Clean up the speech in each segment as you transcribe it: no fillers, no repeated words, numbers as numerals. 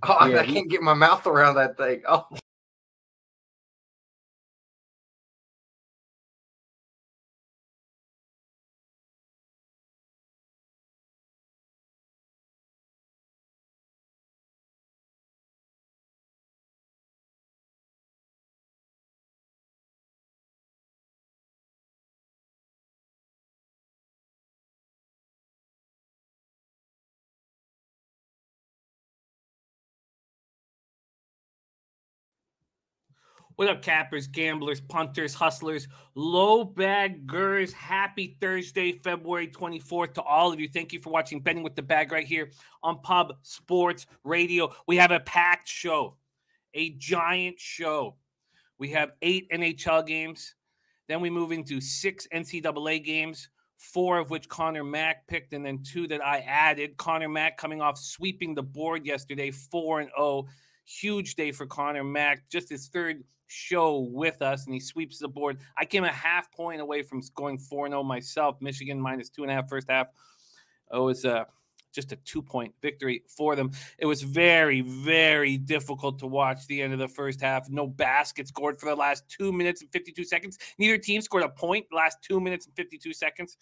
Oh, I can't get my mouth around that thing. Oh. What up, cappers, gamblers, punters, hustlers, low baggers? Happy Thursday, February 24th to all of you. Thank you for watching Betting with the Bag right here on Pub Sports Radio. We have a packed show, a giant show. We have 8 NHL games. Then we move into 6 NCAA games, 4 of which Conor Mac picked, and then 2 that I added. Conor Mac coming off sweeping the board yesterday, 4-0. Huge day for Conor Mac, just his third show with us, and he sweeps the board. I came a half point away from going 4-0 myself. Michigan minus 2.5 first half. It was just a 2-point victory for them. It was very, very difficult to watch the end of the first half. No basket scored for the last 2 minutes and 52 seconds. Neither team scored a point the last 2 minutes and 52 seconds.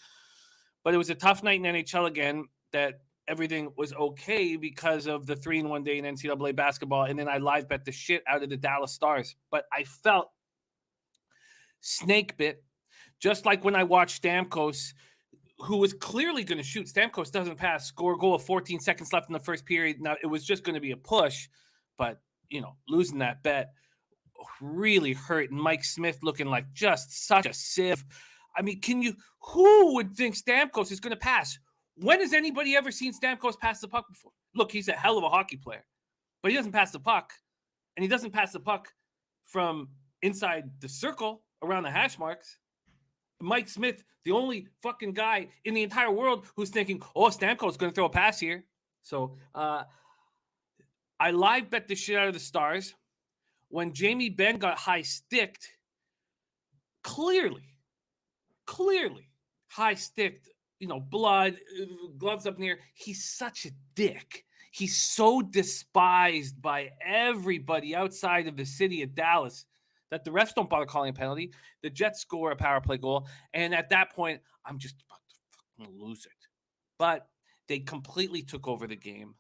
But it was a tough night in NHL again that everything was okay because of the 3-in-1 day in NCAA basketball. And then I live bet the shit out of the Dallas Stars. But I felt snake bit, just like when I watched Stamkos, who was clearly going to shoot. Stamkos doesn't pass, score a goal of 14 seconds left in the first period. Now, it was just going to be a push, but, losing that bet really hurt. And Mike Smith looking like just such a sieve. I mean, who would think Stamkos is going to pass? When has anybody ever seen Stamkos pass the puck before? Look, he's a hell of a hockey player, but he doesn't pass the puck. And he doesn't pass the puck from inside the circle around the hash marks. Mike Smith, the only fucking guy in the entire world who's thinking, oh, Stamkos is going to throw a pass here. So I live bet the shit out of the Stars. When Jamie Benn got high-sticked, clearly high-sticked, blood, gloves up near. He's such a dick. He's so despised by everybody outside of the city of Dallas that the refs don't bother calling a penalty. The Jets score a power play goal. And at that point, I'm just about to fucking lose it. But they completely took over the game.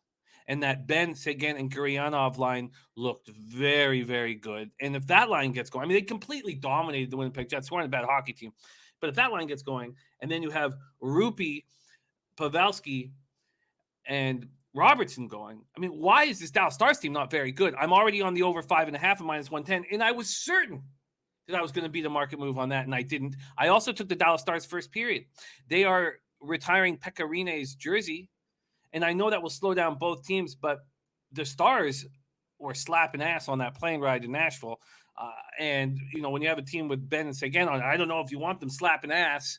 And that Ben Seguin and Gurianov line looked very, very good. And if that line gets going, they completely dominated the Winnipeg Jets. They weren't a bad hockey team. But if that line gets going, and then you have Rupi, Pavelski, and Robertson going, why is this Dallas Stars team not very good? I'm already on the over 5.5 and minus 110, and I was certain that I was going to beat a market move on that, and I didn't. I also took the Dallas Stars first period. They are retiring Pekka Rinne's jersey, and I know that will slow down both teams, but the Stars were slapping ass on that plane ride to Nashville. And, when you have a team with Ben and Seguin on it, I don't know if you want them slapping ass.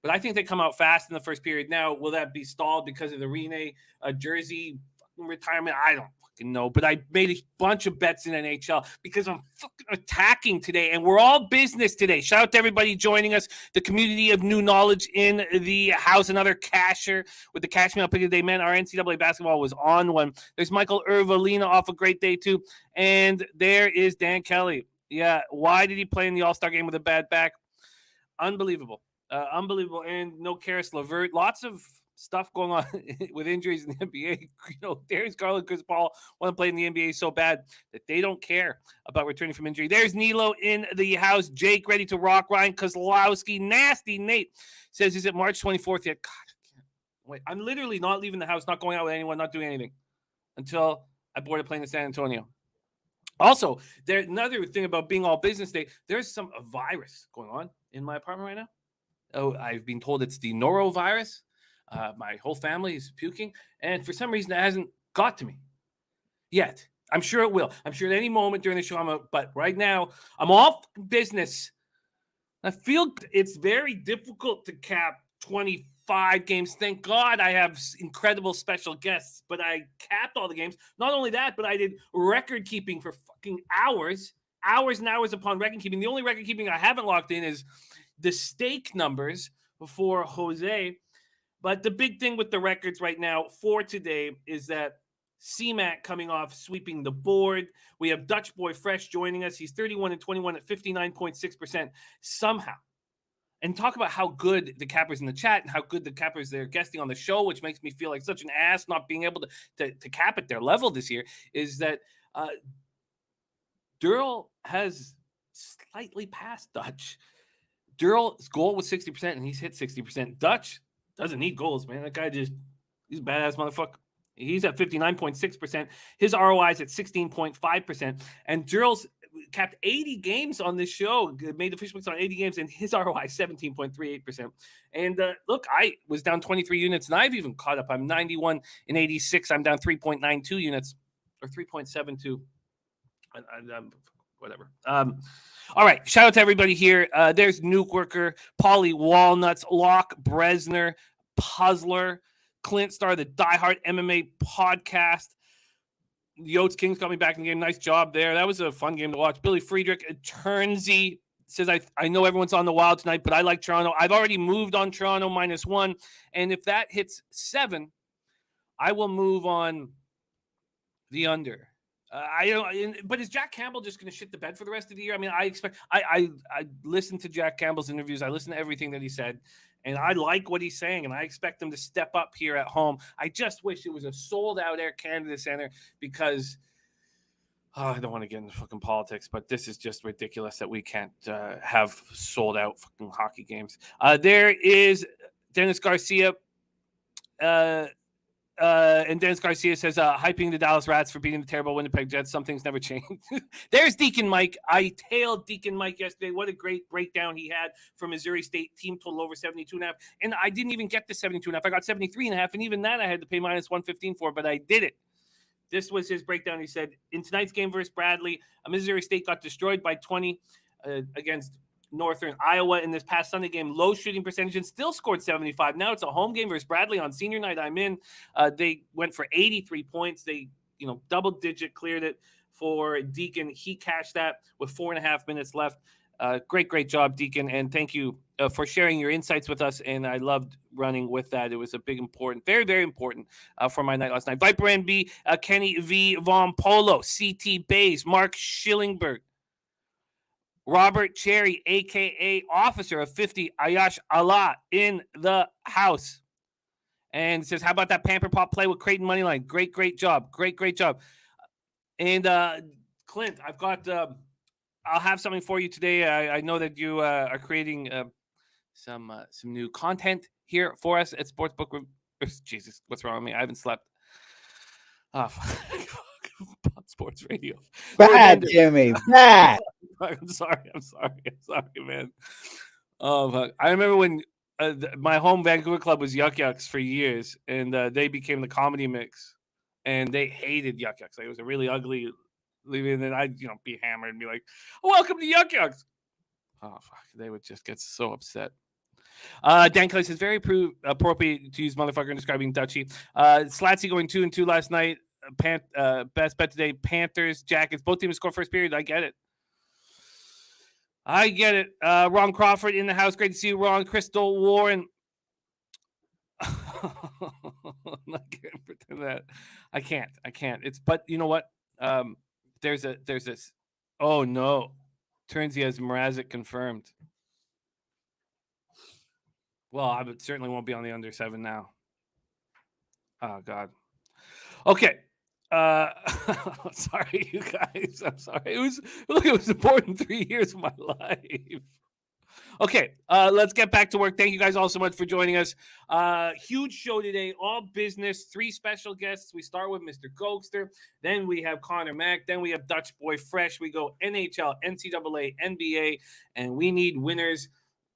But I think they come out fast in the first period. Now, will that be stalled because of the Rinne jersey retirement? I don't fucking know. But I made a bunch of bets in NHL because I'm fucking attacking today. And we're all business today. Shout out to everybody joining us. The community of new knowledge in the house. Another casher with the Cash Me Out Pick of the Day. Man, our NCAA basketball was on one. There's Michael Ervalina off a great day, too. And there is Dan Kelly. Yeah, why did he play in the All-Star game with a bad back? Unbelievable. Unbelievable. And no Karis LeVert. Lots of stuff going on with injuries in the NBA. Darius Garland, Chris Paul want to play in the NBA so bad that they don't care about returning from injury. There's Nilo in the house. Jake ready to rock. Ryan Kozlowski. Nasty Nate says he's at March 24th yet. God, I can't wait. I'm literally not leaving the house, not going out with anyone, not doing anything until I board a plane to San Antonio. Also, there's another thing about being all business day. There's a virus going on in my apartment right now. Oh, I've been told it's the norovirus. My whole family is puking. And for some reason, it hasn't got to me yet. I'm sure it will. I'm sure at any moment during the show, but right now, I'm all business. I feel it's very difficult to cap 25 games. Thank God I have incredible special guests, but I capped all the games. Not only that, but I did record keeping for fucking hours and hours upon record keeping. The only record keeping I haven't locked in is the stake numbers for Jose. But the big thing with the records right now for today is that C-Mac coming off sweeping the board. We have Dutch Boy Fresh joining us. He's 31-21 at 59.6% somehow. And talk about how good the cappers in the chat and how good the cappers they're guesting on the show, which makes me feel like such an ass not being able to cap at their level this year, is that Durrell has slightly passed Dutch. Durrell's goal was 60%, and he's hit 60%. Dutch doesn't need goals, man. That guy he's a badass motherfucker. He's at 59.6%. His ROI is at 16.5%. And Durrell's capped 80 games on this show, made official picks on 80 games, and his ROI is 17.38%. And look, I was down 23 units, and I've even caught up. I'm 91 in 86. I'm down 3.92 units, or 3.72. Whatever. All right. Shout out to everybody here. There's Nuke Worker, Polly Walnuts, Locke Bresner, Puzzler, Clint Star, the diehard MMA podcast. Yotes King's coming back in the game. Nice job there. That was a fun game to watch. Billy Friedrich, Turnsey says, I know everyone's on the Wild tonight, but I like Toronto. I've already moved on Toronto -1. And if that hits 7, I will move on the under. But is Jack Campbell just going to shit the bed for the rest of the year? I mean, I listened to Jack Campbell's interviews. I listened to everything that he said, and I like what he's saying, and I expect him to step up here at home. I just wish it was a sold-out Air Canada Center because I don't want to get into fucking politics, but this is just ridiculous that we can't have sold-out fucking hockey games. There is Dennis Garcia. And Dennis Garcia says, hyping the Dallas Rats for beating the terrible Winnipeg Jets. Some things never change. There's Deacon Mike. I tailed Deacon Mike yesterday. What a great breakdown he had for Missouri State. Team total over 72.5. And I didn't even get the 72.5. I got 73.5. And even that I had to pay -115 for, but I did it. This was his breakdown. He said, in tonight's game versus Bradley, Missouri State got destroyed by 20 against Northern Iowa in this past Sunday game. Low shooting percentage and still scored 75. Now it's a home game versus Bradley on senior night. I'm in. They went for 83 points. They, double digit cleared it for Deacon. He cashed that with 4.5 minutes left. Great job, Deacon. And thank you for sharing your insights with us. And I loved running with that. It was a big, very, very important for my night last night. Viper NB, Kenny V. Von Polo, CT Bays, Mark Schillingberg, Robert Cherry, a.k.a. Officer of 50, Ayash Allah, in the house. And it says, how about that Pamper Pop play with Creighton Moneyline? Great job. Great job. And Clint, I've got, I'll have something for you today. I know that you are creating some new content here for us at Sportsbook. Jesus, what's wrong with me? I haven't slept. Oh, Sports Radio. Bad, Jimmy. Bad. I'm sorry, man. Oh, I remember when my home Vancouver club was Yuck Yucks for years, and they became the Comedy Mix, and they hated Yuck Yucks. Like, it was a really ugly, and then I'd be hammered and be like, "Welcome to Yuck Yucks." Oh fuck, they would just get so upset. Dan Kelly says, very appropriate to use motherfucker in describing Dutchie. Slatsy going 2-2 last night. Best bet today, Panthers, Jackets. Both teams score first period. I get it. Ron Crawford in the house. Great to see you, Ron. Crystal Warren. I'm not gonna pretend that. I can't. But you know what? There's this. Oh no. Turns he has Mrazek confirmed. Well, I certainly won't be on the under 7 now. Oh God. Okay. Sorry, you guys. I'm sorry. It was important 3 years of my life. Okay, let's get back to work. Thank you guys all so much for joining us. Huge show today, all business, 3 special guests. We start with Mr. Gogster, then we have Conor Mac, then we have Dutch Boy Fresh. We go NHL, NCAA, NBA, and we need winners,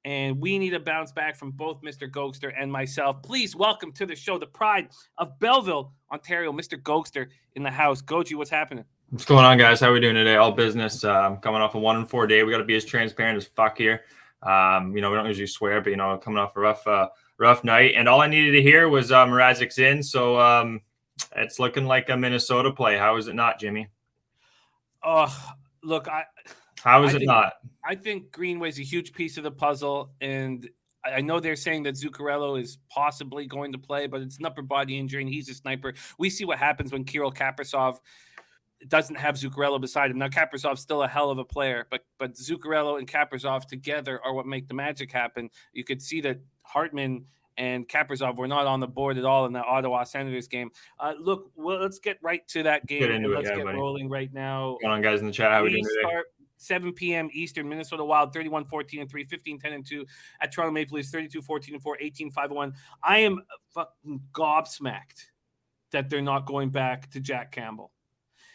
and we need a bounce back from both Mr. Gogster and myself. Please welcome to the show the pride of Belleville, Ontario, Mr. Gogster in the house. Goji, what's happening? What's going on, guys? How are we doing today? All business. Coming off a 1-4 day. We got to be as transparent as fuck here. We don't usually swear, but coming off a rough night, and all I needed to hear was Mrazek's in. So it's looking like a Minnesota play. How is it not, Jimmy? Look, how is it not? I think Greenway's a huge piece of the puzzle, and I know they're saying that Zuccarello is possibly going to play, but it's an upper body injury, and he's a sniper. We see what happens when Kirill Kaprizov doesn't have Zuccarello beside him. Now, Kaprizov's still a hell of a player, but Zuccarello and Kaprizov together are what make the magic happen. You could see that Hartman and Kaprizov were not on the board at all in the Ottawa Senators game. Look, well, let's get right to that game, and let's get rolling right now. What's going on, guys, in the chat? How are we doing today? 7 p.m. Eastern, Minnesota Wild 31-14-3, 15-10-2 at Toronto Maple Leafs 32-14-4, 18-5-1. I am fucking gobsmacked that they're not going back to Jack Campbell.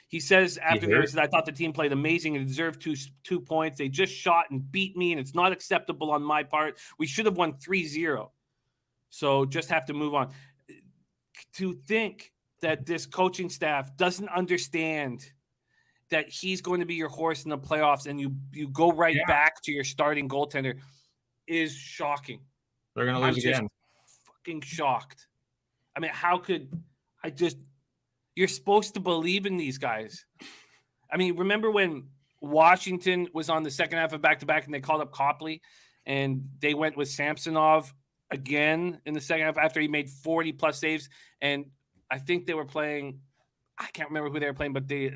He says after the game, I thought the team played amazing and deserved two points. They just shot and beat me, and it's not acceptable on my part. We should have won 3-0. So just have to move on. To think that this coaching staff doesn't understand that he's going to be your horse in the playoffs and you go right back to your starting goaltender is shocking. They're going to lose again. Fucking shocked. I mean, how could I just – you're supposed to believe in these guys. I mean, remember when Washington was on the second half of back-to-back and they called up Copley and they went with Samsonov again in the second half after he made 40-plus saves, and I think they were playing – I can't remember who they were playing, but they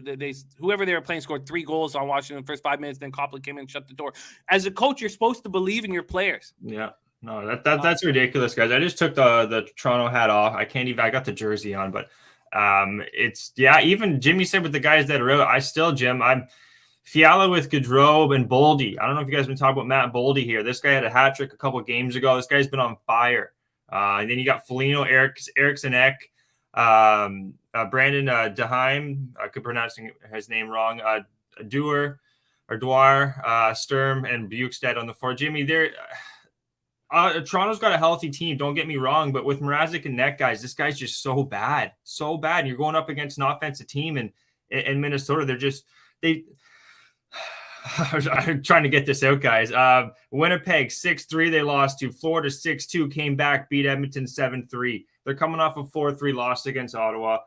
whoever they were playing scored 3 goals on Washington in the first 5 minutes. Then Copley came in and shut the door. As a coach, you're supposed to believe in your players. Yeah, no, that's ridiculous, guys. I just took the Toronto hat off. I got the jersey on, but even Jimmy said with the guys that are out, I'm Fiala with Gaudreau and Boldy. I don't know if you guys have been talking about Matt Boldy here. This guy had a hat trick a couple of games ago. This guy's been on fire. And then you got Foligno, Eriksson Ek. Brandon Deheim, I could pronounce his name wrong. Dwyer, Sturm, and Bukestad on the floor. Jimmy, Toronto's got a healthy team. Don't get me wrong, but with Mrazek and Net, guys, this guy's just so bad. And you're going up against an offensive team in Minnesota. I'm trying to get this out, guys. Winnipeg 6-3, they lost to Florida 6-2, came back, beat Edmonton 7-3. They're coming off a 4-3 loss against Ottawa.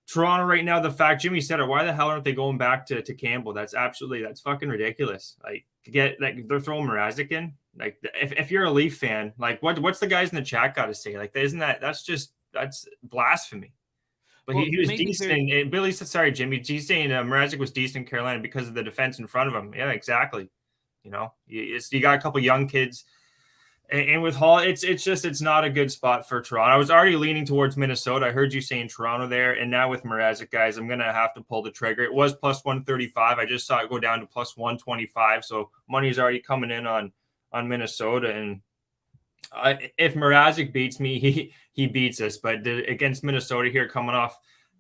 Toronto right now, the fact Jimmy said it, why the hell aren't they going back to Campbell? That's fucking ridiculous. They're throwing Mrazek in. Like, if you're a Leaf fan, like what's the guys in the chat got to say? Like, that's blasphemy. But he was decent. And Billy said, sorry, Jimmy. He's saying Mrazek was decent in Carolina because of the defense in front of him. Yeah, exactly. You know, you got a couple young kids. And with Hall, it's not a good spot for Toronto. I was already leaning towards Minnesota. I heard you saying Toronto there. And now with Mrazek, guys, I'm going to have to pull the trigger. It was plus 135. I just saw it go down to plus 125. So money is already coming in on Minnesota. And if Mrazek beats me, he beats us. But against Minnesota here, I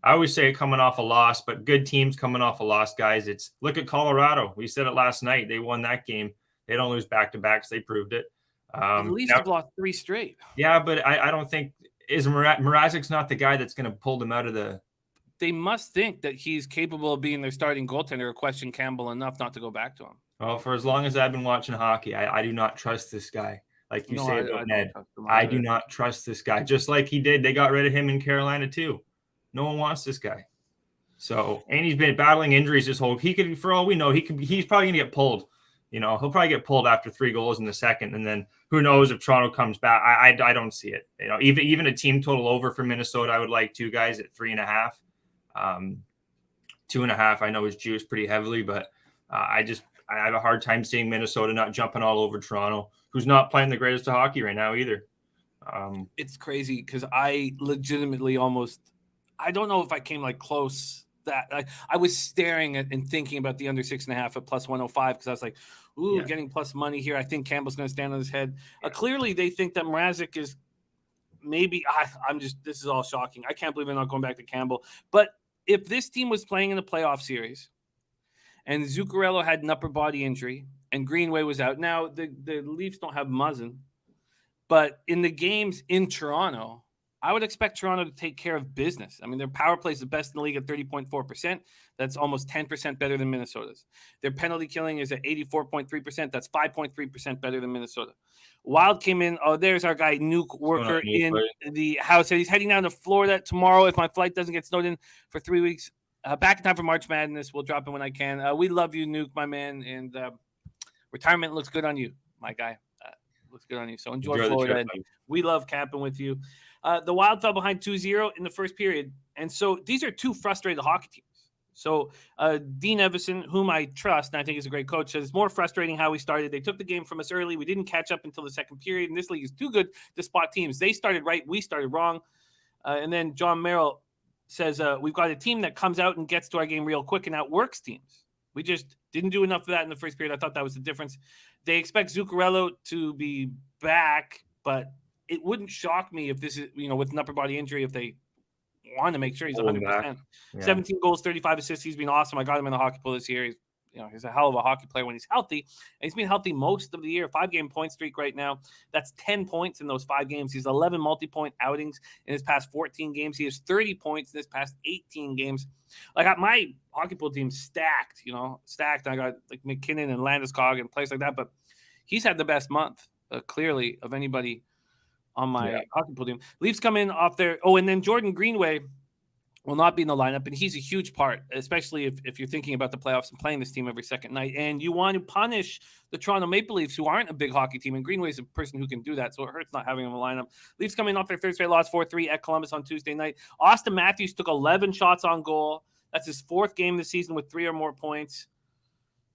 always say coming off a loss, but good teams coming off a loss, guys. Look at Colorado. We said it last night. They won that game. They don't lose back-to-backs. They proved it. At least they've lost 3 straight. Yeah, but I don't think Mrazek's not the guy that's going to pull them out of the. They must think that he's capable of being their starting goaltender or question Campbell enough not to go back to him. Well, for as long as I've been watching hockey, I do not trust this guy. Like you say about Ned, I do not trust this guy. Just like he did, they got rid of him in Carolina too. No one wants this guy. So, and he's been battling injuries this whole. He could, for all we know, he's probably going to get pulled. You know, he'll probably get pulled after 3 goals in the second, and then who knows if Toronto comes back. I don't see it. You know, even a team total over for Minnesota, I would like 2 guys at 3.5. 2.5, I know is juiced pretty heavily, but I have a hard time seeing Minnesota not jumping all over Toronto, who's not playing the greatest of hockey right now either. It's crazy because I legitimately I don't know if I came like close. That I was staring at and thinking about the under 6.5 at plus 105 because I was like, getting plus money here. I think Campbell's going to stand on his head. Clearly, they think that Mrazek is maybe. This is all shocking. I can't believe they're not going back to Campbell. But if this team was playing in the playoff series and Zuccarello had an upper body injury and Greenway was out, now the Leafs don't have Muzzin, but in the games in Toronto, I would expect Toronto to take care of business. I mean, their power play is the best in the league at 30.4%. That's almost 10% better than Minnesota's. Their penalty killing is at 84.3%. That's 5.3% better than Minnesota. Wild came in. Oh, there's our guy, Nuke Worker in the house. He's heading down to Florida tomorrow if my flight doesn't get snowed in for 3 weeks. Back in time for March Madness. We'll drop in when I can. We love you, Nuke, my man. And retirement looks good on you, my guy. Looks good on you. So enjoy Florida. And we love camping with you. The Wild fell behind 2-0 in the first period. And so these are two frustrated hockey teams. So Dean Evison, whom I trust, and I think is a great coach, says it's more frustrating how we started. They took the game from us early. We didn't catch up until the second period. And this league is too good to spot teams. They started right. We started wrong. And then John Merrill says, we've got a team that comes out and gets to our game real quick and outworks teams. We just didn't do enough of that in the first period. I thought that was the difference. They expect Zuccarello to be back, but it wouldn't shock me if this is, with an upper body injury, if they want to make sure he's 100%. Yeah. 17 goals, 35 assists. He's been awesome. I got him in the hockey pool this year. He's a hell of a hockey player when he's healthy. And he's been healthy most of the year. 5-game point streak right now. That's 10 points in those 5 games. He's 11 multi-point outings in his past 14 games. He has 30 points in his past 18 games. Like my hockey pool team stacked. I got like McKinnon and Landeskog and players like that. But he's had the best month, clearly, of anybody on my hockey pool team. Leafs come in off there. Oh, and then Jordan Greenway will not be in the lineup, and he's a huge part, especially if you're thinking about the playoffs and playing this team every second night. And you want to punish the Toronto Maple Leafs, who aren't a big hockey team, and Greenway's a person who can do that, so it hurts not having him in the lineup. Leafs coming off their third straight loss, 4-3 at Columbus on Tuesday night. Austin Matthews took 11 shots on goal. That's his 4th game this season with 3 or more points.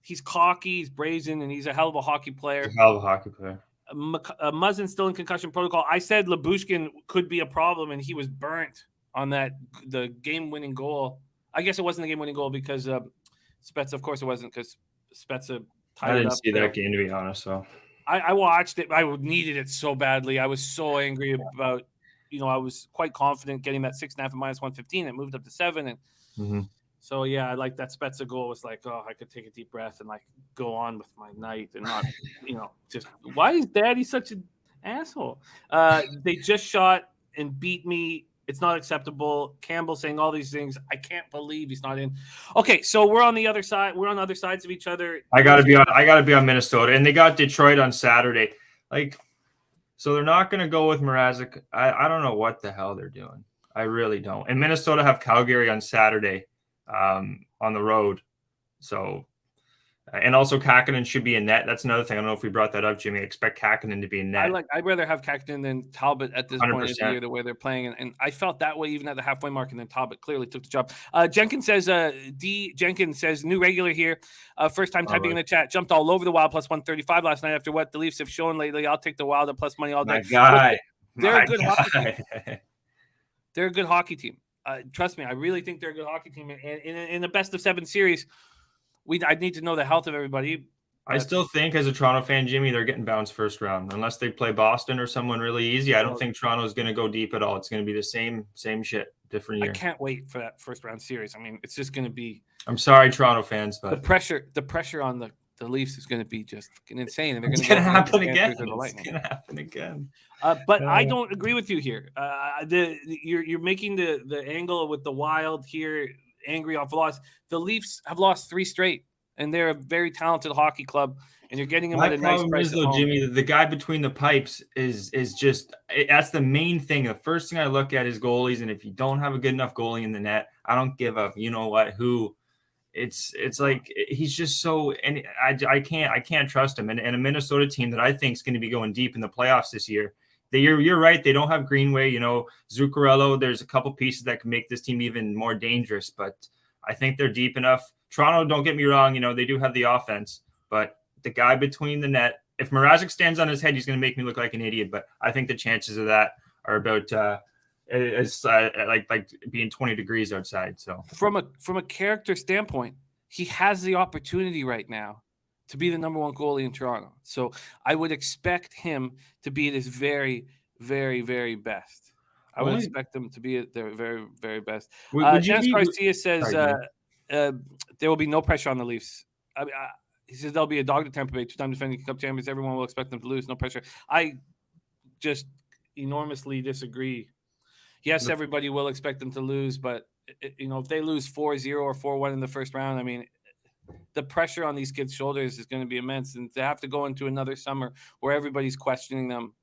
He's cocky, he's brazen, and he's a hell of a hockey player. He's a hell of a hockey player. Muzzin still in concussion protocol. I said Lyubushkin could be a problem, and he was burnt on the game-winning goal. I guess it wasn't the game-winning goal because Spezza, of course it wasn't, because Spezza tied it up. I didn't see that game, to be honest. So I watched it. I needed it so badly. I was so angry about, I was quite confident getting that 6.5 at -115. It moved up to 7. And so, I like that Spezza goal was like, oh, I could take a deep breath and like go on with my night and not, just why is Daddy such an asshole? They just shot and beat me. It's not acceptable. Campbell saying all these things. I can't believe he's not in. Okay, so we're on the other side. We're on other sides of each other. I gotta be on Minnesota, and they got Detroit on Saturday. So they're not gonna go with Mrazek. I don't know what the hell they're doing. I really don't. And Minnesota have Calgary on Saturday, on the road. So. And also Kakkonen should be in net. That's another thing. I don't know if we brought that up, Jimmy. I expect Kakkonen to be in net. I'd rather have Kakkonen than Talbot at this 100%. Point of the year, the way they're playing. And I felt that way even at the halfway mark, and then Talbot clearly took the job. Jenkins says, Jenkins says, new regular here. First time typing in the chat. Jumped all over the Wild plus 135 last night after what the Leafs have shown lately. I'll take the Wild at plus money all day. My guy. They're a good hockey team. They're a good hockey team. Trust me, I really think they're a good hockey team. And in the best of 7 series, I'd need to know the health of everybody. I still think, as a Toronto fan, Jimmy, they're getting bounced first round. Unless they play Boston or someone really easy, I don't think Toronto's going to go deep at all. It's going to be the same shit, different year. I can't wait for that first round series. I mean, it's just going to be. I'm sorry, Toronto fans, but the pressure on the Leafs is going to be just fucking insane, and they're going to happen again. It's going to happen again. But I don't agree with you here. You're making the angle with the Wild here. Angry off a loss. The Leafs have lost 3 straight, and they're a very talented hockey club, and you're getting them at a nice price. Though, Jimmy, the guy between the pipes is just that's the main thing. The first thing I look at is goalies, and if you don't have a good enough goalie in the net, I don't give a who. It's like he's just so, and I can't trust him. And a Minnesota team that I think is going to be going deep in the playoffs this year. You're right. They don't have Greenway, Zuccarello. There's a couple pieces that can make this team even more dangerous, but I think they're deep enough. Toronto, don't get me wrong, they do have the offense, but the guy between the net, if Mrazek stands on his head, he's going to make me look like an idiot, but I think the chances of that are about like being 20 degrees outside. So from a character standpoint, he has the opportunity right now to be the number 1 goalie in Toronto. So I would expect him to be at his very, very, very best. I would expect him to be at their very, very best. Dennis Garcia says there will be no pressure on the Leafs. He says there'll be a dog to Tampa Bay, 2-time defending Cup champions. Everyone will expect them to lose. No pressure. I just enormously disagree. Yes, everybody will expect them to lose, but if they lose 4-0 or 4-1 in the first round, I mean, the pressure on these kids' shoulders is going to be immense, and they have to go into another summer where everybody's questioning them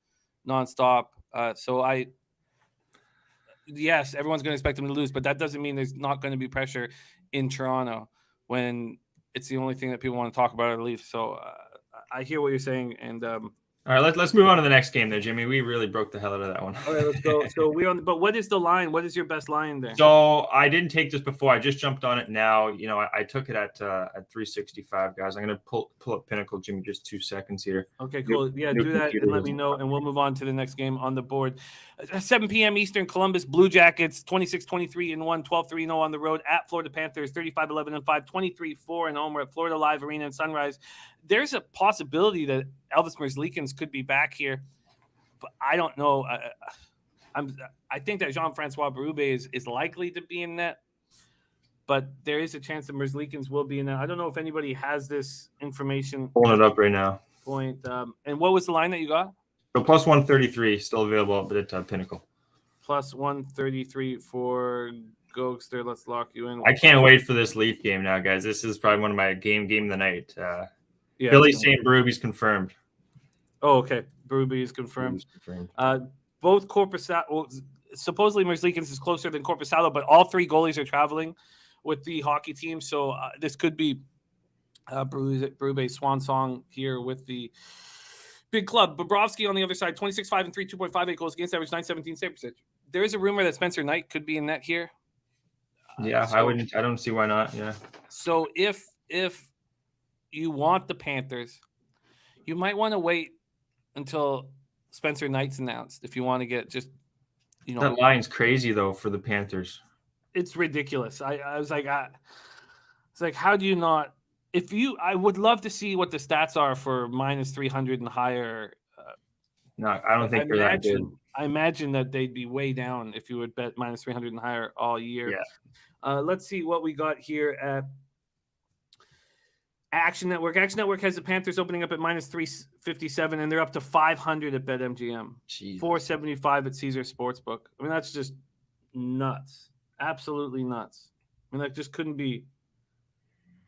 nonstop. Yes, everyone's going to expect them to lose, but that doesn't mean there's not going to be pressure in Toronto when it's the only thing that people want to talk about are the Leafs. So I hear what you're saying, and All right, let's move on to the next game there, Jimmy. We really broke the hell out of that one. All right, let's go. So we're on. But what is the line? What is your best line there? So I didn't take this before. I just jumped on it now. You know, I took it at 365, guys. I'm gonna pull up Pinnacle, Jimmy. Just 2 seconds here. Okay, cool. Yeah, do that and let me know, and we'll move on to the next game on the board. 7 p.m. Eastern, Columbus Blue Jackets, 26-23-1, 12-3-0 on the road at Florida Panthers, 35-11-5, 23-4 and home. We're at Florida Live Arena in Sunrise. There's a possibility that Elvis Merzlikins could be back here, but I don't know. I think that Jean-Francois Berube is likely to be in net, but there is a chance that Merzlikins will be in net. I don't know if anybody has this information. Pulling it up right now. And what was the line that you got? So plus 133 still available at Pinnacle. Plus 133 for Gogster. Let's lock you in. I can't wait for this Leaf game now, guys. This is probably one of my game of the night. Yeah, Billy's saying Berube's confirmed. Oh, okay. Berube is confirmed. Both Corpusalo, supposedly Merzlikins is closer than Corpusalo, but all three goalies are traveling with the hockey team. So this could be Berube's swan song here with the big club. Bobrovsky on the other side, 26-5 and 3, 2.58 goals against average, 917 save percentage. There is a rumor that Spencer Knight could be in net here. Yeah, I don't see why not. Yeah. So if you want the Panthers, you might want to wait until Spencer Knight's announced if you want to get just, that line's crazy though for the Panthers. It's ridiculous. I was like, it's like, how do you not? I would love to see what the stats are for minus 300 and higher. No, I don't think they're that good. I imagine that they'd be way down if you would bet minus 300 and higher all year. Yeah. Let's see what we got here at Action Network. Action Network has the Panthers opening up at minus 357, and they're up to 500 at BetMGM. Jeez. 475 at Caesar Sportsbook. I mean, that's just nuts. Absolutely nuts. I mean, that just couldn't be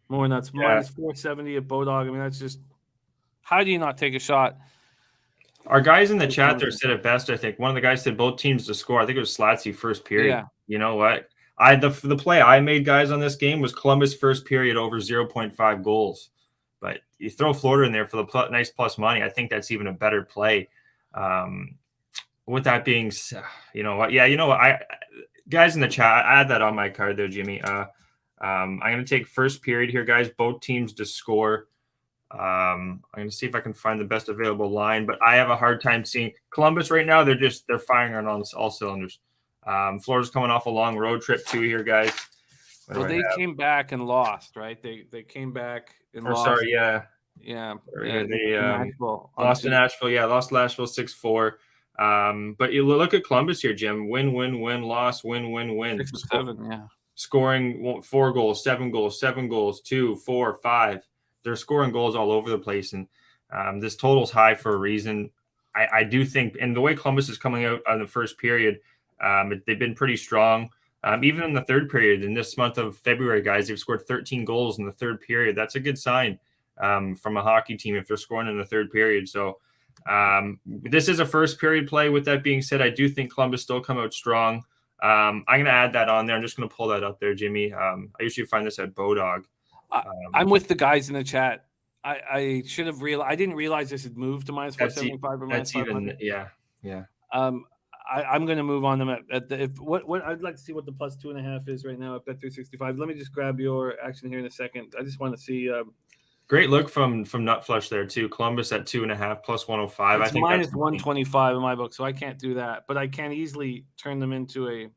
more nuts. Yeah. Minus 470 at Bodog. I mean, that's just, how do you not take a shot? Our guys in the chat there said it best, I think. One of the guys said both teams to score. I think it was Slatsy first period. Yeah. You know what? The play I made, guys, on this game was Columbus first period over 0.5 goals. But you throw Florida in there for the nice plus money. I think that's even a better play. With that being, you know what? Yeah, you know what? Guys in the chat, I add that on my card there, Jimmy. I'm going to take first period here, guys. Both teams to score. I'm going to see if I can find the best available line, but I have a hard time seeing Columbus right now. They're firing on all cylinders. Florida's coming off a long road trip too here, guys. Well, they came back and lost, right? They came back and lost. Sorry, yeah. They lost to Nashville. Yeah, lost to Nashville 6-4. But you look at Columbus here, Jim. Win, loss, win. 6-7, yeah. Scoring 4 goals, 7 goals, 7 goals, 2, 4, 5. They're scoring goals all over the place, and this total's high for a reason. I do think, and the way Columbus is coming out on the first period, they've been pretty strong. Even in the third period, in this month of February, guys, they've scored 13 goals in the third period. That's a good sign from a hockey team if they're scoring in the third period. So this is a first period play. With that being said, I do think Columbus still come out strong. I'm going to add that on there. I'm just going to pull that up there, Jimmy. I usually find this at Bodog. I'm with the guys in the chat. I should have realized. I didn't realize this had moved to minus 475 or minus 500. Yeah. I'm going to move on them what I'd like to see what the plus 2.5 is right now at Bet365. Let me just grab your action here in a second. I just want to see. Great look from Nutflush there too. Columbus at 2.5 plus 105. It's I think minus 125 in my book, so I can't do that. But I can easily turn them into a.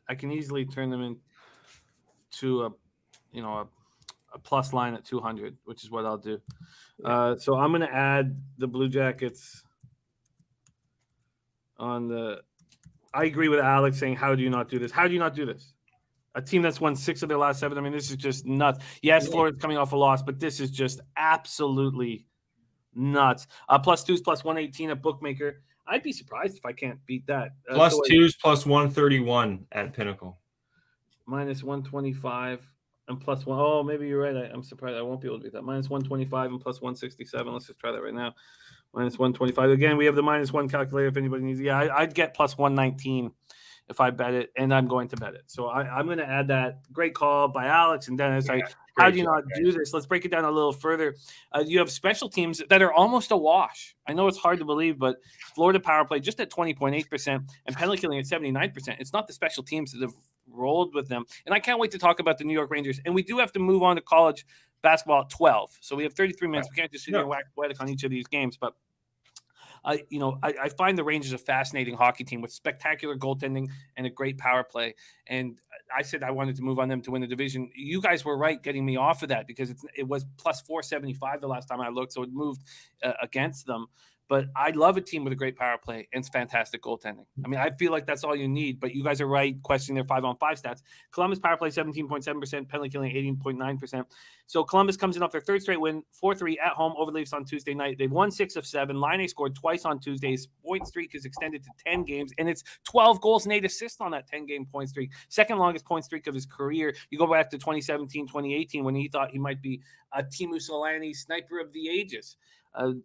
I can easily turn them into a plus line at 200, which is what I'll do. So I'm going to add the Blue Jackets on the. I agree with Alex saying, how do you not do this? How do you not do this? A team that's won 6 of their last 7. I mean, this is just nuts. Yes, Florida's coming off a loss, but this is just absolutely nuts. Plus 2s plus 118 at Bookmaker. I'd be surprised if I can't beat that. Plus 2s plus 131 at Pinnacle. Minus 125 and plus 1. Oh, maybe you're right. I'm surprised I won't be able to beat that. Minus 125 and plus 167. Let's just try that right now. Minus 125. Again, we have the minus 1 calculator if anybody needs it. Yeah, I'd get plus 119 if I bet it, and I'm going to bet it. So I'm going to add that. Great call by Alex and Dennis. How do you not do this? Let's break it down a little further. You have special teams that are almost a wash. I know it's hard to believe, but Florida power play just at 20.8% and penalty killing at 79%. It's not the special teams that have rolled with them. And I can't wait to talk about the New York Rangers. And we do have to move on to college basketball at 12. So we have 33 minutes. We can't just sit here and wax poetic on each of these games, but I find the Rangers a fascinating hockey team with spectacular goaltending and a great power play. And I said I wanted to move on them to win the division. You guys were right getting me off of that because it was plus 475 the last time I looked, so it moved against them. But I love a team with a great power play and fantastic goaltending. I mean, I feel like that's all you need, but you guys are right questioning their 5-on-5 stats. Columbus power play 17.7%, penalty killing 18.9%. So Columbus comes in off their third straight win, 4-3 at home over the Leafs on Tuesday night. They've won 6 of 7. Line A scored twice on Tuesdays. Point streak is extended to 10 games, and it's 12 goals and 8 assists on that 10-game point streak. Second longest point streak of his career. You go back to 2017, 2018 when he thought he might be a Teemu Selanne sniper of the ages.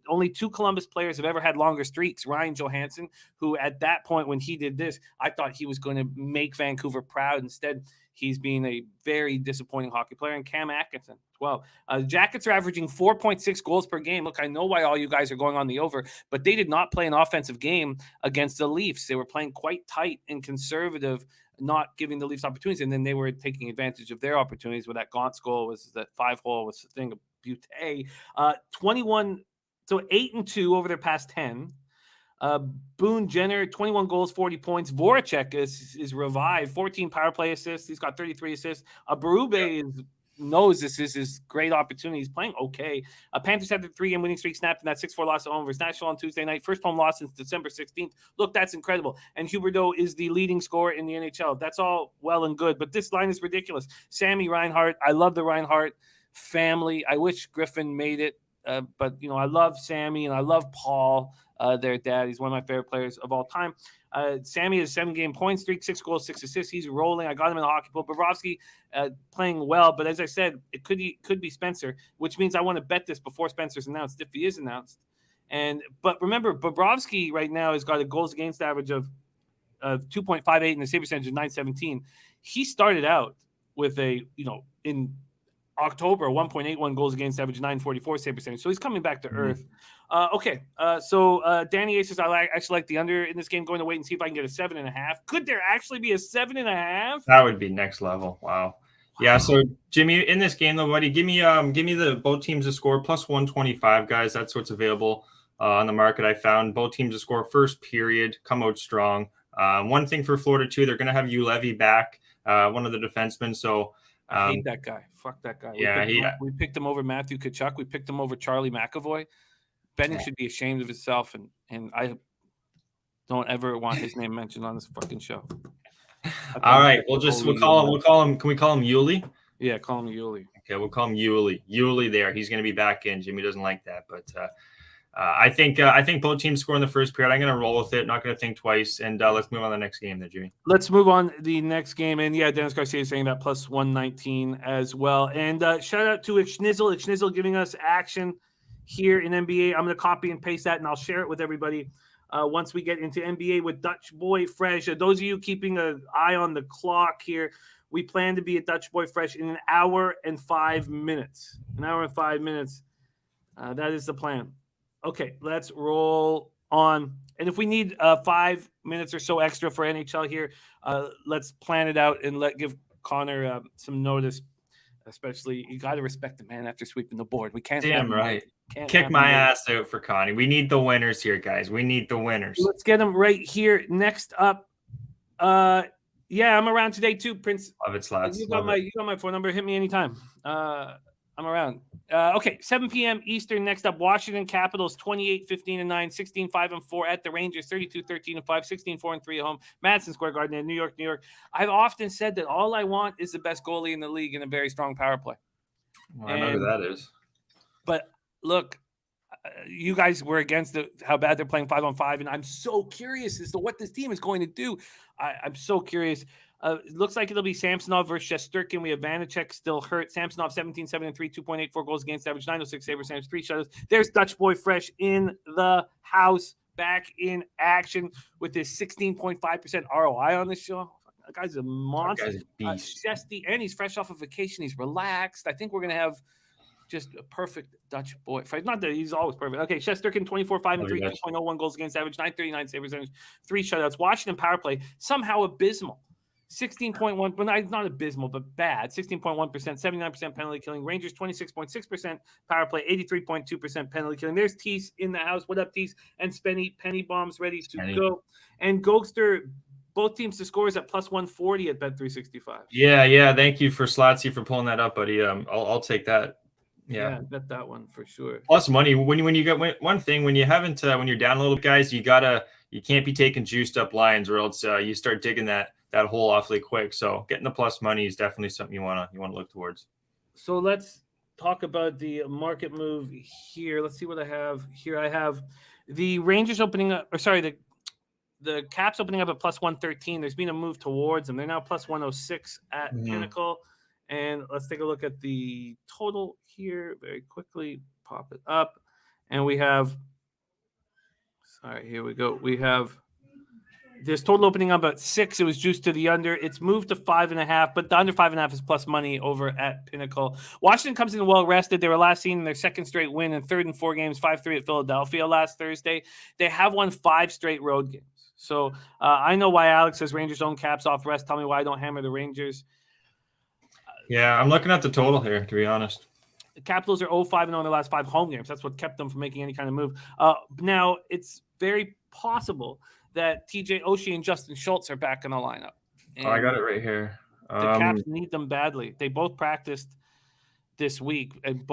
Only 2 Columbus players have ever had longer streaks. Ryan Johansson, who at that point when he did this, I thought he was going to make Vancouver proud. Instead, he's being a very disappointing hockey player. And Cam Atkinson, 12. The Jackets are averaging 4.6 goals per game. Look, I know why all you guys are going on the over, but they did not play an offensive game against the Leafs. They were playing quite tight and conservative, not giving the Leafs opportunities. And then they were taking advantage of their opportunities. Where that Gaunt's goal was that 5-hole was the thing of beauty. 21. So 8-2 over their past 10. Boone Jenner, 21 goals, 40 points. Voracek is revived, 14 power play assists. He's got 33 assists. Berube knows this is his great opportunity. He's playing okay. Panthers had the 3-game winning streak snapped in that 6-4 loss at home versus Nashville on Tuesday night. First home loss since December 16th. Look, that's incredible. And Huberdeau is the leading scorer in the NHL. That's all well and good, but this line is ridiculous. Sammy Reinhart, I love the Reinhart family. I wish Griffin made it. But, I love Sammy and I love Paul, their dad. He's one of my favorite players of all time. Sammy has a 7-game point streak, 6 goals, 6 assists. He's rolling. I got him in the hockey pool. Bobrovsky playing well. But as I said, it could be Spencer, which means I want to bet this before Spencer's announced, if he is announced. But remember, Bobrovsky right now has got a goals against average of 2.58 and a save percentage of 917. He started out with in October, 1.81 goals against average, 944 save percentage. So he's coming back to earth. So Danny A says, I actually like the under in this game. Going to wait and see if I can get a 7.5. Could there actually be a 7.5? That would be next level. Wow. Yeah. So Jimmy, in this game though, buddy, give me the both teams to score plus 125, guys. That's what's available on the market. I found both teams to score first period, come out strong. One thing for Florida too, they're going to have Ulevy back, one of the defensemen. So I hate that guy. Fuck that guy. We picked him over Matthew Tkachuk. We picked him over Charlie McAvoy. Benny should be ashamed of himself, and I don't ever want his name mentioned on this fucking show. All right, we'll call him. Can we call him Yuli? Yeah, call him Yuli. Okay, we'll call him Yuli. Yuli there. He's going to be back in. Jimmy doesn't like that, but I think both teams score in the first period. I'm going to roll with it. Not going to think twice. And let's move on to the next game there, Jimmy. Let's move on to the next game. And yeah, Dennis Garcia is saying that plus 119 as well. And shout out to Ixnizzle giving us action here in NBA. I'm going to copy and paste that, and I'll share it with everybody once we get into NBA with Dutch Boy Fresh. Those of you keeping an eye on the clock here, we plan to be at Dutch Boy Fresh in an hour and 5 minutes. That is the plan. Okay, let's roll on. And if we need 5 minutes or so extra for NHL here, let's plan it out and give Connor some notice. Especially, you got to respect the man after sweeping the board. We can't. Damn right. Kick my ass out for Connie. We need the winners here, guys. We need the winners. Let's get them right here. Next up, yeah, I'm around today too, Prince. Love it, Slats. You got my phone number. Hit me anytime. I'm around. Okay, 7 p.m. Eastern. Next up, Washington Capitals 28-15-9, 16-5-4 at the Rangers, 32-13-5, 16-4-3 at home, Madison Square Garden in New York. I've often said that all I want is the best goalie in the league and a very strong power play. Well, I know who that is. But look, you guys were against how bad they're playing 5-on-5, and I'm so curious as to what this team is going to do. I'm so curious. It looks like it'll be Samsonov versus Shesterkin. We have Vanacek still hurt. Samsonov 17-7-3, 2.84 goals against average, 906 save percentage, 3 shutouts. There's Dutch Boy Fresh in the house. back in action with his 16.5% ROI on this show. That guy's a monster. That guy's a beast. Shesty, and he's fresh off a vacation. He's relaxed. I think we're going to have just a perfect Dutch boy. Not that he's always perfect. Okay, Shesterkin, 24-5 and 3, 2.01 goals against average, 939 save percentage, 3 shutouts. Washington power play, somehow abysmal. 16.1, but not abysmal, but bad. 16.1%, 79% penalty killing. Rangers, 26.6% power play, 83.2% penalty killing. There's Tease in the house. What up, Tease? And Spenny, penny bombs ready to go. And Gogster, both teams to scores at plus 140 at Bet365. Yeah. Thank you for Slotsy for pulling that up, buddy. I'll take that. Yeah, bet that one for sure. Plus money when you get one thing when you haven't when you're down a little, guys, you can't be taking juiced up lines or else you start digging that hole awfully quick. So getting the plus money is definitely something you want to look towards. So let's talk about the market move here. Let's see what I have here. I have the Rangers opening up, or sorry, the Caps opening up at plus 113. There's been a move towards them. They're now plus 106 at Pinnacle. And let's take a look at the total here very quickly. Pop it up. And we have, here we go. We have this total opening up at 6. It was juiced to the under. It's moved to 5.5, but the under 5.5 is plus money over at Pinnacle. Washington comes in well rested. They were last seen in their second straight win in third and 4 games, 5-3 at Philadelphia last Thursday. They have won 5 straight road games. So I know why Alex says Rangers own Caps off rest. Tell me why I don't hammer the Rangers. Yeah, I'm looking at the total here, to be honest. The Capitals are 0-5 in their last 5 home games. That's what kept them from making any kind of move. Now, it's very possible that TJ Oshie and Justin Schultz are back in the lineup. And I got it right here. The Caps need them badly. They both practiced this week. And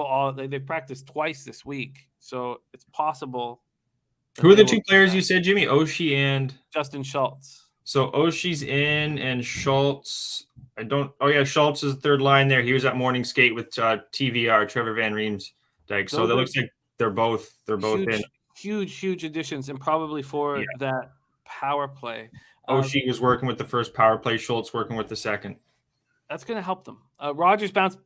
they've practiced twice this week. So it's possible. Who are the 2 players you said, Jimmy? Oshie and Justin Schultz. So Oshie's in and Schultz. Schultz is the third line there. He was at morning skate with TVR, Trevor Van Riemsdyk. So that looks like they're both in. Huge additions, and probably for that power play. Oshie was working with the first power play. Schultz working with the second. That's going to help them. Rangers bounce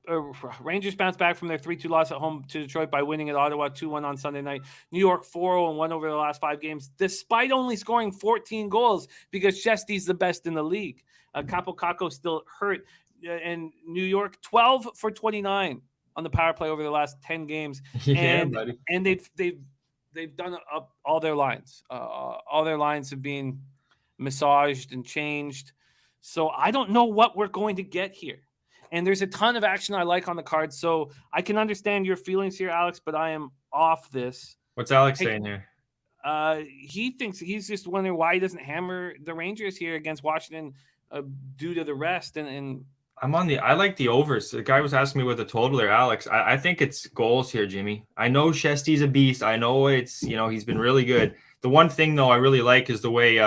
back from their 3-2 loss at home to Detroit by winning at Ottawa 2-1 on Sunday night. New York 4-0-1 over the last 5 games, despite only scoring 14 goals because Shesty's the best in the league. Capo Caco still hurt. And New York 12 for 29 on the power play over the last 10 games. Buddy. And they've done up all their lines. All their lines have been massaged and changed. So I don't know what we're going to get here. And there's a ton of action I like on the card. So I can understand your feelings here, Alex, but I am off this. What's Alex saying here? He thinks he's just wondering why he doesn't hammer the Rangers here against Washington due to the rest. And I like the overs. The guy was asking me what the total there, Alex. I think it's goals here, Jimmy. I know Shesty's a beast. I know he's been really good. The one thing, though, I really like is the way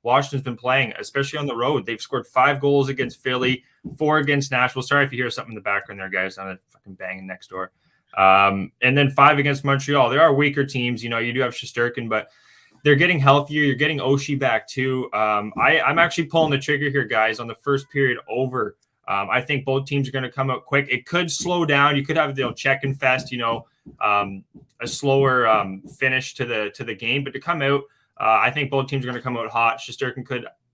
Washington's been playing, especially on the road. They've scored 5 goals against Philly, 4 against Nashville. Sorry if you hear something in the background there, guys. I'm fucking banging next door. And then 5 against Montreal. There are weaker teams. You do have Shesterkin, but they're getting healthier. You're getting Oshie back, too. I'm actually pulling the trigger here, guys, on the first period over. I think both teams are going to come out quick. It could slow down. You could have check and fest, a slower finish to the game. But to come out, I think both teams are going to come out hot.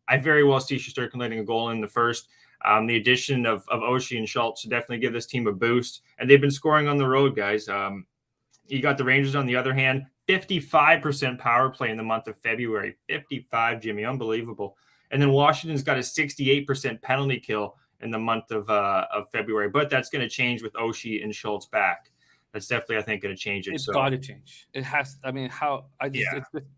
I very well see Shesterkin letting a goal in the first. The addition of Oshie and Schultz should definitely give this team a boost. And they've been scoring on the road, guys. You got the Rangers on the other hand, 55% power play in the month of February. 55, Jimmy, unbelievable. And then Washington's got a 68% penalty kill in the month of February. But that's going to change with Oshie and Schultz back. That's definitely, I think, going to change it. It's got to change. It has. I mean,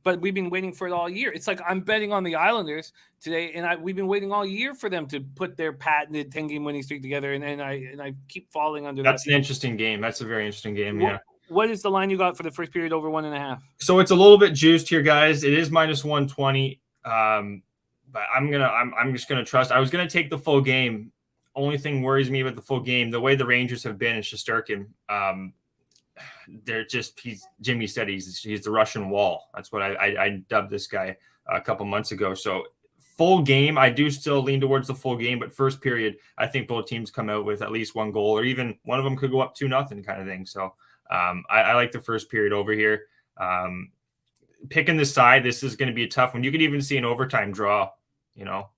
but we've been waiting for it all year. It's like I'm betting on the Islanders today, and we've been waiting all year for them to put their patented 10-game winning streak together, and I keep falling under that. That's an interesting game. That's a very interesting game. What is the line you got for the first period over 1.5? So it's a little bit juiced here, guys. It is minus 120. But I'm just gonna trust. I was gonna take the full game. Only thing worries me about the full game, the way the Rangers have been in Shesterkin. Jimmy said he's the Russian wall. That's what I dubbed this guy a couple months ago. So full game, I do still lean towards the full game, but first period, I think both teams come out with at least 1 goal, or even one of them could go up 2-0 kind of thing. So I like the first period over here. picking the side, this is going to be a tough one. You could even see an overtime draw,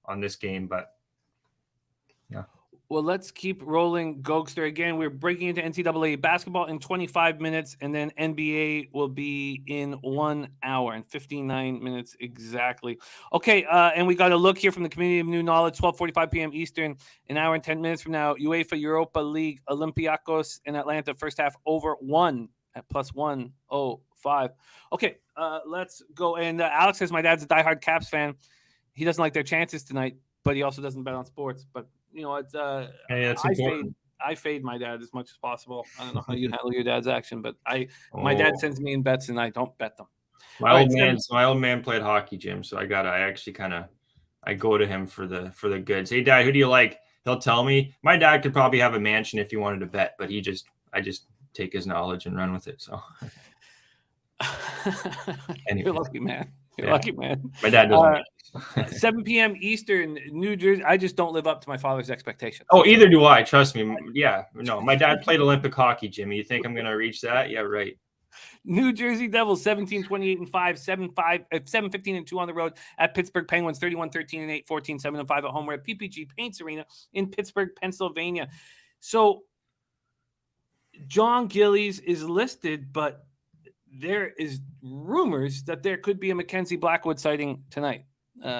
on this game, but yeah. Well, let's keep rolling. Gogster again. We're breaking into NCAA basketball in 25 minutes, and then NBA will be in 1 hour and 59 minutes exactly. Okay, and we got a look here from the Community of New Knowledge, 12:45 p.m. Eastern, an hour and 10 minutes from now. UEFA Europa League, Olympiacos in Atlanta, first half over 1 at +105. Okay, let's go. And Alex says my dad's a diehard Caps fan. He doesn't like their chances tonight, but he also doesn't bet on sports. But it's that's important. I fade my dad as much as possible. I don't know how you handle your dad's action, but my dad sends me in bets and I don't bet them. My old man played hockey, Jim, so I go to him for the goods. Hey, Dad, who do you like? He'll tell me. My dad could probably have a mansion if he wanted to bet, but I just take his knowledge and run with it. So anyway. You're lucky, man. Lucky, man. My dad doesn't. 7 p.m. Eastern, New Jersey. I just don't live up to my father's expectations. Oh, either do I. Trust me. Yeah. No, my dad played Olympic hockey, Jimmy. You think I'm going to reach that? Yeah, right. New Jersey Devils 17-28-5, 7-15-2 on the road at Pittsburgh Penguins 31-13-8, 14-7-5 at home. We're at PPG Paints Arena in Pittsburgh, Pennsylvania. So John Gillies is listed, but there is rumors that there could be a Mackenzie Blackwood sighting tonight.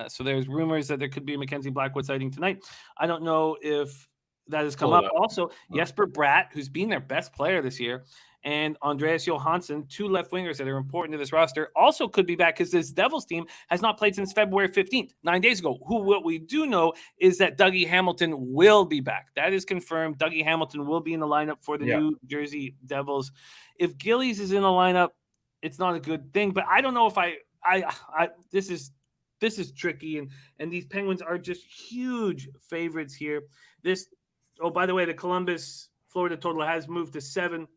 So there's rumors that there could be a Mackenzie Blackwood sighting tonight. I don't know if that has come up. Also, Jesper Bratt, who's been their best player this year, and Andreas Johansson, 2 left wingers that are important to this roster, also could be back because this Devils team has not played since February 15th, 9 days ago. What we do know is that Dougie Hamilton will be back. That is confirmed. Dougie Hamilton will be in the lineup for the New Jersey Devils. If Gillies is in the lineup, it's not a good thing. But I don't know if this is tricky, and these Penguins are just huge favorites here. By the way, the Columbus, Florida total has moved to 7.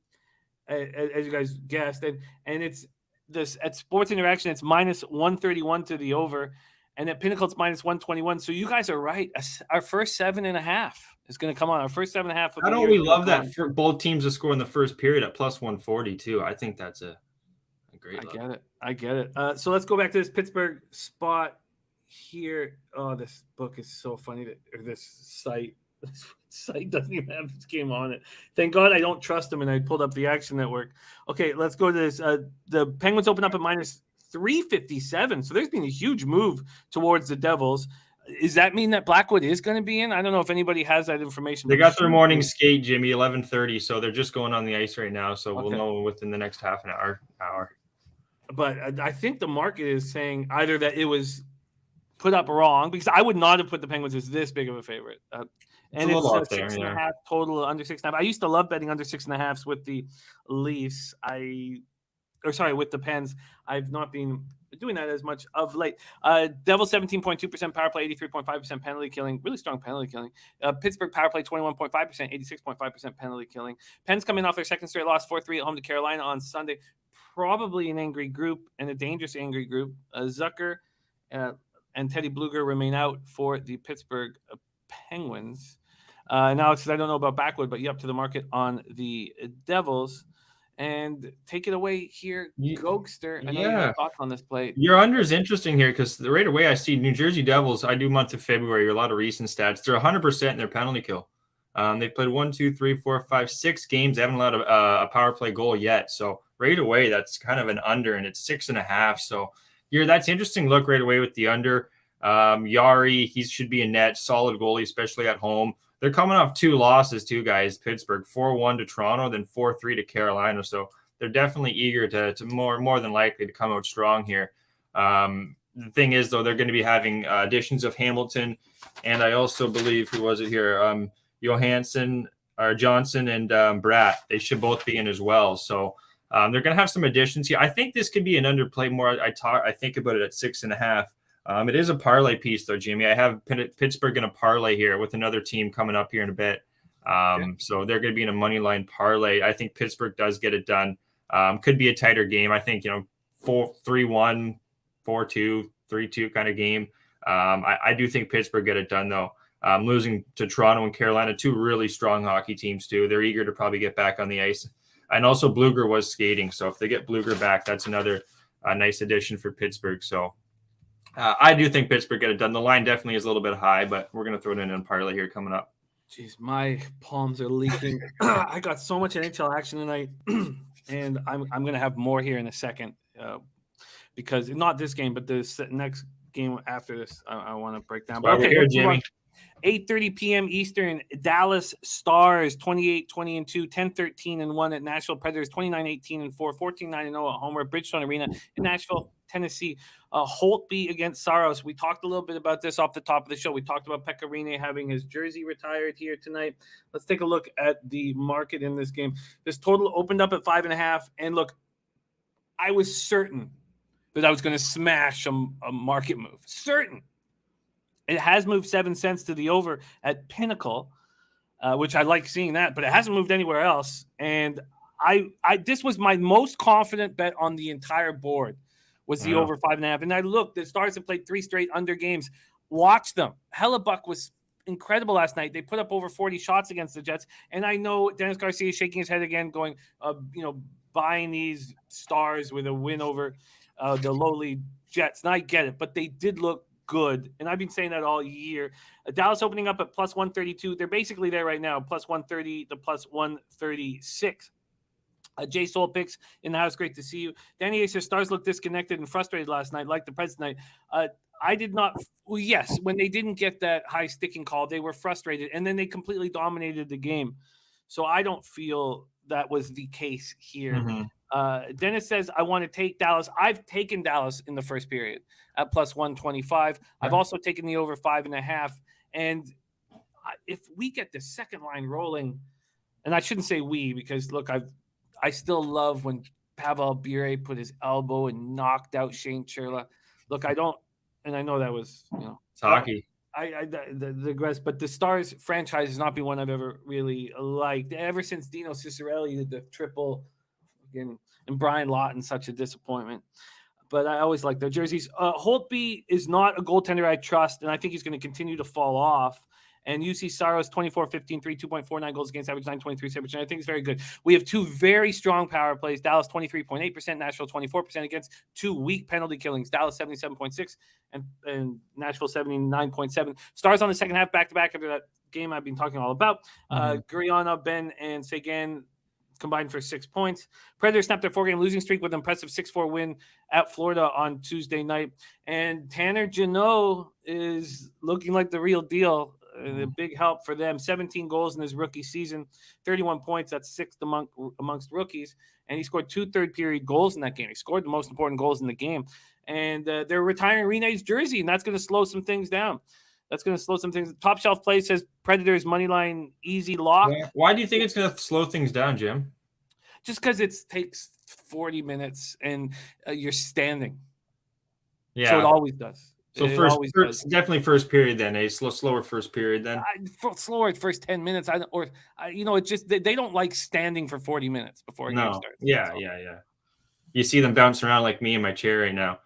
As you guys guessed, and it's this at Sports Interaction, it's -131 to the over, and at Pinnacle it's -121. So you guys are right. Our first 7.5 is going to come on. Our first 7.5. How don't we love that for both teams to score in the first period at +140 too? I think that's a great. I get it. So let's go back to this Pittsburgh spot here. Oh, this book is so funny this site. This site doesn't even have this game on it. Thank God I don't trust them, and I pulled up the Action Network. Okay, let's go to this. The Penguins open up at -357, so there's been a huge move towards the Devils. Does that mean that Blackwood is going to be in? I don't know if anybody has that information. They got their morning skate, Jimmy, 11:30, so they're just going on the ice right now, so we'll know within the next half an hour. But I think the market is saying either that it was put up wrong, because I would not have put the Penguins as this big of a favorite. And it's 6.5 total, under 6.5. I used to love betting under 6.5s with the Leafs. With the Pens. I've not been doing that as much of late. Devils 17.2% power play, 83.5% penalty killing. Really strong penalty killing. Pittsburgh power play 21.5%, 86.5% penalty killing. Pens coming off their second straight loss, 4-3 at home to Carolina on Sunday. Probably an angry group and a dangerous angry group. Zucker and Teddy Bluger remain out for the Pittsburgh Penguins. Now, I don't know about Blackwood, but you up to the market on the Devils. And take it away here, Gogster. I know you have thoughts on this play. Your under is interesting here because right away I see New Jersey Devils. I do month of February, a lot of recent stats. They're 100% in their penalty kill. They've played 1, 2, 3, 4, 5, 6 games. They haven't allowed a power play goal yet. So right away, that's kind of an under, and it's 6.5. So that's interesting look right away with the under. Yari, he should be a net, solid goalie, especially at home. They're coming off 2 losses, too, guys. Pittsburgh 4-1 to Toronto, then 4-3 to Carolina. So they're definitely eager to more than likely to come out strong here. The thing is, though, they're going to be having additions of Hamilton, and I also believe, who was it here? Johansson or Johnson and Bratt. They should both be in as well. So they're going to have some additions here. I think this could be an underplay more. I think about it at 6.5. It is a parlay piece, though, Jimmy. I have Pittsburgh in a parlay here with another team coming up here in a bit. So they're going to be in a money line parlay. I think Pittsburgh does get it done. Could be a tighter game. I think, 4-3-1, 4-2, 3-2 kind of game. I do think Pittsburgh get it done, though. Losing to Toronto and Carolina, 2 really strong hockey teams, too. They're eager to probably get back on the ice. And also Bluger was skating. So if they get Bluger back, that's another a nice addition for Pittsburgh. So I do think Pittsburgh get it done. The line definitely is a little bit high, but we're going to throw it in a parlay here coming up. Jeez, my palms are leaking. I got so much NHL action tonight, and I'm going to have more here in a second because not this game, but the next game after this, I want to break down. But okay, here, Jimmy. 8:30 p.m. Eastern, Dallas Stars 28-20-2, 10-13-1 at Nashville Predators, 29-18-4, 14-9-0 at home at Bridgestone Arena in Nashville, Tennessee. Holtby against Saros. We talked a little bit about this off the top of the show. We talked about Pekka Rinne having his jersey retired here tonight. Let's take a look at the market in this game. This total opened up at 5.5, and look, I was certain that I was going to smash a market move. Certain. It has moved 7 cents to the over at Pinnacle, which I like seeing that, but it hasn't moved anywhere else. And I this was my most confident bet on the entire board was the over 5.5. And I looked, the Stars have played 3 straight under games. Watch them. Hellebuck was incredible last night. They put up over 40 shots against the Jets. And I know Dennis Garcia is shaking his head again, going, buying these Stars with a win over the lowly Jets. And I get it, but they did look good, and I've been saying that all year. Dallas opening up at plus 132. They're basically there right now, plus 130 to plus 136. Jay Soul picks in the house. Great to see you. Danny A says Stars looked disconnected and frustrated last night, like the Preds tonight. I did not. Well, yes, when they didn't get that high sticking call, they were frustrated, and then they completely dominated the game. So I don't feel that was the case here. Mm-hmm. Dennis says, I want to take Dallas. I've taken Dallas in the first period at plus 125. I've also taken the over 5.5. And if we get the second line rolling, and I shouldn't say we, because look, I still love when Pavel Bure put his elbow and knocked out Shane Churla. Look, I don't, and I know that was, it's hockey. I digress, but the Stars franchise has not been one I've ever really liked. Ever since Dino Ciccarelli did the triple, and Brian Lawton, such a disappointment. But I always like their jerseys. Holtby is not a goaltender I trust, and I think he's going to continue to fall off. And UC Saros, 24-15-3, 2.49 goals against average, 9.23 savage. And I think it's very good. We have 2 very strong power plays. Dallas, 23.8%, Nashville, 24% against 2 weak penalty killings. Dallas, 77.6, and Nashville, 79.7. Stars on the second half, back-to-back after that game I've been talking all about. Guriana, Ben, and Sagan combined for 6 points. Predators snapped their 4-game losing streak with an impressive 6-4 win at Florida on Tuesday night. And Tanner Jeannot is looking like the real deal. A big help for them. 17 goals in his rookie season, 31 points. That's 6th amongst rookies. And he scored 2 third-period goals in that game. He scored the most important goals in the game. And they're retiring Rinne's jersey, and that's going to slow some things down. Top Shelf Play says Predators moneyline easy lock. Why do you think it's going to slow things down, Jim? Just because it takes 40 minutes and you're standing. Yeah. So it always does. So definitely first period then, a slower first period then. Slower first 10 minutes. It's just they don't like standing for 40 minutes before a game starts. Yeah. You see them bouncing around like me in my chair right now.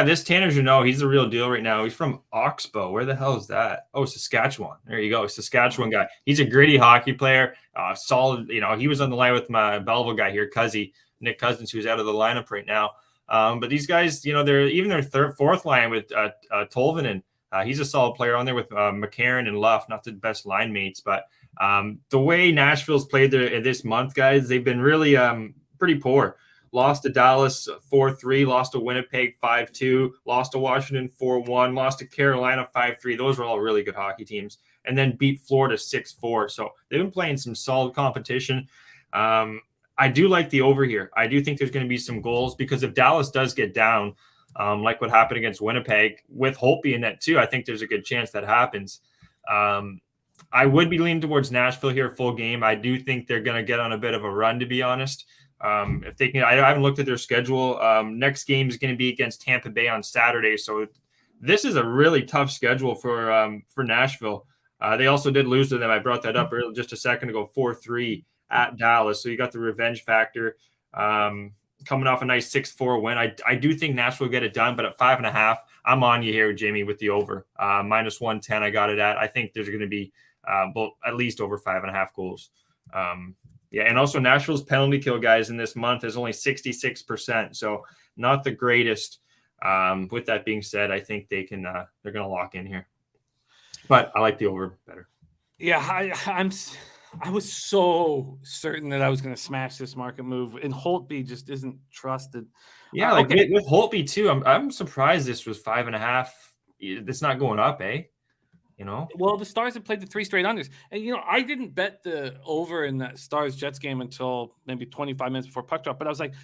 This Tanner Jeannot, he's the real deal right now. He's from Oxbow. Where the hell is that? Oh, Saskatchewan. There you go. Saskatchewan guy. He's a gritty hockey player. Solid. He was on the line with my Belleville guy here, Nick Cousins, who's out of the lineup right now. But these guys, they're even their fourth line with Tolvanen. He's a solid player on there with McCarron and Luff, not the best line mates. But the way Nashville's played this month, guys, they've been really pretty poor. Lost to Dallas 4-3, lost to Winnipeg 5-2, lost to Washington 4-1, lost to Carolina 5-3. Those were all really good hockey teams. And then beat Florida 6-4. So they've been playing some solid competition. I do like the over here. I do think there's going to be some goals because if Dallas does get down, like what happened against Winnipeg, with Holtby in that too, I think there's a good chance that happens. I would be leaning towards Nashville here full game. I do think they're going to get on a bit of a run, to be honest. If they can, I haven't looked at their schedule. Next game is going to be against Tampa Bay on Saturday. So this is a really tough schedule for Nashville. They also did lose to them. I brought that up just a second ago, 4-3 at Dallas. So you got the revenge factor coming off a nice 6-4 win. I do think Nashville will get it done, but at 5.5, I'm on you here, Jimmy, with the over. Minus 110, I got it at. I think there's going to be at least over 5.5 goals. Yeah, and also Nashville's penalty kill, guys, in this month is only 66%, so not the greatest. With that being said, I think they're going to lock in here. But I like the over better. Yeah, I was so certain that I was going to smash this market move, and Holtby just isn't trusted. Yeah, with Holtby too. I'm surprised this was 5.5. It's not going up, eh? Well, the Stars have played the 3 straight unders, and I didn't bet the over in that Stars Jets game until maybe 25 minutes before puck drop. But I was like,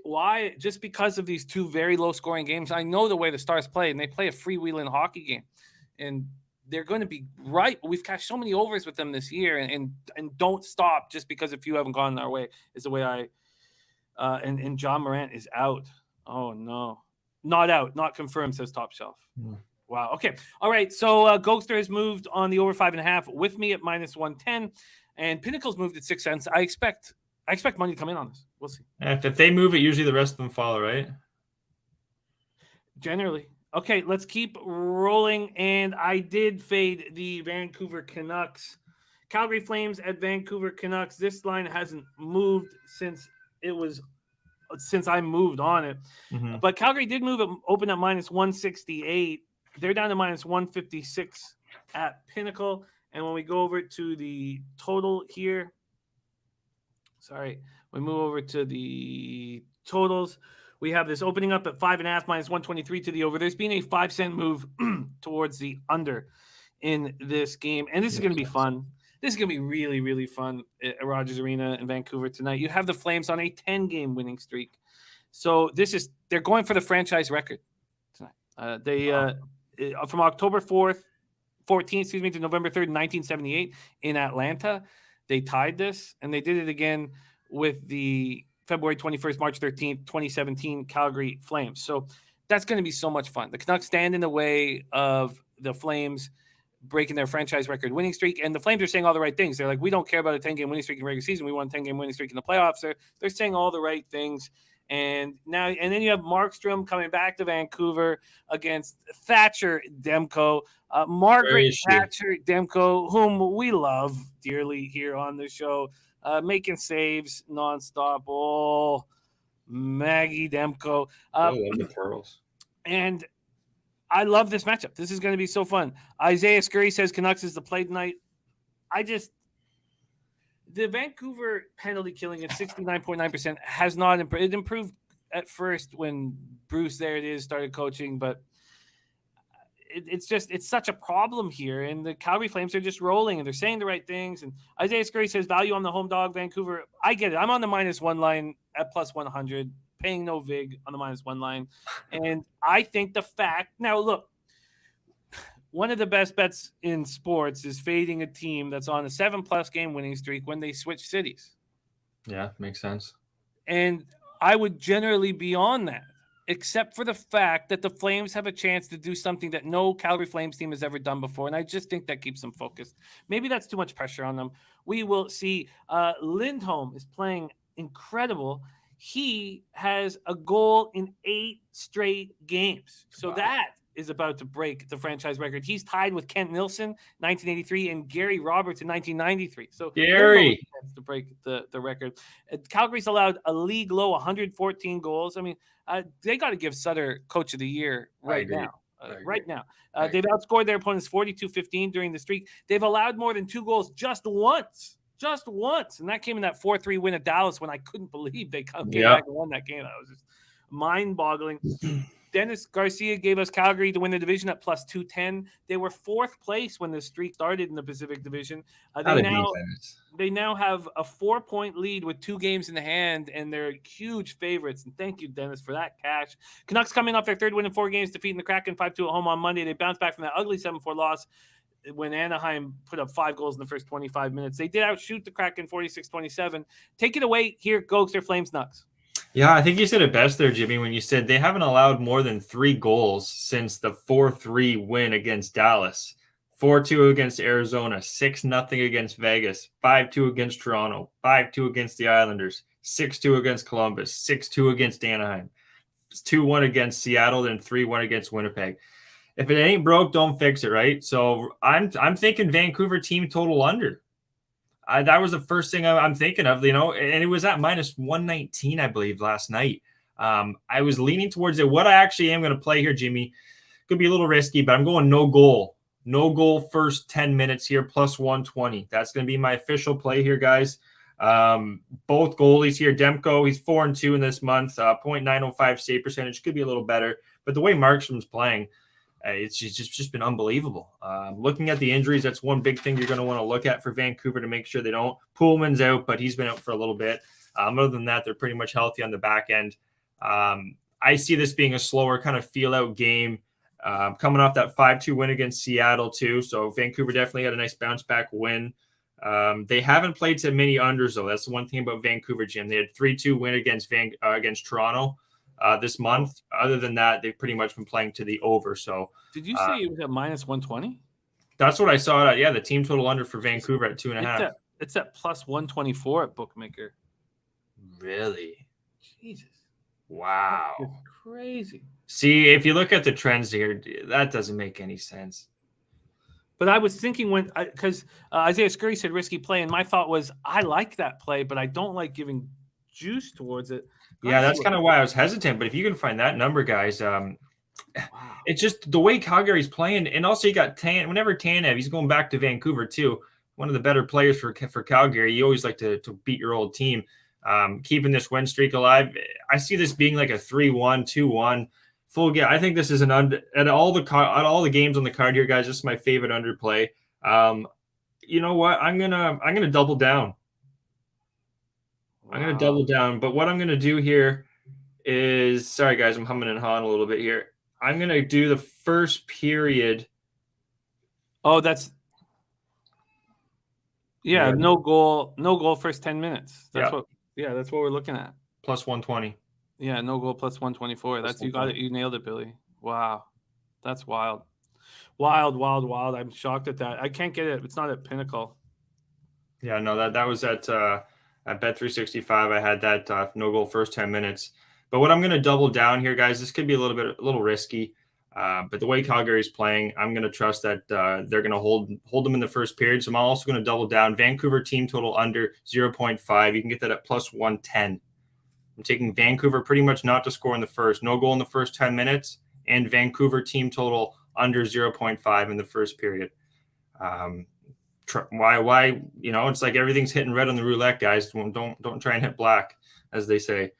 why? Just because of these 2 very low scoring games. I know the way the Stars play, and they play a freewheeling hockey game, and they're going to be right. We've cashed so many overs with them this year, and don't stop just because a few haven't gone our way is the way I. And John Morant is out. Oh no, not out, not confirmed. Says Top Shelf. Mm. Wow. Okay. All right. So Gogster has moved on the over 5.5 with me at -110, and Pinnacle's moved at 6 cents. I expect money to come in on this. We'll see. And if they move it, usually the rest of them follow, right? Generally. Okay. Let's keep rolling. And I did fade the Vancouver Canucks. Calgary Flames at Vancouver Canucks. This line hasn't moved since I moved on it. Mm-hmm. But Calgary did move it, open at -168. They're down to -156 at Pinnacle. And when we go over to the total here, we move over to the totals. We have this opening up at 5.5 -123 to the over. There's been a 5-cent move towards the under in this game. And this is going to be fun. This is going to be really, really fun at Rogers Arena in Vancouver tonight. You have the Flames on a 10-game winning streak. So they're going for the franchise record tonight. From October 14th, to November 3rd, 1978 in Atlanta, they tied this, and they did it again with the February 21st, March 13th, 2017 Calgary Flames. So that's going to be so much fun. The Canucks stand in the way of the Flames breaking their franchise record winning streak, and the Flames are saying all the right things. They're like, we don't care about a 10-game winning streak in regular season. We want a 10-game winning streak in the playoffs. They're saying all the right things. And then you have Markstrom coming back to Vancouver against Thatcher Demko, Margaret Thatcher Demko, whom we love dearly here on the show, making saves nonstop. Oh, Maggie Demko. I love the pearls. And I love this matchup. This is going to be so fun. Isaiah Scurry says Canucks is the play tonight. The Vancouver penalty killing at 69.9% has not improved. It improved at first when Bruce, started coaching, but it's such a problem here. And the Calgary Flames are just rolling, and they're saying the right things. And Isaiah Scurry says value on the home dog, Vancouver. I get it. I'm on the -1 line at +100, paying no vig on the -1 line. And I think the fact, now look, one of the best bets in sports is fading a team that's on a 7+ game winning streak when they switch cities. Yeah, makes sense. And I would generally be on that, except for the fact that the Flames have a chance to do something that no Calgary Flames team has ever done before. And I just think that keeps them focused. Maybe that's too much pressure on them. We will see. Lindholm is playing incredible. He has a goal in 8 straight games. So that is about to break the franchise record. He's tied with Kent Nilsson, 1983, and Gary Roberts in 1993. So Gary to break the record. Calgary's allowed a league low 114 goals. I mean, they got to give Sutter Coach of the Year right now. They've outscored their opponents 42-15 during the streak. They've allowed more than 2 goals just once. And that came in that 4-3 win at Dallas when I couldn't believe they came back and won that game. That was just mind-boggling. Dennis Garcia gave us Calgary to win the division at +210. They were 4th place when the streak started in the Pacific Division. They now have a 4-point lead with 2 games in the hand, and they're huge favorites. And thank you, Dennis, for that cash. Canucks coming off their 3rd win in 4 games, defeating the Kraken 5-2 at home on Monday. They bounced back from that ugly 7-4 loss when Anaheim put up 5 goals in the first 25 minutes. They did outshoot the Kraken 46-27. Take it away here, Gogster, Flames, Nucks. Yeah, I think you said it best there, Jimmy, when you said they haven't allowed more than 3 goals since the 4-3 win against Dallas, 4-2 against Arizona, 6-0 against Vegas, 5-2 against Toronto, 5-2 against the Islanders, 6-2 against Columbus, 6-2 against Anaheim, 2-1 against Seattle, then 3-1 against Winnipeg. If it ain't broke, don't fix it, right? So I'm thinking Vancouver team total under. That was the first thing I'm thinking of, and it was at minus 119, I believe, last night. I was leaning towards it. What I actually am going to play here, Jimmy, could be a little risky, but I'm going no goal. No goal first 10 minutes here, plus 120. That's going to be my official play here, guys. Both goalies here. Demko, he's 4-2 in this month. .905 save percentage, could be a little better. But the way Markstrom's playing, it's just been unbelievable. Looking at the injuries, that's one big thing you're going to want to look at for Vancouver to make sure they don't. Pullman's out, but he's been out for a little bit. Other than that, they're pretty much healthy on the back end. I see this being a slower kind of feel-out game. Coming off that 5-2 win against Seattle, too. So Vancouver definitely had a nice bounce-back win. They haven't played to many unders, though. That's the one thing about Vancouver, Jim. They had 3-2 win against Toronto this month. Other than that, they've pretty much been playing to the over. So, did you say it was at minus 120? That's what I saw. Yeah, the team total under for Vancouver at 2.5. It's at plus 124 at Bookmaker. Really? Jesus. Wow. That's crazy. See, if you look at the trends here, that doesn't make any sense. But I was thinking because Isaiah Scurry said risky play, and my thought was I like that play, but I don't like giving juice towards it. Yeah, that's kind of why I was hesitant. But if you can find that number, guys, it's just the way Calgary's playing. And also you got whenever Tanev, he's going back to Vancouver too. One of the better players for Calgary. You always like to beat your old team. Keeping this win streak alive. I see this being like a 3-1, 2-1 full game. I think this is an under at all the games on the card here, guys. This is my favorite underplay. You know what? I'm gonna double down. Wow. I'm gonna double down. But what I'm gonna do here is, sorry guys, I'm humming and hawing a little bit here. I'm gonna do the first period. Oh, that's no goal first 10 minutes. That's what we're looking at. Plus 120. Yeah, no goal plus 124. That's you got it. You nailed it, Billy. Wow. That's wild. Wild. I'm shocked at that. I can't get it. It's not at Pinnacle. Yeah, no, that was at Bet365. I had that no goal first 10 minutes. But what I'm going to double down here, guys, this could be a little risky. But the way Calgary's playing, I'm going to trust that they're going to hold them in the first period. So I'm also going to double down. Vancouver team total under 0.5. You can get that at plus 110. I'm taking Vancouver pretty much not to score in the first. No goal in the first 10 minutes. And Vancouver team total under 0.5 in the first period. Why? It's like everything's hitting red on the roulette, guys. Don't try and hit black, as they say.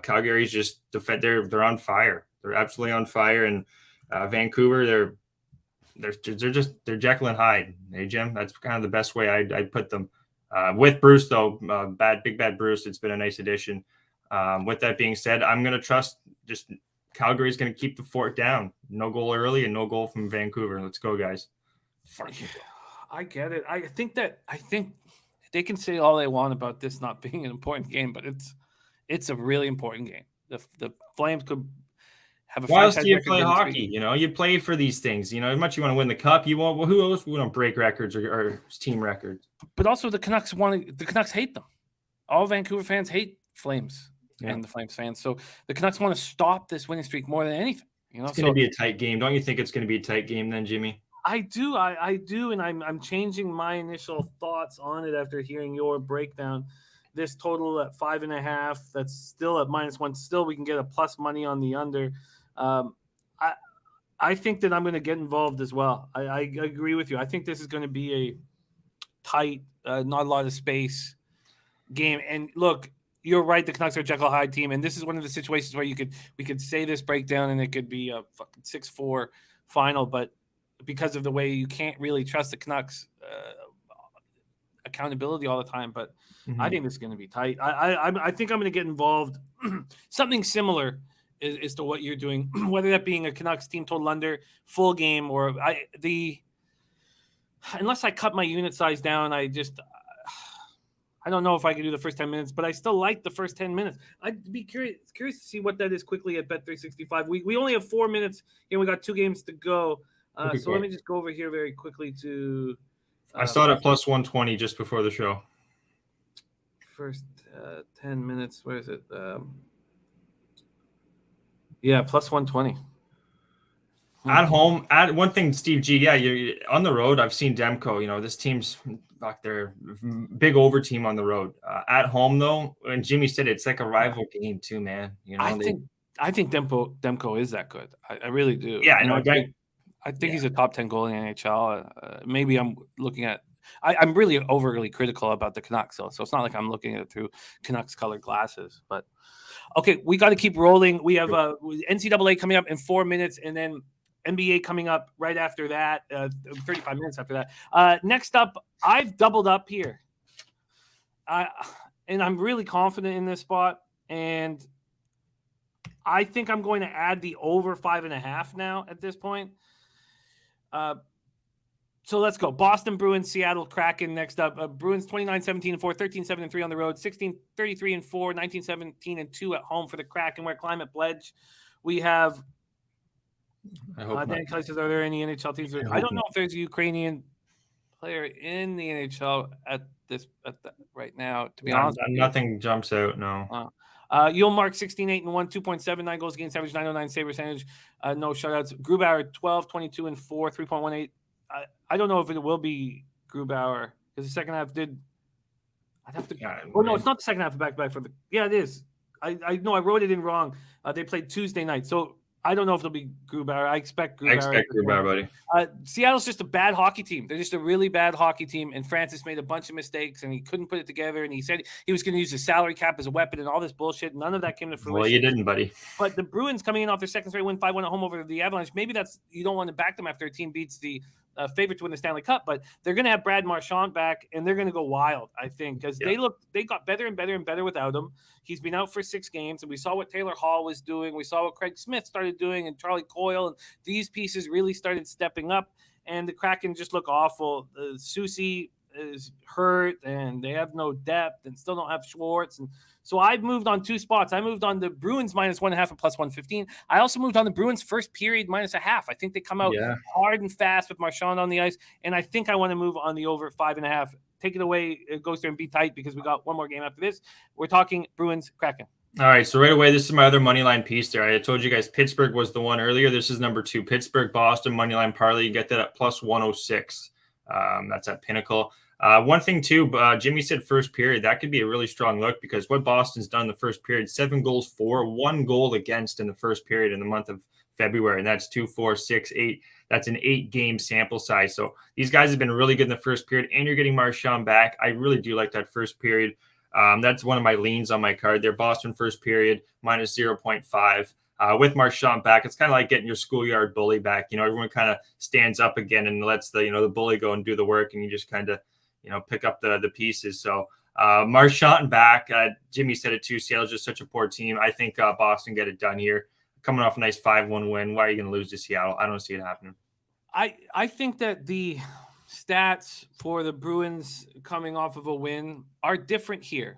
Calgary's just they're on fire. They're absolutely on fire. And Vancouver, they're Jekyll and Hyde. Hey, Jim, that's kind of the best way I'd put them. With Bruce, though, big bad Bruce, it's been a nice addition. With that being said, I'm going to trust just Calgary's going to keep the fort down. No goal early and no goal from Vancouver. Let's go, guys. I get it. I think they can say all they want about this not being an important game, but it's a really important game. The Flames could have a. Why else do you play hockey? You play for these things. As much you want to win the cup, you want. Well, who else would want to break records or team records? But also the Canucks hate them. All Vancouver fans hate Flames and the Flames fans. So the Canucks want to stop this winning streak more than anything. It's going to be a tight game. Don't you think it's going to be a tight game then, Jimmy? I do. I do, and I'm changing my initial thoughts on it after hearing your breakdown. This total at 5.5. That's still at -1. Still, we can get a plus money on the under. I think that I'm going to get involved as well. I agree with you. I think this is going to be a tight, not a lot of space game. And look, you're right. The Canucks are a Jekyll Hyde team, and this is one of the situations where we could say this breakdown, and it could be a fucking 6-4 final. But because of the way you can't really trust the Canucks accountability all the time, but I think this is going to be tight. I think I'm going to get involved. Something similar is to what you're doing, whether that being a Canucks team total under full game or unless I cut my unit size down, I don't know if I can do the first 10 minutes, but I still like the first 10 minutes. I'd be curious to see what that is quickly at Bet365. We only have 4 minutes and we got 2 games to go. So let me just go over here very quickly to. I saw it at plus 120 just before the show. First 10 minutes. Where is it? Yeah, plus 120. At home, one thing, Steve G. Yeah, you're on the road. I've seen Demko. This team's they're big over team on the road. At home though, and Jimmy said it's like a rival game too, man. You know, I think Demko is that good. I really do. Yeah, and I know. I think he's a top 10 goalie in the NHL. Maybe I'm looking at. I'm really overly critical about the Canucks, so it's not like I'm looking at it through Canucks colored glasses. But okay, we got to keep rolling. We have NCAA coming up in 4 minutes, and then NBA coming up right after that, 35 minutes after that. Next up, I've doubled up here. And I'm really confident in this spot. And I think I'm going to add the over 5.5 now at this point. So let's go. Boston Bruins, Seattle Kraken next up. Bruins 29-17-4, 13-7-3 on the road, 16-33-4, 19-17-2 at home for the Kraken. We're Climate Pledge. We have Dan Kelly says, are there any NHL teams? I don't know if there's a Ukrainian player in the NHL right now, to be honest. Nothing jumps out, no. You'll mark 16-8-1, 2.79 goals against average, 909 save percentage, no shutouts. Grubauer 12-22-4, 3.18. I don't know if it will be Grubauer because the second half did. I'd have to. No, it's not the second half of back-to-back for the. Yeah, it is. I know I wrote it in wrong. They played Tuesday night, so I don't know if it'll be Grubauer. I expect Grubauer, buddy. Seattle's just a bad hockey team. They're just a really bad hockey team, and Francis made a bunch of mistakes, and he couldn't put it together, and he said he was going to use the salary cap as a weapon and all this bullshit. None of that came to fruition. Well, you didn't, buddy. But the Bruins coming in off their second straight win, 5-1 at home over the Avalanche, maybe you don't want to back them after a team beats the favorite to win the Stanley Cup, but they're going to have Brad Marchand back, and they're going to go wild, I think, because they got better and better and better without him. He's been out for 6 games, and we saw what Taylor Hall was doing. We saw what Craig Smith started doing, and Charlie Coyle, and these pieces really started stepping up, and the Kraken just look awful. Susie is hurt, and they have no depth, and still don't have Schwartz, and so I've moved on 2 spots. I moved on the Bruins -1.5 and +115. I also moved on the Bruins first period -0.5. I think they come out hard and fast with Marchand on the ice, and I think I want to move on the over 5.5. Take it away, Gogster, and be tight because we got one more game after this. We're talking Bruins Kraken. All right, so right away, this is my other money line piece there. I told you guys Pittsburgh was the one earlier. This is number 2, Pittsburgh Boston money line parlay. You get that at +106. That's at Pinnacle. One thing too, Jimmy said first period. That could be a really strong look because what Boston's done in the first period, 7 goals for, 1 goal against in the first period in the month of February. And that's 2, 4, 6, 8. That's an 8-game sample size. So these guys have been really good in the first period, and you're getting Marchand back. I really do like that first period. That's one of my leans on my card there. Boston first period -0.5. With Marchand back, it's kind of like getting your schoolyard bully back. You know, everyone kind of stands up again and lets the bully go and do the work, and you just kind of pick up the pieces. So Marchand back. Jimmy said it too. Seattle's just such a poor team. I think Boston get it done here. Coming off a nice 5-1 win. Why are you going to lose to Seattle? I don't see it happening. I think that the stats for the Bruins coming off of a win are different here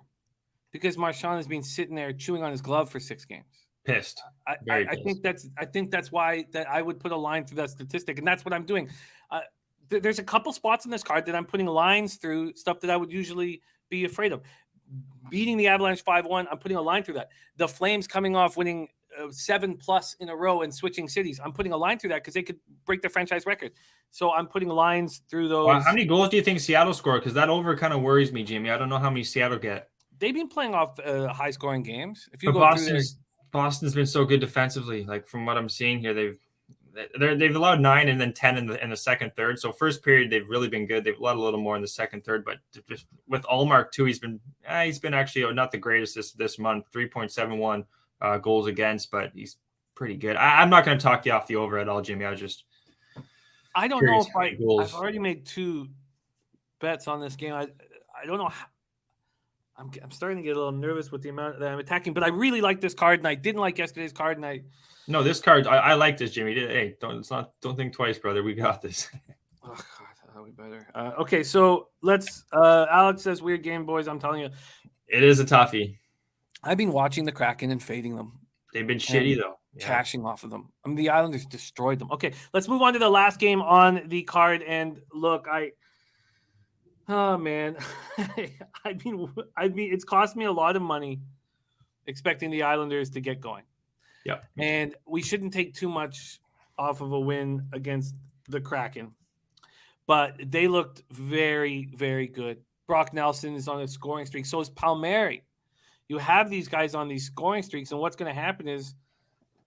because Marchand has been sitting there chewing on his glove for 6 games. Pissed. I think that's why that I would put a line through that statistic, and that's what I'm doing. There's a couple spots in this card that I'm putting lines through, stuff that I would usually be afraid of. Beating the Avalanche 5-1, I'm putting a line through that. The Flames coming off winning 7+ in a row and switching cities, I'm putting a line through that because they could break their franchise record. So I'm putting lines through those. Well, how many goals do you think Seattle scored? Because that over kind of worries me, Jimmy. I don't know how many Seattle get. They've been playing off high-scoring games. If you go Boston's been so good defensively. Like from what I'm seeing here, they've allowed 9 and then 10 in the second, third. So first period they've really been good. They've allowed a little more in the second, third. But just with Ullmark too, he's been actually not the greatest this month. 3.71 goals against, but he's pretty good. I'm not going to talk you off the over at all, Jimmy. I don't know if I've already made 2 bets on this game. I don't know how. I'm starting to get a little nervous with the amount that I'm attacking, but I really like this card, and I didn't like yesterday's card, and No, this card, I like this, Jimmy. Hey, don't think twice, brother. We got this. Oh God, we better. Okay, so let's. Alex says weird game, boys. I'm telling you, it is a toughie. I've been watching the Kraken and fading them. They've been shitty though. Cashing off of them. I mean, the Islanders destroyed them. Okay, let's move on to the last game on the card. And look, oh man, I mean, it's cost me a lot of money expecting the Islanders to get going. Yeah, and we shouldn't take too much off of a win against the Kraken. but they looked very, very good. Brock Nelson is on a scoring streak. So is Palmieri. You have these guys on these scoring streaks, and what's going to happen is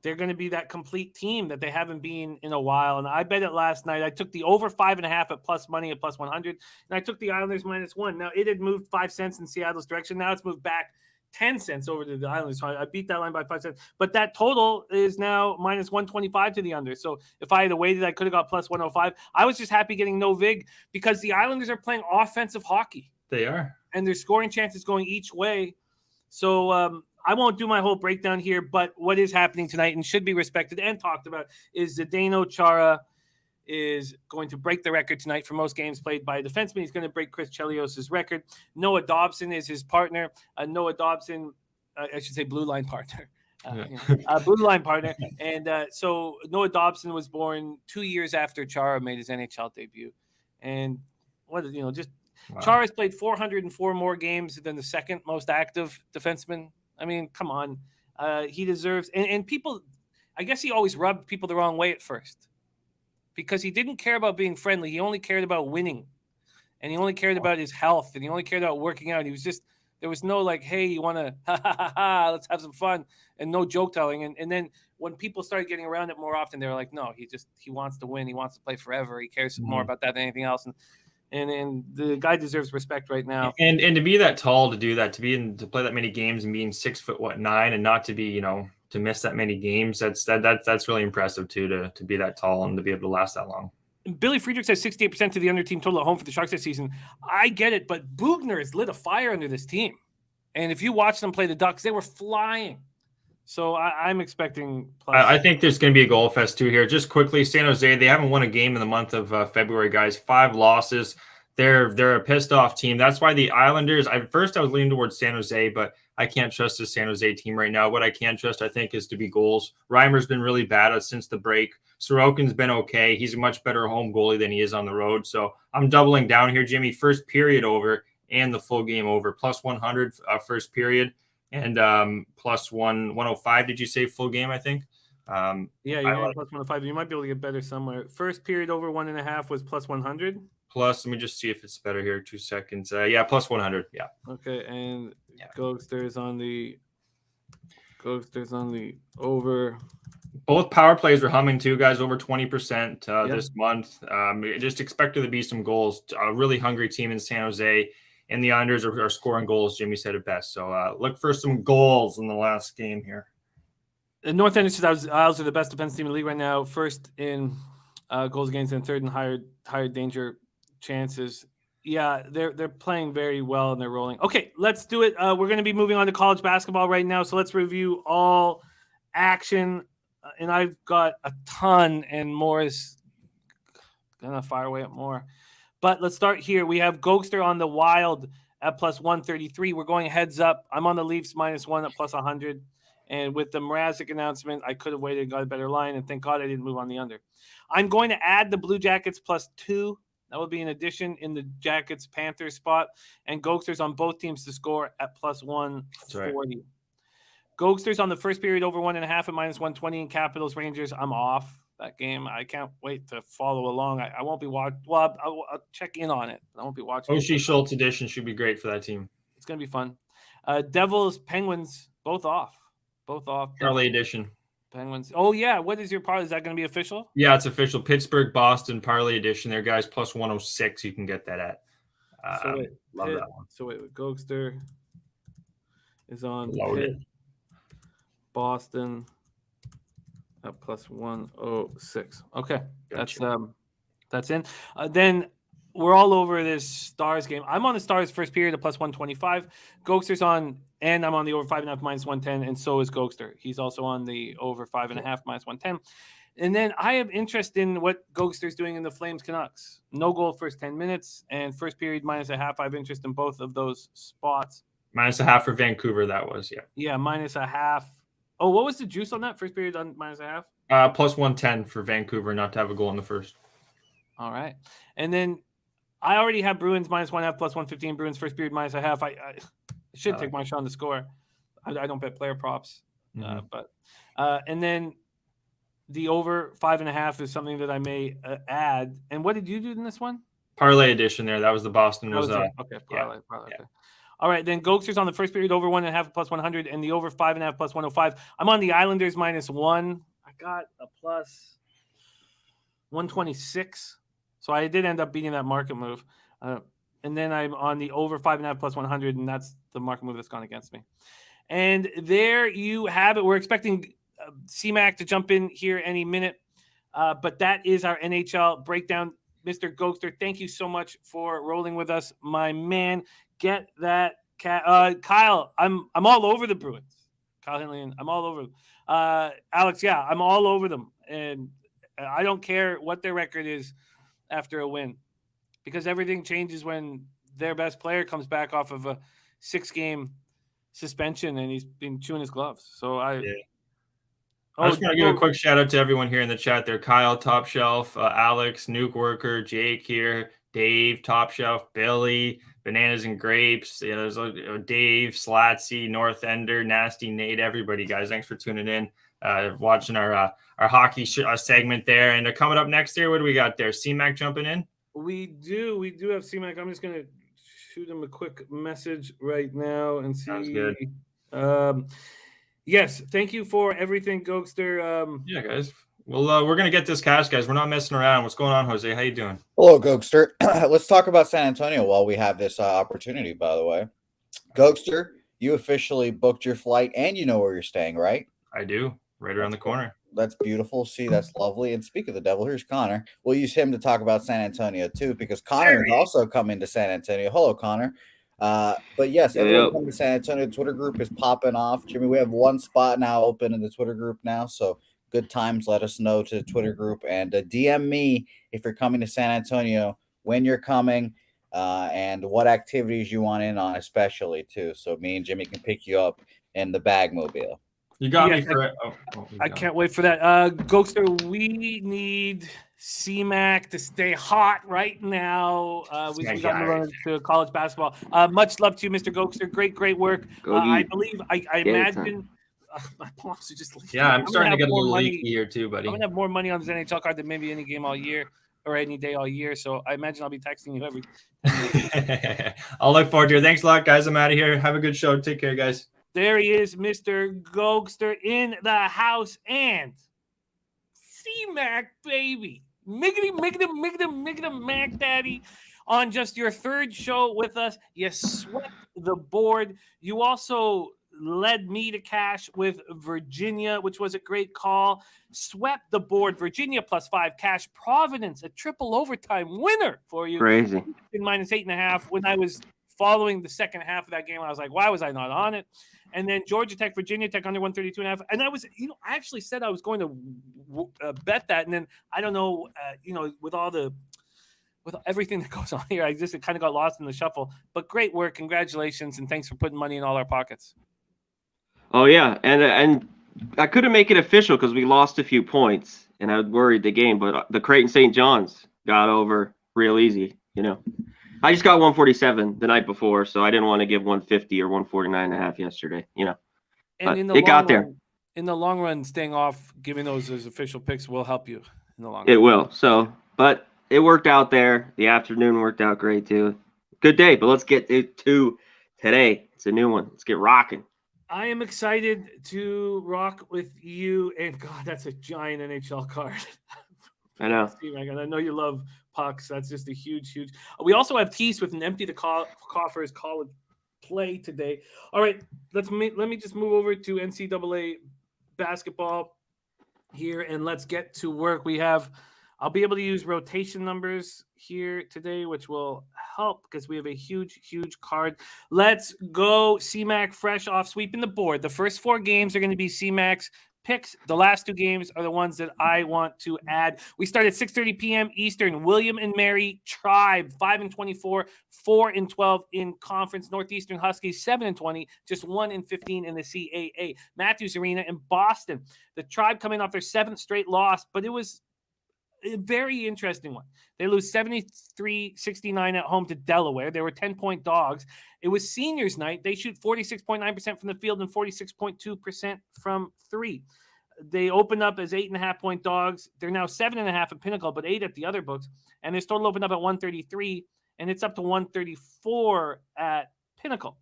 they're going to be that complete team that they haven't been in a while. And I bet it last night. I took the over 5.5 at plus money at plus 100, and I took the Islanders -1. Now, it had moved 5 cents in Seattle's direction. Now it's moved back 10 cents over to the Islanders. So I beat that line by 5 cents. But that total is now -125 to the under. So if I had waited, I could have got plus 105. I was just happy getting no vig because the Islanders are playing offensive hockey. They are. And their scoring chances going each way. So I won't do my whole breakdown here, but what is happening tonight and should be respected and talked about is Zdeno Chara is going to break the record tonight for most games played by a defenseman. He's going to break Chris Chelios' record. Noah Dobson is his partner. Noah Dobson, I should say blue line partner. Blue line partner. And so Noah Dobson was born 2 years after Chara made his NHL debut. And wow. Chara's played 404 more games than the second most active defenseman. I mean, come on. He deserves and people, I guess he always rubbed people the wrong way at first because he didn't care about being friendly. He only cared about winning, and he only cared about his health, and he only cared about working out. He was just, there was no like, hey, you want to, let's have some fun, and no joke telling. And then when people started getting around it more often, they were like, no, he wants to win. He wants to play forever. He cares more about that than anything else. And the guy deserves respect right now. And to be that tall, to do that, to play that many games and being 6'9" and not to be, to miss that many games, that's really impressive too, to be that tall and to be able to last that long. Billy Friedrich says 68% to the under team total at home for the Sharks this season. I get it, but Bugner has lit a fire under this team. And if you watch them play the Ducks, they were flying. So I'm expecting plus. I think there's going to be a goal fest too here. Just quickly, San Jose, they haven't won a game in the month of February, guys. 5 losses. They're a pissed off team. That's why the Islanders, I was leaning towards San Jose, but I can't trust the San Jose team right now. What I can trust, I think, is to be goals. Reimer's been really bad since the break. Sorokin's been okay. He's a much better home goalie than he is on the road. So I'm doubling down here, Jimmy. First period over and the full game over. Plus 100 first period. And plus 105, did you say full game, I think? Yeah, you're plus 105. You might be able to get better somewhere. First period over 1.5 was plus 100. Plus, let me just see if it's better here. 2 seconds. Yeah, plus 100. Yeah. Okay, and Gogster's on the over. Both power plays were humming too, guys. Over 20% this month. Just expected to be some goals. A really hungry team in San Jose. And the Islanders are scoring goals. Jimmy said it best. So look for some goals in the last game here. The North End says Isles are the best defense team in the league right now. First in goals against and third in higher danger chances. Yeah, they're playing very well and they're rolling. Okay, let's do it. We're going to be moving on to college basketball right now. So let's review all action. And I've got a ton, and more is going to fire away at more. But let's start here. We have Gogster on the Wild at plus 133. We're going heads up. I'm on the Leafs -1 at plus 100. And with the Mrazek announcement, I could have waited and got a better line. And thank God I didn't move on the under. I'm going to add the Blue Jackets +2. That will be an addition in the Jackets Panthers spot. And Gogster's on both teams to score at plus 140. Right. Gogster's on the first period over 1.5 at -120. And Capitals Rangers, I'm off that game. I can't wait to follow along. I won't be watching. Well, I'll check in on it. I won't be watching. Oshie Schultz edition should be great for that team. It's going to be fun. Devils, Penguins, both off. Parlay edition. Penguins. Oh, yeah. What is your parlay? Is that going to be official? Yeah, it's official. Pittsburgh, Boston, parlay edition. There, guys, plus 106. You can get that at. Love that one. So wait, Gogster is on Loaded. Boston at plus 106. Okay, gotcha. That's in. Then we're all over this Stars game. I'm on the Stars first period at plus 125. Gogster's on, and I'm on the over 5.5 -110, and so is Gogster. He's also on the over 5.5 -110. And then I have interest in what Gogster's doing in the Flames Canucks. No goal first 10 minutes, and first period -0.5. I have interest in both of those spots. -0.5 for Vancouver, that was, yeah. Yeah, -0.5. Oh, what was the juice on that first period on -0.5? Plus 110 for Vancouver not to have a goal in the first. All right. And then I already have Bruins -1.5 plus 115. Bruins first period -0.5. I should take my shot on the score. I don't bet player props. Mm-hmm. And then the over 5.5 is something that I may add. And what did you do in this one? Parlay edition there. That was the Boston. Okay, parlay. Okay. All right, then Gogster's on the first period over 1.5 plus 100 and the over 5.5 plus 105. I'm on the Islanders -1. I got a plus 126. So I did end up beating that market move. And then I'm on the over 5.5 plus 100, and that's the market move that's gone against me. And there you have it. We're expecting C-Mac to jump in here any minute. But that is our NHL breakdown. Mr. Gogster, thank you so much for rolling with us, my man. Get that Kyle. I'm all over the Bruins. Kyle Henley, I'm all over them. Alex, yeah, I'm all over them, and I don't care what their record is after a win, because everything changes when their best player comes back off of a 6-game suspension and he's been chewing his gloves. So I just want to give a quick shout out to everyone here in the chat there. Kyle, Top Shelf, Alex, Nuke Worker, Jake here, Dave, Top Shelf, Billy, Bananas and Grapes. There's Dave, Slatsy, North Ender, Nasty Nate, everybody, guys. Thanks for tuning in, watching our hockey segment there. And coming up next here, what do we got there? C-Mac jumping in? We do have C-Mac. I'm just going to shoot him a quick message right now and see. Sounds good. Yes, thank you for everything, Gogster. Yeah, guys. Well, we're going to get this cash, guys. We're not messing around. What's going on, Jose? How you doing? Hello, Gogster. Let's talk about San Antonio while we have this opportunity, by the way. Gogster, you officially booked your flight and you know where you're staying, right? I do. Right around the corner. That's beautiful. See, that's lovely. And speak of the devil, here's Connor. We'll use him to talk about San Antonio, too, because Connor is also coming to San Antonio. Hello, Connor. But yes, everyone coming to San Antonio. Twitter group is popping off. Jimmy, we have one spot now open in the Twitter group now, so good times. Let us know to the Twitter group and DM me if you're coming to San Antonio, when you're coming, and what activities you want in on, especially too. So me and Jimmy can pick you up in the Bagmobile. You got me for it. I can't wait for that. Gogster, we need C-Mac to stay hot right now. We got to run to college basketball. Much love to you, Mr. Gogster. Great work. I believe, I imagine my palms are just leaking. Yeah, I'm starting to get a little leaky here too, buddy. I'm going to have more money on this NHL card than maybe any game all year or any day all year. So I imagine I'll be texting you every 10 minutes. I'll look forward to it. Thanks a lot, guys. I'm out of here. Have a good show. Take care, guys. There he is, Mr. Gogster in the house, and C-Mac, baby. Miggity, Mac Daddy. On just your third show with us, you swept the board. You also led me to cash with Virginia, which was a great call. Swept the board. Virginia +5, cash Providence, a triple overtime winner for you. Crazy. In -8.5. When I was following the second half of that game, I was like, why was I not on it? And then Georgia Tech, Virginia Tech under 132.5. And I was, I actually said I was going to bet that. And then I don't know, with everything that goes on here, it kind of got lost in the shuffle. But great work. Congratulations. And thanks for putting money in all our pockets. Oh, yeah. And I couldn't make it official because we lost a few points and I worried the game. But the Creighton St. John's got over real easy, I just got 147 the night before, so I didn't want to give 150 or 149.5 yesterday, And it got there. In the long run, staying off, giving those as official picks will help you in the long run. It will. So, but it worked out there. The afternoon worked out great too. Good day, but let's get to today. It's a new one. Let's get rocking. I am excited to rock with you. And God, that's a giant NHL card. I know. And I know you love pucks. That's just a huge. We also have Tease with an empty the coffers college play today. All right, let me just move over to NCAA basketball here and let's get to work. I'll be able to use rotation numbers here today, which will help because we have a huge card. Let's go. C-Mac fresh off sweeping the board. The first 4 games are going to be C-Mac's picks. The last 2 games are the ones that I want to add. We start at 6:30 p.m. Eastern. William and Mary Tribe, 5-24, 4-12 in conference. Northeastern Huskies, 7-20, just 1-15 in the CAA. Matthews Arena in Boston. The Tribe coming off their 7th straight loss, but it was a very interesting one. They lose 73-69 at home to Delaware. They were 10-point dogs. It was seniors night. They shoot 46.9% from the field and 46.2% from 3. They opened up as 8.5-point dogs. They're now 7.5 at Pinnacle, but 8 at the other books. And this total opened up at 133, and it's up to 134 at Pinnacle.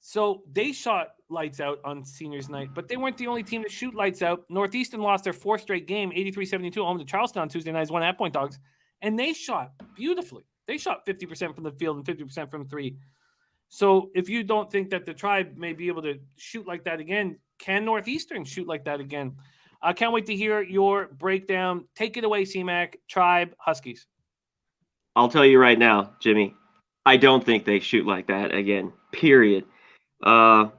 So they shot lights out on seniors night, but they weren't the only team to shoot lights out. Northeastern lost their 4th straight game, 83-72, home to Charleston on Tuesday night as 1.5-point dogs, and they shot beautifully. They shot 50% from the field and 50% from 3. So if you don't think that the Tribe may be able to shoot like that again, can Northeastern shoot like that again? I can't wait to hear your breakdown. Take it away, C-Mac. Tribe, Huskies. I'll tell you right now, Jimmy, I don't think they shoot like that again, period. For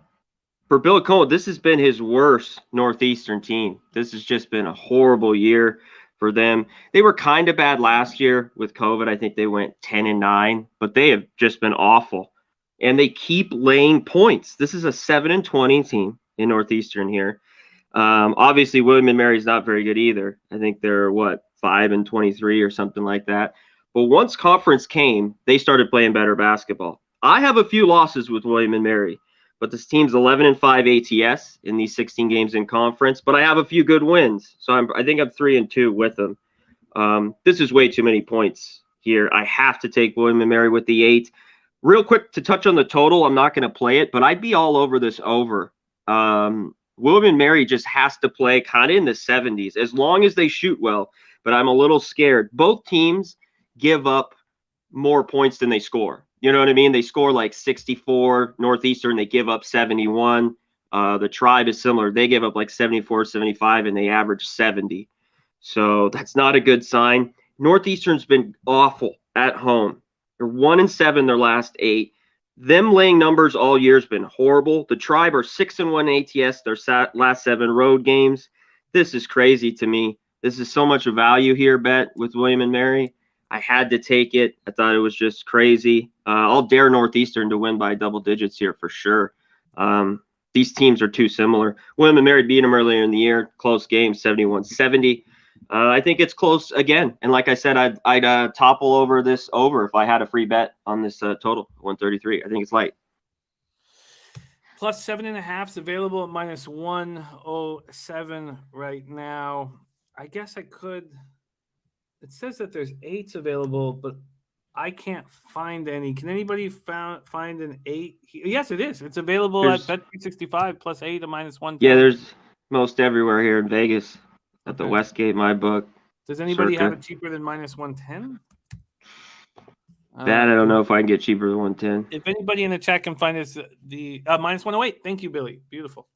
Bill Cole, this has been his worst Northeastern team. This has just been a horrible year for them. They were kind of bad last year with COVID. I think they went 10-9, but they have just been awful. And they keep laying points. This is a 7-20 team in Northeastern here. Obviously, William & Mary's not very good either. I think they're, 5-23 or something like that. But once conference came, they started playing better basketball. I have a few losses with William & Mary, but this team's 11-5 ATS in these 16 games in conference. But I have a few good wins, so I think I'm 3-2 with them. This is way too many points here. I have to take William & Mary with the 8. Real quick to touch on the total, I'm not going to play it, but I'd be all over this over. William & Mary just has to play kind of in the 70s as long as they shoot well, but I'm a little scared. Both teams give up more points than they score. You know what I mean? They score like 64. Northeastern, they give up 71. The Tribe is similar. They give up like 74, 75, and they average 70. So that's not a good sign. Northeastern's been awful at home. They're 1-7 their last 8. Them laying numbers all year has been horrible. The Tribe are 6-1 ATS their last 7 road games. This is crazy to me. This is so much value here, bet, with William & Mary. I had to take it. I thought it was just crazy. I'll dare Northeastern to win by double digits here for sure. These teams are too similar. William & Mary beat them earlier in the year. Close game, 71-70. I think it's close again. And like I said, I'd topple over this over if I had a free bet on this total, 133. I think it's light. Plus 7.5 is available at minus 107 right now. I guess I could. It says that there's 8s available, but I can't find any. Can anybody find an 8? Yes, it is. It's available at Bet365 plus 8 at minus 110. Yeah, there's most everywhere here in Vegas. At the Westgate, my book. Does anybody have it cheaper than minus 110? That I don't know if I can get cheaper than 110. If anybody in the chat can find us the minus 108. Thank you, Billy. Beautiful.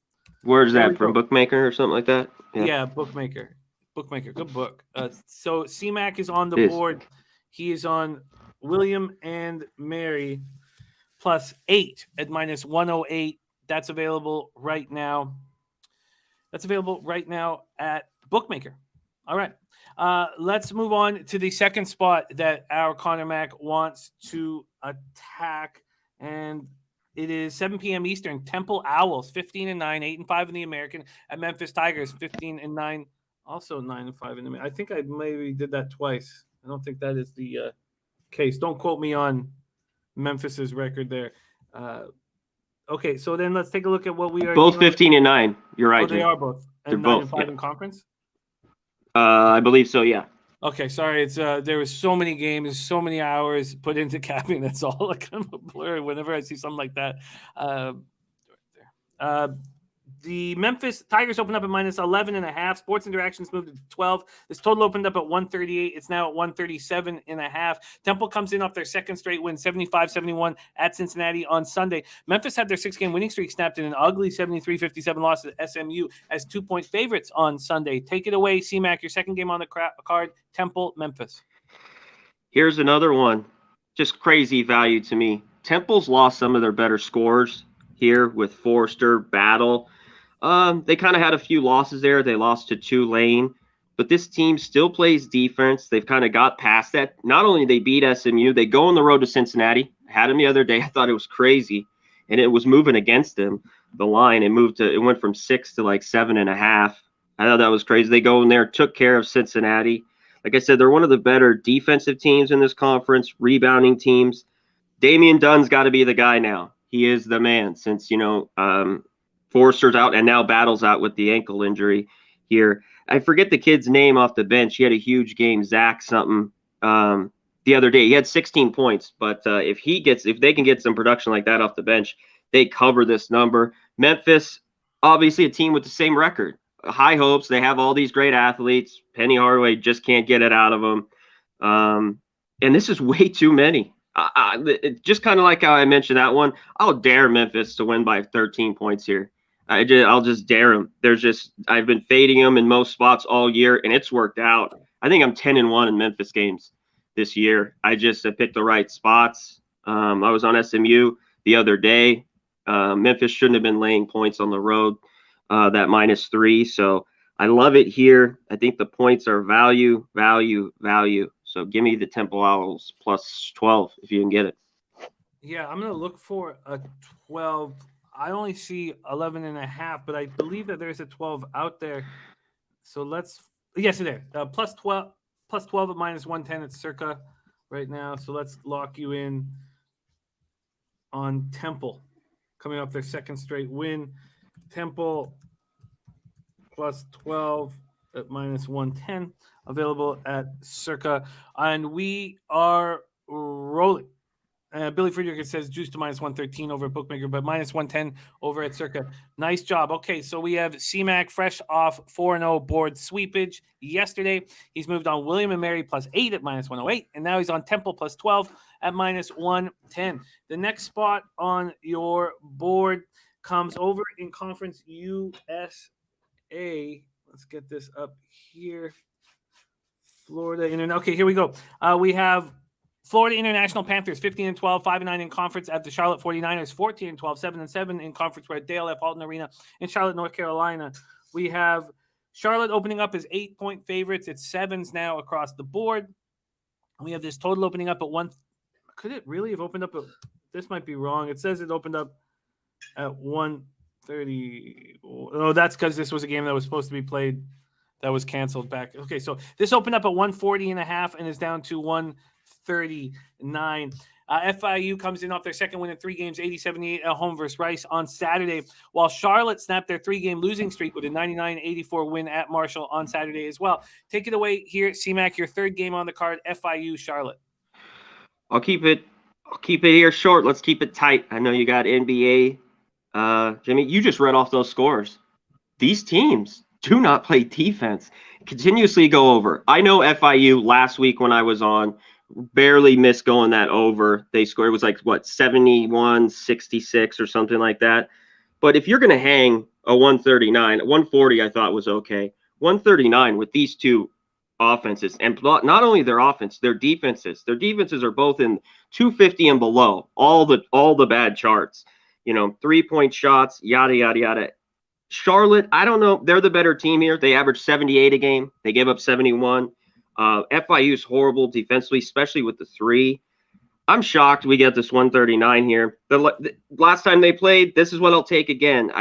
Where's that from? Bookmaker or something like that? Yeah, Bookmaker. Good book. So C-Mac is on the board. He is on William and Mary plus 8 at minus 108. That's available right now. At Bookmaker. All right. Let's move on to the second spot that our Conor Mac wants to attack. And it is 7 p.m. Eastern. Temple Owls, 15-9, 8-5 in the American. At Memphis Tigers, 15-9, also 9-5 in the American. I think I maybe did that twice. I don't think that is the case. Don't quote me on Memphis's record there. Okay, so then let's take a look at what we are. Both 15-9. You're right. Oh, they are both. And they're 9-5 in conference? I believe so, yeah. Okay, sorry. It's there was so many games, so many hours put into capping. That's all like kind of a blur whenever I see something like that. The Memphis Tigers opened up at minus 11.5. Sports Interactions moved to 12. This total opened up at 138. It's now at 137.5. Temple comes in off their second straight win, 75-71 at Cincinnati on Sunday. Memphis had their 6-game winning streak snapped in an ugly 73-57 loss to SMU as 2-point favorites on Sunday. Take it away, C-Mac, your second game on the card, Temple, Memphis. Here's another one. Just crazy value to me. Temple's lost some of their better scores here with Forrester, Battle. They kind of had a few losses there. They lost to Tulane, but this team still plays defense. They've kind of got past that. Not only they beat SMU, they go on the road to Cincinnati. I had them the other day. I thought it was crazy, and it was moving against them. The line it went from 6 to like 7.5. I thought that was crazy. They go in there, took care of Cincinnati. Like I said, they're one of the better defensive teams in this conference, rebounding teams. Damian Dunn's got to be the guy now. He is the man since Forster's out, and now Battle's out with the ankle injury here. I forget the kid's name off the bench. He had a huge game, Zach something, the other day. He had 16 points, but if they can get some production like that off the bench, they cover this number. Memphis, obviously a team with the same record. High hopes. They have all these great athletes. Penny Hardaway just can't get it out of them. And this is way too many. Just kind of like how I mentioned that one, I'll dare Memphis to win by 13 points here. I'll just dare them. I've been fading them in most spots all year, and it's worked out. I think I'm 10-1 in Memphis games this year. I picked the right spots. I was on SMU the other day. Memphis shouldn't have been laying points on the road, that -3. So I love it here. I think the points are value. So give me the Temple Owls +12 if you can get it. Yeah, I'm going to look for a 12. I only see 11.5, but I believe that there's a 12 out there. So yes, there. +12 at -110 at Circa right now. So let's lock you in on Temple coming off their second straight win. Temple +12 at -110, available at Circa. And we are rolling. Billy Friedrich says juice to -113 over at Bookmaker, but -110 over at Circa. Nice job. Okay, so we have C-Mac fresh off 4-0 board sweepage yesterday. He's moved on William and Mary +8 at -108, and now he's on Temple +12 at -110. The next spot on your board comes over in Conference USA. Let's get this up here. Florida International. Okay, here we go. We have Florida International Panthers 15-12, 5-9 in conference at the Charlotte 49ers, 14-12, 7-7 in conference. We're at Dale F. Halton Arena in Charlotte, North Carolina. We have Charlotte opening up as 8-point favorites. It's 7s now across the board. We have this total opening up at 1. Could it really have opened up at, this might be wrong. It says it opened up at 130. Oh, that's because this was a game that was supposed to be played that was canceled back. Okay, so this opened up at 140.5 and is down to 139. FIU comes in off their second win in 3 games, 80-78 at home versus Rice on Saturday, while Charlotte snapped their 3-game losing streak with a 99-84 win at Marshall on Saturday as well. Take it away here, C-Mac, your third game on the card, FIU Charlotte. I'll keep it here short. Let's keep it tight. I know you got NBA. Jimmy, you just read off those scores. These teams do not play defense. Continuously go over. I know FIU last week when I was on barely missed going that over. They scored, it was like, 71-66 or something like that. But if you're going to hang a 139, 140 I thought was okay. 139 with these two offenses, and not only their offense, their defenses. Their defenses are both in 250 and below, all the bad charts. 3-point shots, yada, yada, yada. Charlotte, I don't know. They're the better team here. They average 78 a game. They gave up 71. FIU is horrible defensively, especially with the 3. I'm shocked we get this 139 here. The last time they played, this is what I'll take again.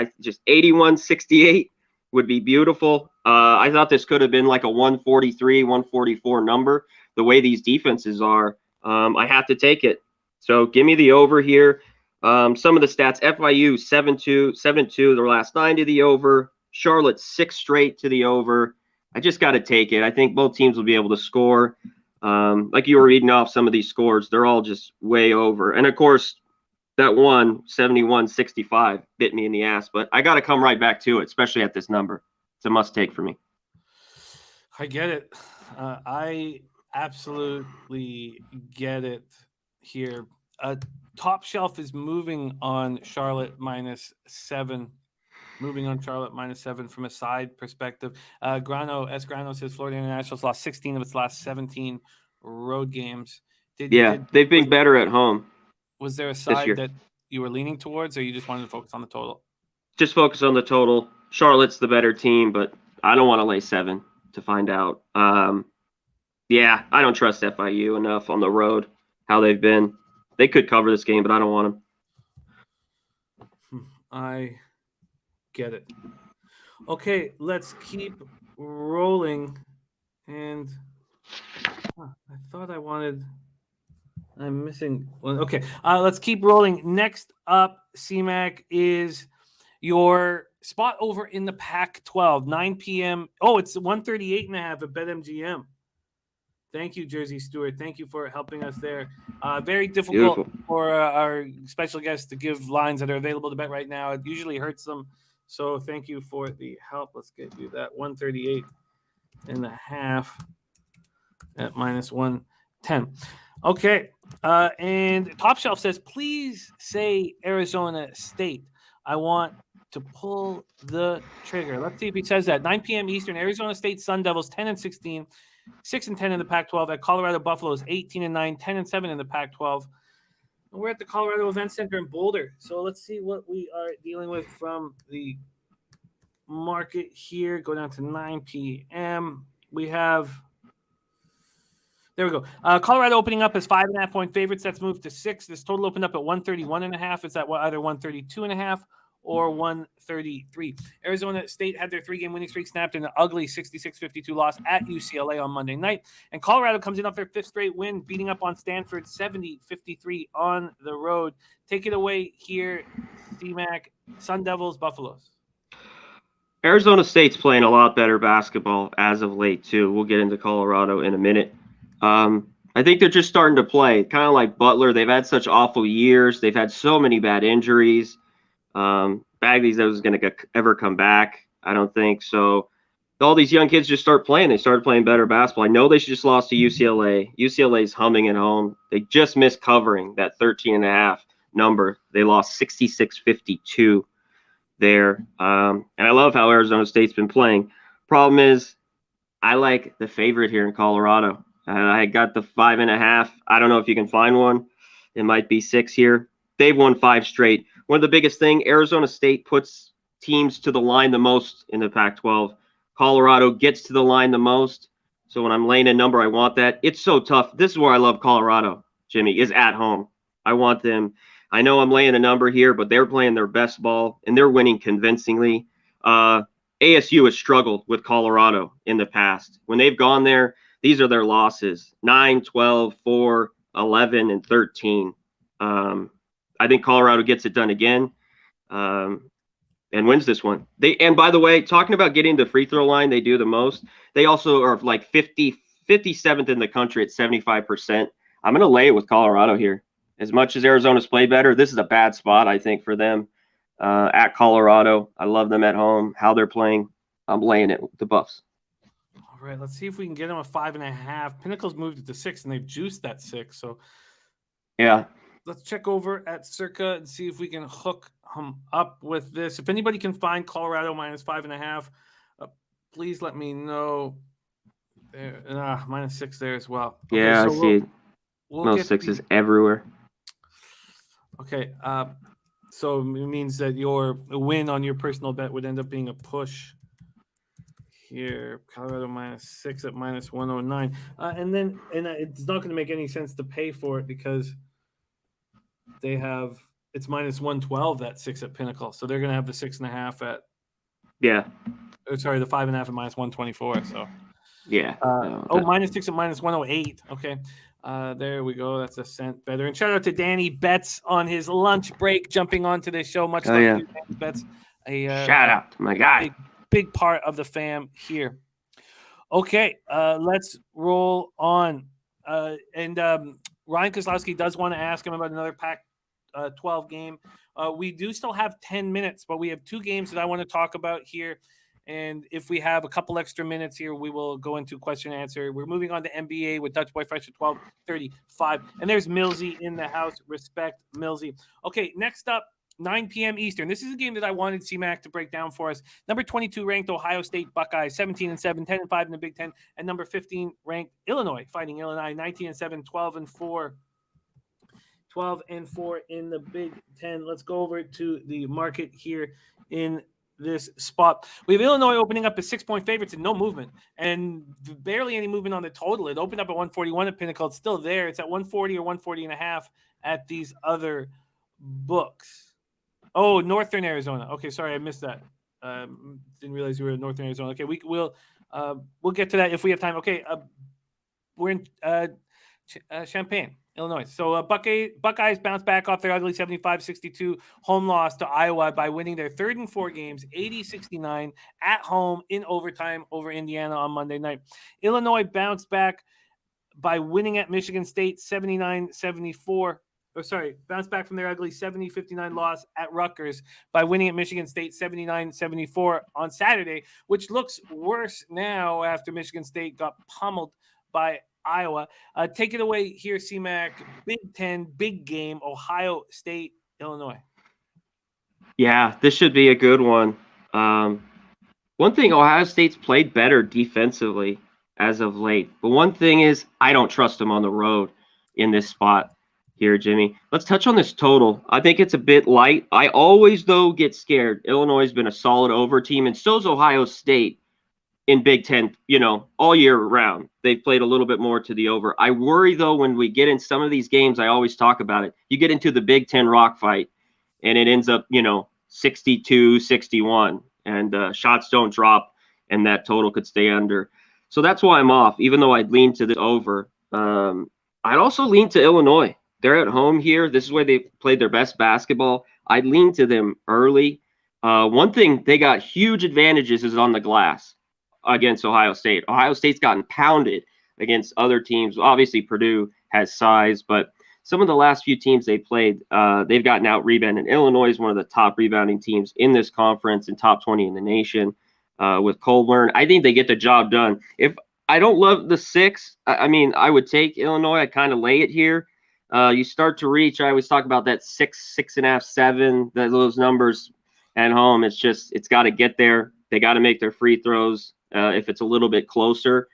81-68 would be beautiful. I thought this could have been like a 143, 144 number. The way these defenses are, I have to take it. So give me the over here. Some of the stats: FIU 7-2, their last 9 to the over. Charlotte 6 straight to the over. I just got to take it. I think both teams will be able to score. Like you were reading off some of these scores, they're all just way over. And of course, that one 71-65 bit me in the ass, but I got to come right back to it, especially at this number. It's a must take for me. I get it. I absolutely get it here. Top Shelf is moving on Charlotte -7. Moving on Charlotte -7 from a side perspective. Grano says Florida International's lost 16 of its last 17 road games. They've been better at home. Was there a side that you were leaning towards, or you just wanted to focus on the total? Just focus on the total. Charlotte's the better team, but I don't want to lay 7 to find out. I don't trust FIU enough on the road, how they've been. They could cover this game, but I don't want them. I get it. Okay, let's keep rolling. And I thought I'm missing one. Okay, let's keep rolling. Next up, CMAC, is Your spot over in the Pac-12, 9 p.m. Oh, it's 138.5 at BetMGM. Thank you, Jersey Stewart. Thank you for helping us there. Very difficult for our special guests to give lines that are available to bet right now. It usually hurts them. So thank you for the help. Let's get you that 138.5 at -110. Okay. And Top Shelf says, please say Arizona State. I want to pull the trigger. Let's see if he says that. 9 p.m. Eastern, Arizona State Sun Devils 10-16, 6-10 in the Pac-12. At Colorado Buffaloes 18-9, 10-7 in the Pac-12. And we're at the Colorado Event Center in Boulder. So let's see what we are dealing with from the market here. Go down to 9 p.m. We have. There we go. Colorado opening up as 5.5-point favorites. That's moved to 6. This total opened up at 131.5. It's at either 132.5 or 133. Arizona State had their 3-game winning streak snapped in an ugly 66-52 loss at UCLA on Monday night. And Colorado comes in off their 5th straight win, beating up on Stanford 70-53 on the road. Take it away here, C-Mac. Sun Devils, Buffaloes. Arizona State's playing a lot better basketball as of late, too. We'll get into Colorado in a minute. I think they're just starting to play, kind of like Butler. They've had such awful years. They've had so many bad injuries. Bagley's was going to ever come back. I don't think so. All these young kids just start playing. They started playing better basketball. I know they just lost to UCLA. UCLA's humming at home. They just missed covering that 13.5 number. They lost 66-52 there. And I love how Arizona State's been playing. Problem is, I like the favorite here in Colorado. I got the 5.5. I don't know if you can find one. It might be 6 here. They've won 5 straight. One of the biggest thing, Arizona State puts teams to the line the most in the Pac-12. Colorado gets to the line the most. So when I'm laying a number, I want that. It's so tough. This is where I love Colorado, Jimmy, is at home. I want them. I know I'm laying a number here, but they're playing their best ball, and they're winning convincingly. ASU has struggled with Colorado in the past. When they've gone there, these are their losses, 9, 12, 4, 11, and 13. I think Colorado gets it done again and wins this one. And by the way, talking about getting the free throw line, they do the most. They also are like 57th in the country at 75%. I'm going to lay it with Colorado here. As much as Arizona's played better, this is a bad spot, I think, for them at Colorado. I love them at home, how they're playing. I'm laying it with the Buffs. All right, let's see if we can get them a 5.5. Pinnacle's moved it to 6, and they've juiced that 6. So, yeah. Let's check over at Circa and see if we can hook up with this. If anybody can find Colorado -5.5, please let me know. There, -6 there as well. Okay, yeah, so I see it. Most 6s everywhere. Okay, so it means that your win on your personal bet would end up being a push. Here, Colorado -6 at -109, and it's not going to make any sense to pay for it because they have it's -112 that 6 at Pinnacle, so they're going to have the 6.5 at the 5.5 at -124. So yeah, -6 at -108. Okay, there we go. That's a cent better. And shout out to Danny Betts on his lunch break, jumping onto this show. Much love to you, Danny Betts. Shout out to my guy. Big part of the fam here. Okay, let's roll on. Ryan Kozlowski does want to ask him about another Pac-12 game. We do still have 10 minutes, but we have 2 games that I want to talk about here. And if we have a couple extra minutes here, we will go into question and answer. We're moving on to NBA with Dutch Boy Fresh at 12:35. And there's Millsy in the house. Respect, Millsy. Okay, next up, 9 p.m. Eastern. This is a game that I wanted C-Mac to break down for us. Number 22 ranked Ohio State Buckeyes, 17-7, 10-5 in the Big Ten, and number 15 ranked Illinois, fighting Illinois, 19-7, 12-4. 12-4 in the Big Ten. Let's go over to the market here in this spot. We have Illinois opening up as 6-point favorites and no movement, and barely any movement on the total. It opened up at 141 at Pinnacle. It's still there. It's at 140 or 140.5 at these other books. Oh, Northern Arizona. Okay, sorry, I missed that. Didn't realize we were in Northern Arizona. Okay, we'll get to that if we have time. Okay, we're in Champaign. Illinois. So Buckeyes bounce back off their ugly 75-62 home loss to Iowa by winning their third and 4 games, 80-69 at home in overtime over Indiana on Monday night. Illinois bounced back by winning at Michigan State 79-74. Bounced back from their ugly 70-59 loss at Rutgers by winning at Michigan State 79-74 on Saturday, which looks worse now after Michigan State got pummeled by Iowa. Take it away here, C-Mac. Big Ten, big game, Ohio State, Illinois. Yeah, this should be a good one. One thing, Ohio State's played better defensively as of late. But one thing is, I don't trust them on the road in this spot here, Jimmy. Let's touch on this total. I think it's a bit light. I always, though, get scared. Illinois has been a solid over team, and so's Ohio State in Big Ten, all year round. They've played a little bit more to the over. I worry, though, when we get in some of these games, I always talk about it. You get into the Big Ten rock fight, and it ends up, 62-61, and shots don't drop, and that total could stay under. So that's why I'm off, even though I'd lean to the over. I'd also lean to Illinois. They're at home here. This is where they played their best basketball. I'd lean to them early. One thing, they got huge advantages is on the glass against Ohio State. Ohio State's gotten pounded against other teams. Obviously, Purdue has size, but some of the last few teams they played, they've gotten out-rebounded. Illinois is one of the top rebounding teams in this conference and top 20 in the nation with Colburn. I think they get the job done. If I don't love the 6, I would take Illinois. I kind of lay it here. You start to reach, I always talk about that 6, 6.5, 7, those numbers at home. It's got to get there. They got to make their free throws if it's a little bit closer.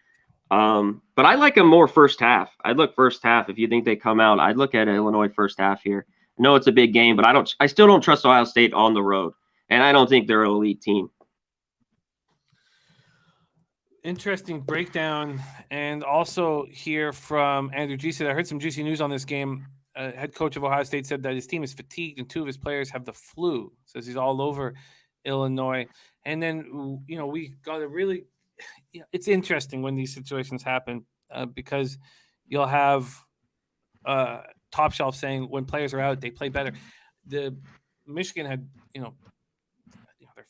But I like them more first half. I'd look first half. If you think they come out, I'd look at Illinois first half here. I know it's a big game, but I still don't trust Ohio State on the road. And I don't think they're an elite team. Interesting breakdown, and also hear from Andrew G. said, I heard some juicy news on this game. Head coach of Ohio State said that his team is fatigued and 2 of his players have the flu. Says he's all over Illinois. And then, we got to really, it's interesting when these situations happen because you'll have Top Shelf saying when players are out, they play better. The Michigan had, their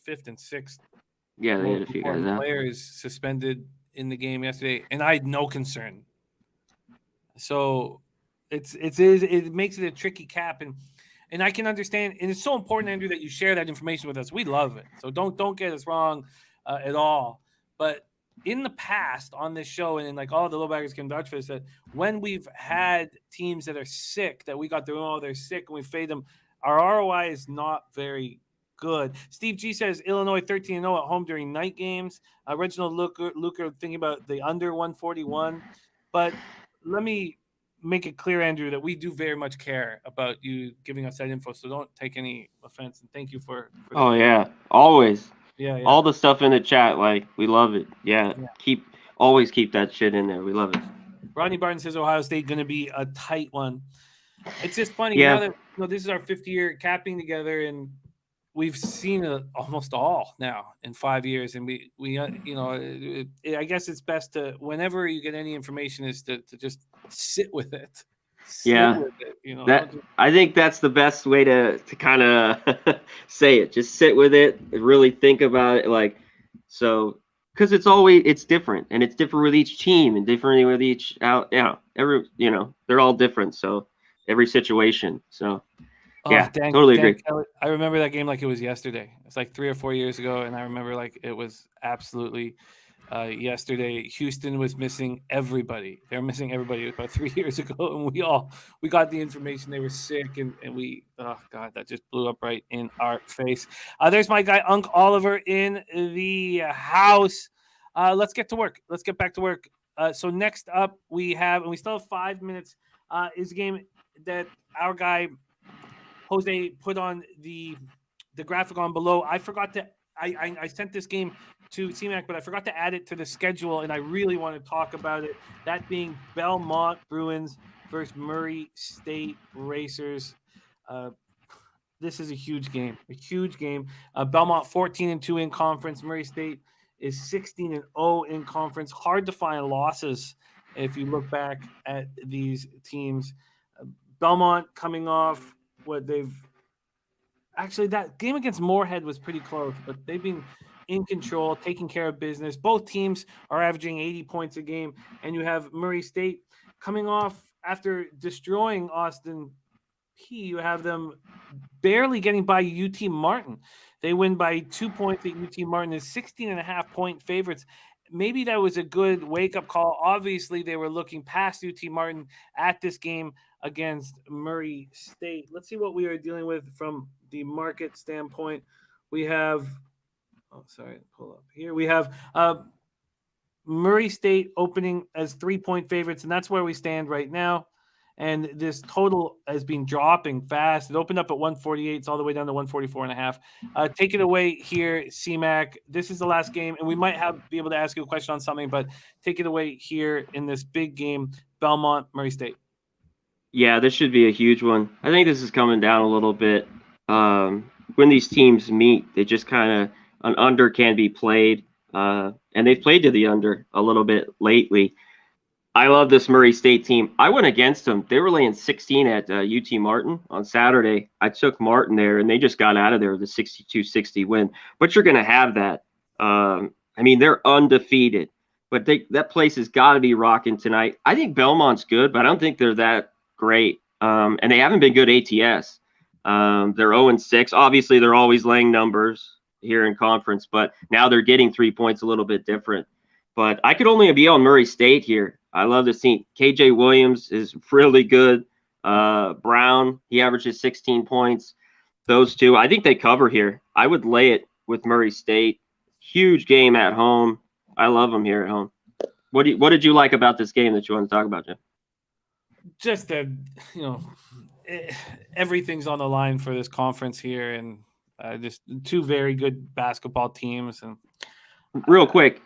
5th and 6th. Yeah, they had a few guys out. Players suspended in the game yesterday, and I had no concern. So it makes it a tricky cap, and I can understand, and it's so important, Andrew, that you share that information with us. We love it, so don't get us wrong at all. But in the past on this show, and like all the lowbaggers can vouch for this, that when we've had teams that are sick, that we got they're sick, and we fade them, our ROI is not very good. Steve G says Illinois 13-0 at home during night games. Reginald Luca thinking about the under 141. But let me make it clear, Andrew, that we do very much care about you giving us that info. So don't take any offense. And thank you for oh, yeah. Always. Yeah. All the stuff in the chat, we love it. Yeah. Always keep that shit in there. We love it. Rodney Barton says Ohio State going to be a tight one. It's just funny. Yeah. Now that this is our 5th year capping together, and we've seen it almost all now in 5 years, and we I guess it's best to, whenever you get any information, is to just sit with it. I think that's the best way to kind of say it. Just sit with it, really think about it, because it's different, and it's different with each team, and different with each they're all different. So every situation. So. Yeah, totally agree. Kelly, I remember that game like it was yesterday. It's like 3 or 4 years ago, and I remember like it was absolutely yesterday. Houston was missing everybody. They were missing everybody about 3 years ago, and we got the information they were sick, and we that just blew up right in our face. There's my guy Unc Oliver in the house. Let's get to work. Let's get back to work. So next up we still have 5 minutes. Is a game that our guy Jose put on the graphic on below. I forgot to I sent this game to CMAC, but I forgot to add it to the schedule, and I really want to talk about it. That being Belmont Bruins versus Murray State Racers. This is a huge game. Belmont 14-2 in conference. Murray State is 16-0 in conference. Hard to find losses if you look back at these teams. Belmont coming off what they've actually, that game against Moorhead was pretty close, but they've been in control, taking care of business. Both teams are averaging 80 points a game, and you have Murray State coming off after destroying Austin P. You have them barely getting by UT Martin. They win by 2 points at UT Martin, is 16.5-point favorites. Maybe that was a good wake-up call. Obviously, they were looking past UT Martin at this game against Murray State. Let's see what we are dealing with from the market standpoint. We have, pull up here. We have Murray State opening as 3-point favorites, and that's where we stand right now. And this total has been dropping fast. It opened up at 148. It's all the way down to 144.5. Take it away here, CMAC. This is the last game, and we might be able to ask you a question on something, but take it away here in this big game, Belmont, Murray State. Yeah, this should be a huge one. I think this is coming down a little bit. When these teams meet, they just kind of, an under can be played, and they've played to the under a little bit lately. I love this Murray State team. I went against them. They were laying 16 at UT Martin on Saturday. I took Martin there, and they just got out of there with a 62-60 win. But you're going to have that. I mean, they're undefeated. But that place has got to be rocking tonight. I think Belmont's good, but I don't think they're that great. And they haven't been good ATS. They're 0-6. Obviously, they're always laying numbers here in conference, but now they're getting 3 points a little bit different. But I could only be on Murray State here. I love this team. KJ Williams is really good. Brown, he averages 16 points. Those two, I think they cover here. I would lay it with Murray State. Huge game at home. I love them here at home. What did you like about this game that you want to talk about, Jim? Just that, everything's on the line for this conference here, and just two very good basketball teams. And real quick,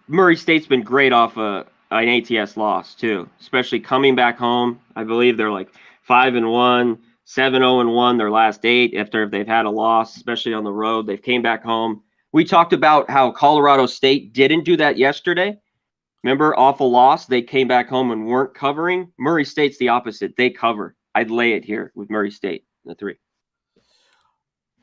Murray State's been great off an ATS loss too, especially coming back home. I believe they're like 5-1, 7-0-1 their last 8 after they've had a loss, especially on the road. They've came back home. We talked about how Colorado State didn't do that yesterday. Remember, awful loss. They came back home and weren't covering. Murray State's the opposite. They cover. I'd lay it here with Murray State in the 3.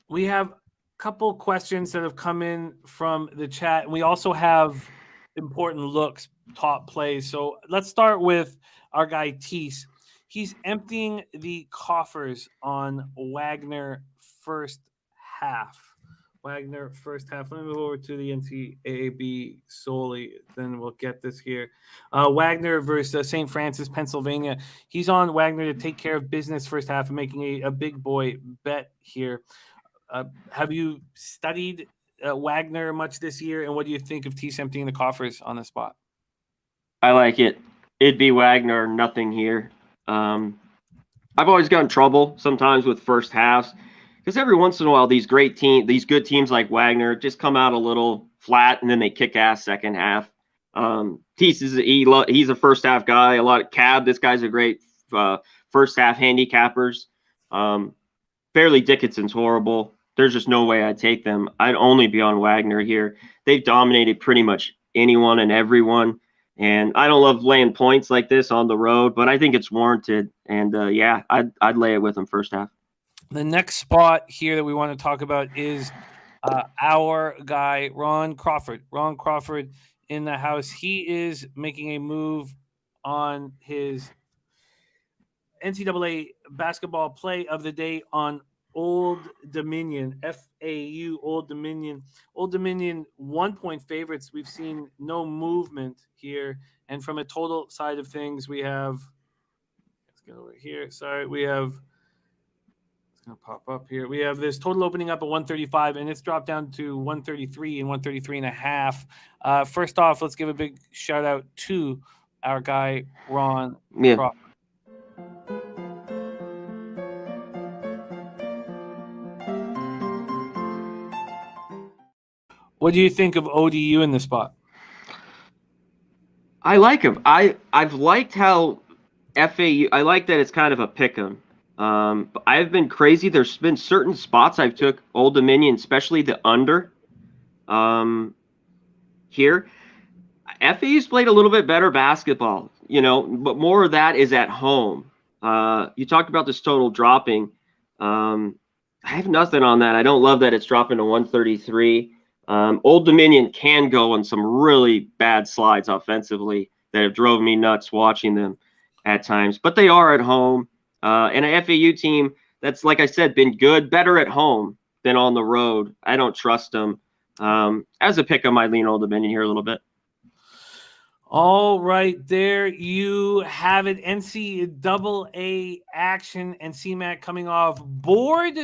We have a couple questions that have come in from the chat. We also have important looks, top plays. So let's start with our guy Tease. He's emptying the coffers on Wagner first half. Wagner first half. Let me move over to the NCAAB solely, then we'll get this here. Wagner versus St. Francis, Pennsylvania. He's on Wagner to take care of business first half and making a big boy bet here. Have you studied Wagner much this year, and what do you think of Tease emptying the coffers on the spot? I like it. It'd be Wagner, nothing here. I've always gotten trouble sometimes with first halves, because every once in a while these good teams like Wagner just come out a little flat and then they kick ass second half. Tease he's a first half guy. A lot of Cab. This guy's a great first half handicappers. Fairleigh Dickinson's horrible. There's just no way I'd take them. I'd only be on Wagner here. They've dominated pretty much anyone and everyone. And I don't love laying points like this on the road, but I think it's warranted. And I'd lay it with them first half. The next spot here that we want to talk about is our guy, Ron Crawford. Ron Crawford in the house. He is making a move on his NCAA basketball play of the day on Old Dominion, FAU, Old Dominion. Old Dominion 1-point favorites. We've seen no movement here. And from a total side of things, we have, let's get over here. Sorry, we have, it's going to pop up here. We have this total opening up at 135, and it's dropped down to 133 and 133.5. First off, let's give a big shout out to our guy, Ron Crawford. What do you think of ODU in this spot? I like him. I've liked how FAU. I like that it's kind of a pick 'em. But I've been crazy. There's been certain spots I've took Old Dominion, especially the under. Here, FAU's played a little bit better basketball, but more of that is at home. You talked about this total dropping. I have nothing on that. I don't love that it's dropping to 133. Old Dominion can go on some really bad slides offensively that have drove me nuts watching them at times, but they are at home. And an FAU team that's, like I said, been good, better at home than on the road. I don't trust them. As a pick, I might lean Old Dominion here a little bit. All right, there you have it. NCAA action and CMAC coming off board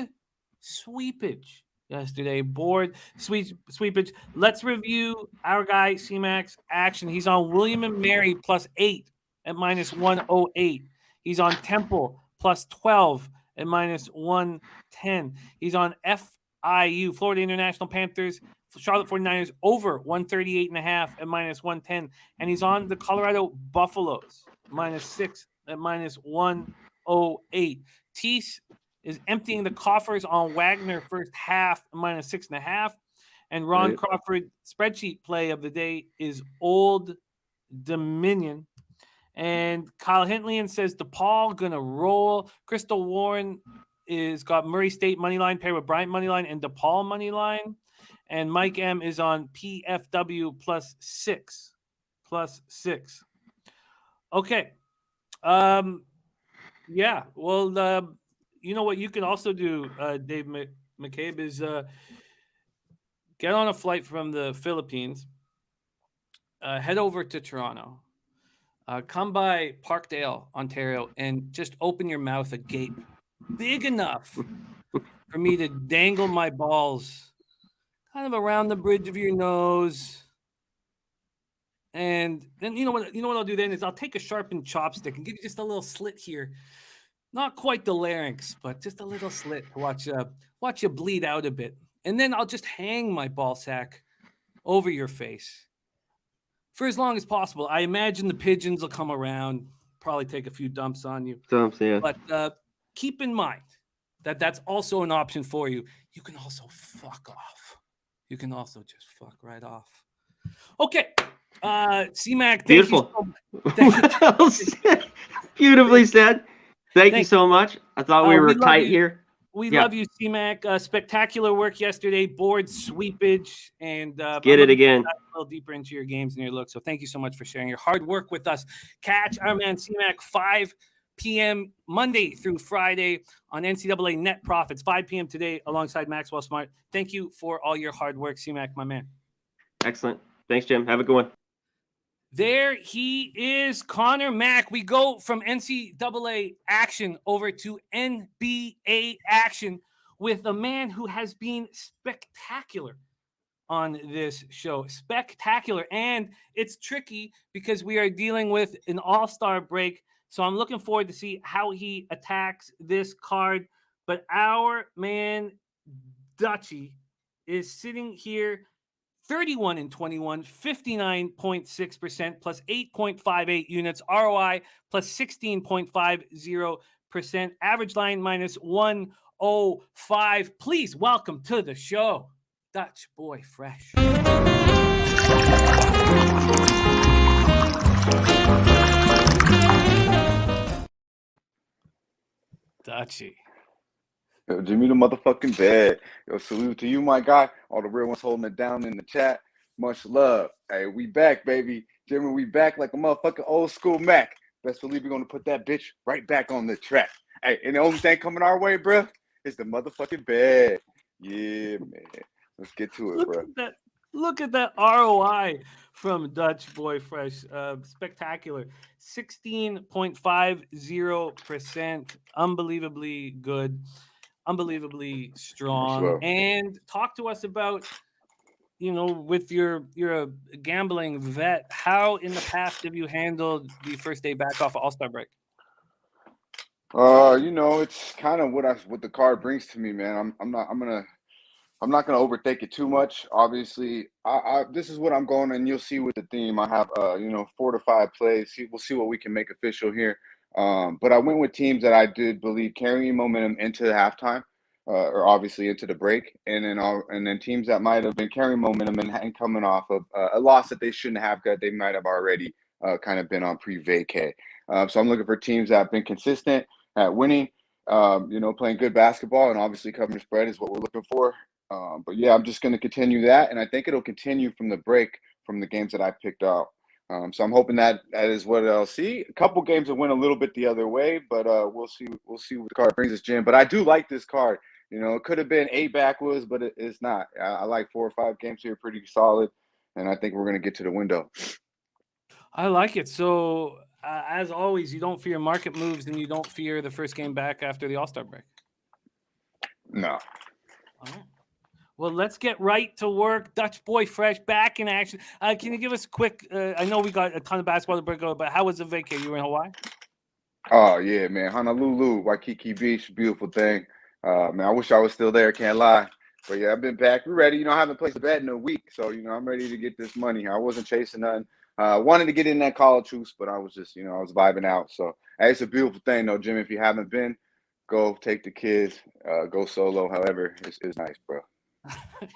sweepage yesterday. Board sweepage. Let's review our guy CMAC's action. He's on William and Mary +8 at -108. He's on Temple +12 at -110. He's on FIU, Florida International Panthers, Charlotte 49ers over 138.5 at -110. And he's on the Colorado Buffaloes -6 at -108. Tease is emptying the coffers on Wagner first half -6.5. And Ron Crawford spreadsheet play of the day is Old Dominion. And Kyle Hintlian says DePaul gonna roll. Crystal Warren is got Murray State money line paired with Bryant money line and DePaul money line. And Mike M is on PFW +6. Okay. Yeah. Well, you know what you can also do, Dave McCabe, is get on a flight from the Philippines, head over to Toronto, come by Parkdale, Ontario, and just open your mouth agape, big enough for me to dangle my balls kind of around the bridge of your nose. And then you know what I'll do then is I'll take a sharpened chopstick and give you just a little slit here. Not quite the larynx, but just a little slit to watch you bleed out a bit. And then I'll just hang my ball sack over your face for as long as possible. I imagine the pigeons will come around, probably take a few dumps on you. Yeah. But keep in mind that that's also an option for you. You can also fuck off. You can also just fuck right off. Okay. CMAC, beautiful. Beautifully said. Thank you so much. I thought we were tight here. We love you, CMAC. Spectacular work yesterday. Board sweepage. And get it again. A little deeper into your games and your look. So thank you so much for sharing your hard work with us. Catch our man CMAC 5 p.m. Monday through Friday on NCAA Net Profits, 5 p.m. today alongside Maxwell Smart. Thank you for all your hard work, CMAC, my man. Excellent. Thanks, Jim. Have a good one. There he is, Conor Mac. We go from NCAA action over to NBA action with a man who has been spectacular on this show. Spectacular. And it's tricky because we are dealing with an all-star break. So I'm looking forward to see how he attacks this card. But our man, Dutchie, is sitting here 31-21, 59.6%, plus 8.58 units, ROI plus 16.50%, average line -105. Please welcome to the show, Dutch Boy Fresh. Dutchie. Yo, Jimmy the motherfucking bed. Yo, salute to you, my guy. All the real ones holding it down in the chat. Much love. Hey, we back, baby. Jimmy, we back like a motherfucking old school Mac. Best believe we're going to put that bitch right back on the track. Hey, and the only thing coming our way, bro, is the motherfucking bed. Yeah, man. Let's get to it, bro. Look at that ROI from Dutch Boy Fresh. Spectacular. 16.50%. Unbelievably good. Unbelievably strong. And talk to us about, with you're a gambling vet, how in the past have you handled the first day back off of All-Star break? It's kind of what the card brings to me, man. I'm not gonna overthink it too much. Obviously, this is what I'm going, and you'll see with the theme. I have 4 to 5 plays. We'll see what we can make official here. But I went with teams that I did believe carrying momentum into the halftime, or obviously into the break, and then teams that might have been carrying momentum and coming off of a loss that they shouldn't have got. They might have already kind of been on pre-vacay. So I'm looking for teams that have been consistent at winning, playing good basketball, and obviously covering the spread is what we're looking for. But yeah, I'm just going to continue that, and I think it'll continue from the break from the games that I picked out. So I'm hoping that is what I'll see. A couple games that went a little bit the other way, but we'll see. We'll see what the card brings us, Jim. But I do like this card. It could have been 8 backwoods, but it's not. I like 4 or 5 games here, pretty solid, and I think we're going to get to the window. I like it. So as always, you don't fear market moves, and you don't fear the first game back after the All-Star break. No. All right. Well, let's get right to work. Dutch Boy Fresh back in action. Can you give us a quick? I know we got a ton of basketball to break over, but how was the vacay? You were in Hawaii? Oh yeah, man, Honolulu, Waikiki Beach, beautiful thing. Man, I wish I was still there. Can't lie, but yeah, I've been back. We're ready. I haven't placed a bet in a week, so I'm ready to get this money. I wasn't chasing nothing. Wanted to get in that college hoops, but I was just, I was vibing out. So hey, it's a beautiful thing, though, Jim. If you haven't been, go take the kids, go solo. However, it's nice, bro. I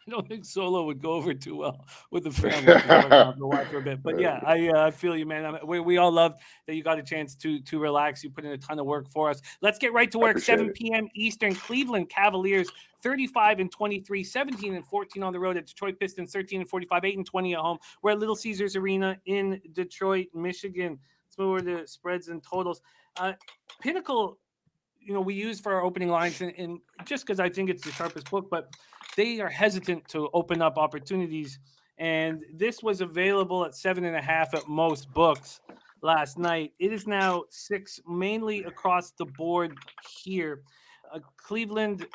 don't think solo would go over too well with the family. To watch for a bit. But yeah, I feel you, man. We all love that you got a chance to relax. You put in a ton of work for us. Let's get right to work. 7 p.m. Eastern. Cleveland Cavaliers 35-23, 17-14 on the road at Detroit Pistons 13-45, 8-20 at home. We're at Little Caesars Arena in Detroit, Michigan. Let's move over to spreads and totals. Pinnacle, we use for our opening lines, and just because I think it's the sharpest book, but they are hesitant to open up opportunities. And this was available at 7.5 at most books last night. It is now 6, mainly across the board here. Cleveland,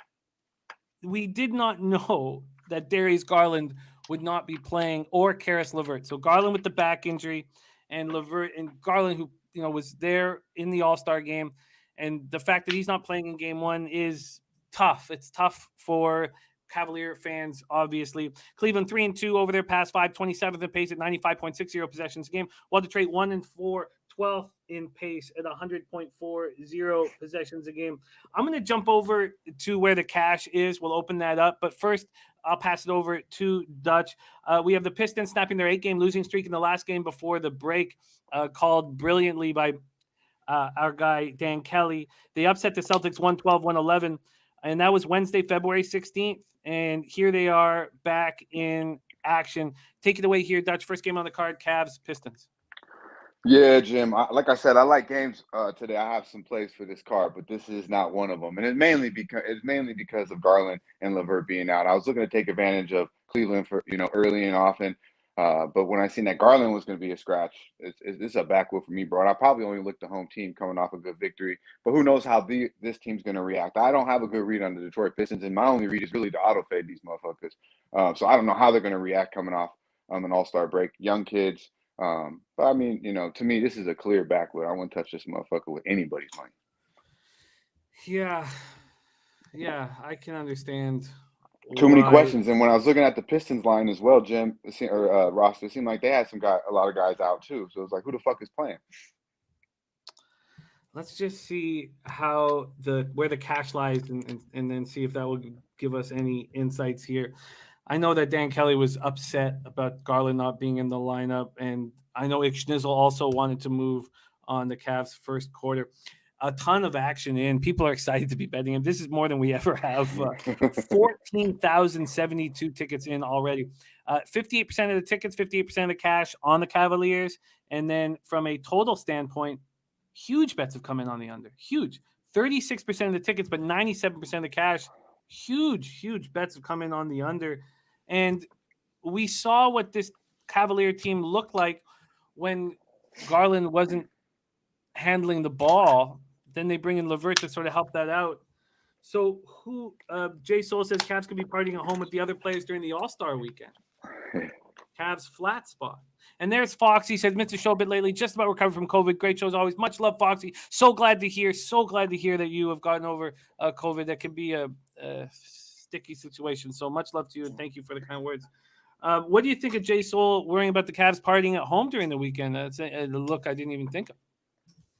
we did not know that Darius Garland would not be playing, or Karis LeVert. So Garland with the back injury, and LeVert and Garland, who was there in the All-Star game. And the fact that he's not playing in game 1 is tough. It's tough for Cavalier fans, obviously. Cleveland 3-2 over their past 5, 27th in pace at 95.60 possessions a game, while Detroit 1-4, 12th in pace at 100.40 possessions a game. I'm going to jump over to where the cash is. We'll open that up. But first, I'll pass it over to Dutch. We have the Pistons snapping their 8-game losing streak in the last game before the break, called brilliantly by our guy, Dan Kelly. They upset the Celtics 112-111, and that was Wednesday, February 16th. And here they are back in action. Take it away here, Dutch. First game on the card, Cavs, Pistons. Yeah, Jim. Like I said, I like games today. I have some plays for this card, but this is not one of them. And it's mainly because of Garland and LeVert being out. I was looking to take advantage of Cleveland for early and often. But when I seen that Garland was going to be a scratch, it's a backwood for me, bro. And I probably only looked the home team coming off a good victory. But who knows how this team's going to react. I don't have a good read on the Detroit Pistons, and my only read is really to auto-fade these motherfuckers. So I don't know how they're going to react coming off an all-star break. Young kids. But I mean, to me, this is a clear backwood. I wouldn't touch this motherfucker with anybody's money. Yeah, I can understand. Too many questions. And when I was looking at the Pistons line as well, Jim, roster, it seemed like they had a lot of guys out too. So it's like, who the fuck is playing? Let's just see where the cash lies and then see if that will give us any insights here. I know that Dan Kelly was upset about Garland not being in the lineup, and I know Ick Schnizzle also wanted to move on the Cavs first quarter. A ton of action in. People are excited to be betting him. This is more than we ever have. 14,072 tickets in already. 58% of the tickets, 58% of the cash on the Cavaliers. And then from a total standpoint, huge bets have come in on the under. Huge. 36% of the tickets, but 97% of the cash. Huge bets have come in on the under. And we saw what this Cavalier team looked like when Garland wasn't handling the ball. Then they bring in LeVert to sort of help that out. So Jay Soul says Cavs could be partying at home with the other players during the All-Star weekend. Cavs flat spot. And there's Foxy. Says, Mr. Show a bit lately, just about recovered from COVID. Great shows always. Much love, Foxy. So glad to hear that you have gotten over COVID. That can be a sticky situation. So much love to you, and thank you for the kind words. What do you think of Jay Soul worrying about the Cavs partying at home during the weekend? That's a look I didn't even think of.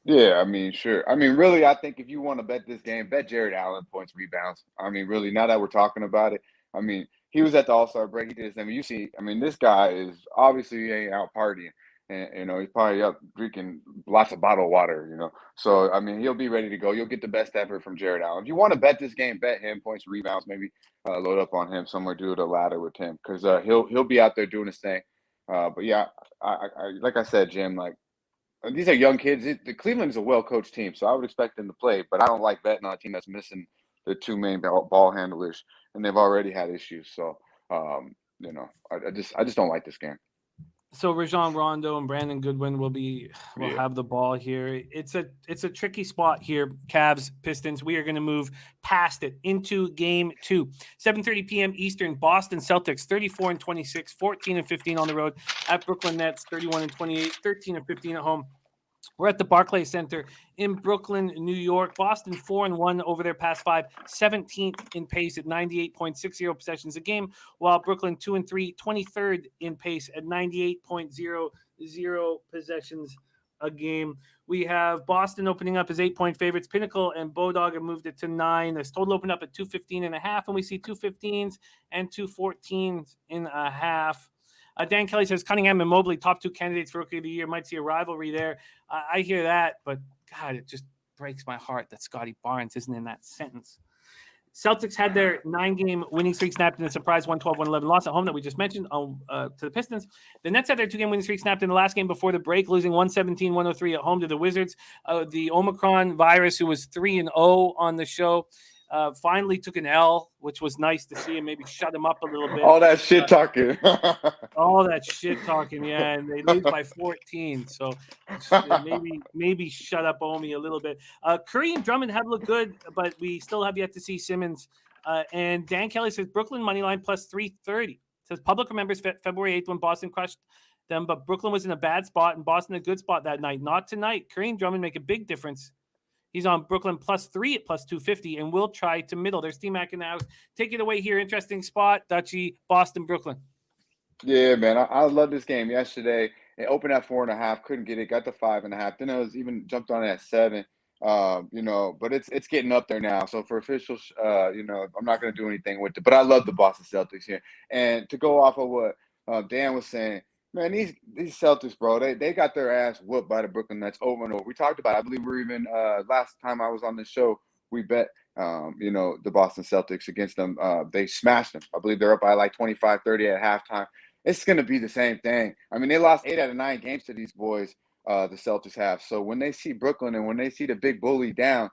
Yeah, I mean, sure. I mean, really, I think if you want to bet this game, bet Jared Allen points, rebounds. I mean, really, now that we're talking about it, I mean, he was at the All-Star break. He did his thing. I mean, this guy is obviously he ain't out partying. and he's probably up drinking lots of bottled water. So I mean, he'll be ready to go. You'll get the best effort from Jared Allen. If you want to bet this game, bet him points, rebounds, maybe load up on him somewhere, do the ladder with him because he'll be out there doing his thing. But yeah, I like I said, Jim, like these are young kids. The Cleveland is a well-coached team, so I would expect them to play. But I don't like betting on a team that's missing the two main ball handlers, and they've already had issues. So I just don't like this game. So Rajon Rondo and Brandon Goodwin will have the ball here. It's a tricky spot here. Cavs, Pistons. We are going to move past it into game 2. 7:30 p.m. Eastern. Boston Celtics 34-26, 14-15 on the road at Brooklyn Nets 31-28, 13-15 at home. We're at the Barclays Center in Brooklyn, New York. Boston 4-1 over their past 5, 17th in pace at 98.60 possessions a game, while Brooklyn 2-3, 23rd in pace at 98.00 possessions a game. We have Boston opening up as 8-point favorites. Pinnacle and Bodog have moved it to 9. This total opened up at 215.5, and we see 215s and 214s in a half. Dan Kelly says Cunningham and Mobley, top 2 candidates for Rookie of the Year. Might see a rivalry there. I hear that, but God, it just breaks my heart that Scotty Barnes isn't in that sentence. Celtics had their 9-game winning streak snapped in a surprise 112-111 loss at home that we just mentioned to the Pistons. The Nets had their 2-game winning streak snapped in the last game before the break, losing 117-103 at home to the Wizards. The Omicron virus, who was 3-0 on the show, finally took an L, which was nice to see, and maybe shut him up a little bit. All that shit talking. All that shit talking, yeah, and they lose by 14. So maybe shut up Omi a little bit. Curry and Drummond have looked good, but we still have yet to see Simmons. And Dan Kelly says Brooklyn money line plus 330. Says public remembers February 8th when Boston crushed them, but Brooklyn was in a bad spot and Boston a good spot that night. Not tonight. Curry and Drummond make a big difference. He's on Brooklyn plus 3 at plus 250, and we'll try to middle. There's T-Mac in the house. Take it away here. Interesting spot, Dutchie, Boston, Brooklyn. Yeah, man. I love this game yesterday. It opened at 4.5, couldn't get it, got to 5.5. Then it was even jumped on at 7. But it's getting up there now. So for officials, I'm not going to do anything with it. But I love the Boston Celtics here. And to go off of what Dan was saying, man, these Celtics, bro, they got their ass whooped by the Brooklyn Nets over and over. We talked about it. I believe we're even last time I was on the show, we bet the Boston Celtics against them. They smashed them. I believe they're up by like 25-30 at halftime. It's going to be the same thing. I mean, they lost 8 out of 9 games to these boys, the Celtics have. So when they see Brooklyn and when they see the big bully down,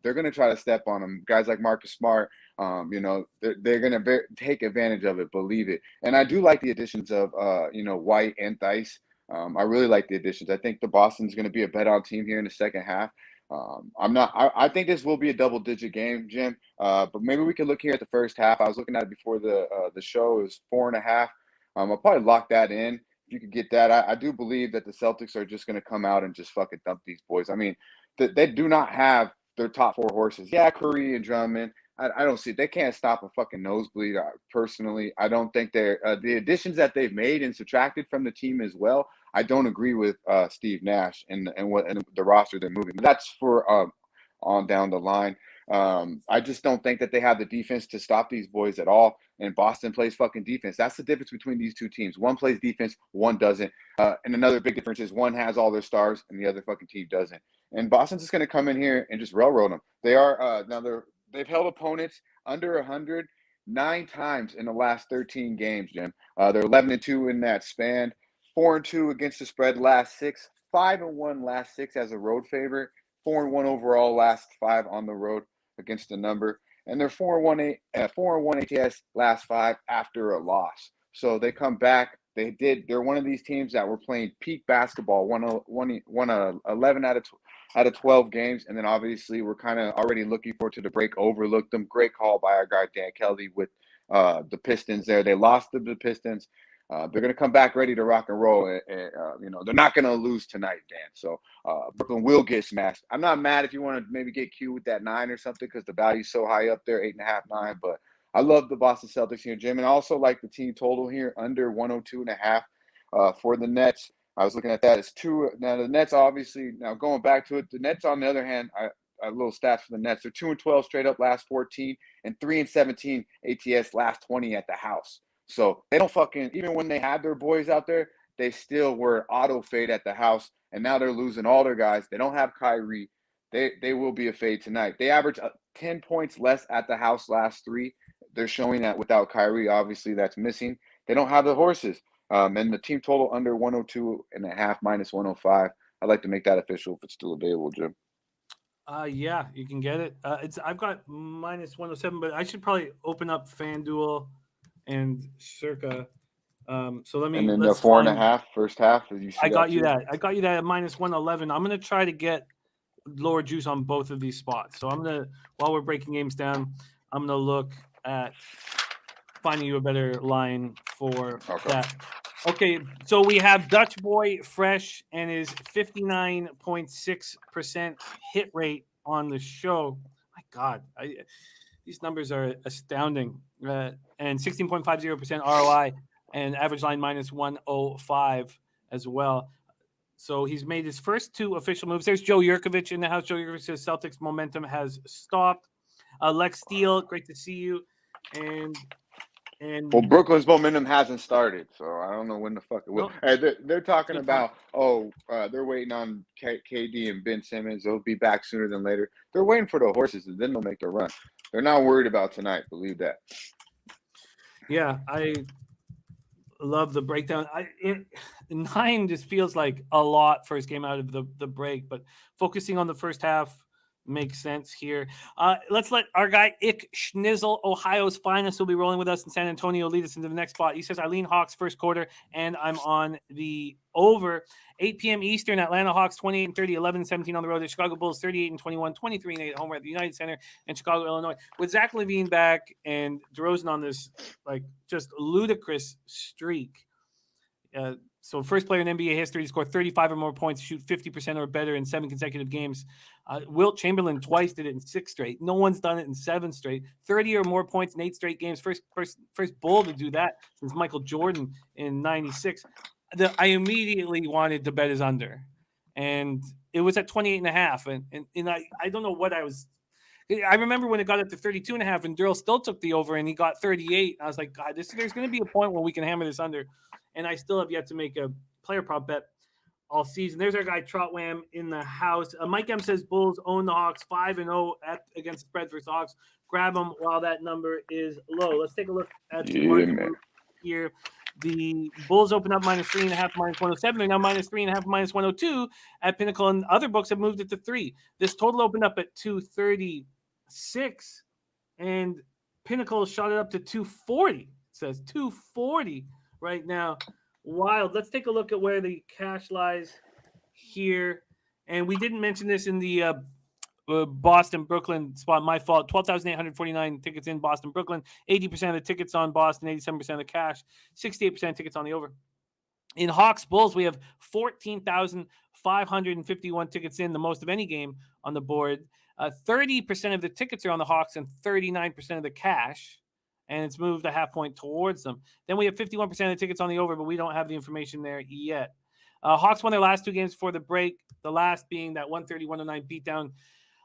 they're going to try to step on them. Guys like Marcus Smart, they're going to take advantage of it, believe it. And I do like the additions of, White and Theis. I really like the additions. I think the Boston's going to be a bet-on team here in the second half. I think this will be a double-digit game, Jim. But maybe we can look here at the first half. I was looking at it before the show. It was 4.5. I'll probably lock that in. If you could get that, I do believe that the Celtics are just going to come out and just fucking dump these boys. I mean, they do not have their top 4 horses. Yeah, Curry and Drummond. I don't see it. They can't stop a fucking nosebleed. Personally, I don't think they're the additions that they've made and subtracted from the team as well. I don't agree with Steve Nash and the roster they're moving. That's for on down the line. I just don't think that they have the defense to stop these boys at all. And Boston plays fucking defense. That's the difference between these two teams. One plays defense, one doesn't. And another big difference is one has all their stars and the other fucking team doesn't. And Boston's just going to come in here and just railroad them. They are they've held opponents under 100 9 times in the last 13 games, Jim. They're 11-2 in that span, 4-2 against the spread last 6, 5-1 last 6 as a road favorite, 4-1 overall last 5 on the road against the number, and they're 4-1 ATS last 5 after a loss. So they come back. They're one of these teams that were playing peak basketball, won 11 out of 12 games, and then obviously we're kind of already looking forward to the break. Overlooked them. Great call by our guy Dan Kelly with the Pistons there. They lost to the Pistons. They're going to come back ready to rock and roll. And they're not going to lose tonight, Dan. So Brooklyn will get smashed. I'm not mad if you want to maybe get Q with that 9 or something because the value's so high up there, 8.5, 9. But I love the Boston Celtics here, Jim. And I also like the team total here under 102.5 for the Nets. I was looking at that. It's 2. Now, the Nets, obviously, now going back to it, the Nets, on the other hand, a little stats for the Nets. They're 2-12 straight up last 14 and 3-17 ATS last 20 at the house. So they don't fucking, even when they have their boys out there, they still were auto fade at the house, and now they're losing all their guys. They don't have Kyrie. They will be a fade tonight. They averaged 10 points less at the house last 3. They're showing that without Kyrie, obviously that's missing. They don't have the horses. And the team total under 102.5 minus 105. I'd like to make that official if it's still available, Jim. Yeah, you can get it. I've got minus 107, but I should probably open up FanDuel and Circa. So let me. And then the 4.5 first half. I got you that. I got you that at minus 111. I'm gonna try to get lower juice on both of these spots. So I'm gonna, while we're breaking games down, I'm gonna look at finding you a better line for that. Okay, so we have Dutch Boy fresh and his 59.6% hit rate on the show. My God, these numbers are astounding. And 16.50% ROI and average line minus 105 as well. So he's made his first 2 official moves. There's Joe Yurkovich in the house. Joe Yurkovich says Celtics momentum has stopped. Lex Steele, great to see you. And well, Brooklyn's momentum hasn't started, so I don't know when the fuck it will. They're talking about, they're waiting on KD and Ben Simmons. They'll be back sooner than later. They're waiting for the horses, and then they'll make their run. They're not worried about tonight. Believe that. Yeah, I love the breakdown. 9 just feels like a lot first game out of the break, but focusing on the first half makes sense here. Let's let our guy Ick Schnizzle, Ohio's finest, will be rolling with us in San Antonio, lead us into the next spot. He says Eileen Hawks first quarter, and I'm on the over. 8 p.m. Eastern, Atlanta Hawks 28-30, 11-17 on the road. The Chicago Bulls 38-21, 23-8 at home at the United Center in Chicago, Illinois. With Zach LaVine back and DeRozan on this just ludicrous streak. So first player in NBA history to score 35 or more points, shoot 50% or better in 7 consecutive games. Wilt Chamberlain twice did it in 6 straight. No one's done it in 7 straight. 30 or more points in 8 straight games. First Bull to do that since Michael Jordan in 96. I immediately wanted to bet his under. And it was at 28.5. And I don't know what I was. I remember when it got up to 32.5 and Daryl still took the over and he got 38. I was like, God, there's going to be a point where we can hammer this under. And I still have yet to make a player prop bet all season. There's our guy Trotwam in the house. Mike M says Bulls own the Hawks 5-0 against the spread versus Hawks. Grab them while that number is low. Let's take a look at the market here. The Bulls open up minus 3.5, minus 107. They're now minus 3.5, minus 102 at Pinnacle, and other books have moved it to 3. This total opened up at 236, and Pinnacle shot it up to 240. It says 240 right now. Wild. Let's take a look at where the cash lies here. And we didn't mention this in the Boston, Brooklyn spot. My fault. 12,849 tickets in Boston, Brooklyn. 80% of the tickets on Boston, 87% of the cash, 68% of tickets on the over. In Hawks Bulls, we have 14,551 tickets in, the most of any game on the board. 30% of the tickets are on the Hawks and 39% of the cash. And it's moved a half point towards them. Then we have 51% of the tickets on the over, but we don't have the information there yet. Hawks won their last 2 games before the break, the last being that 130-109 beatdown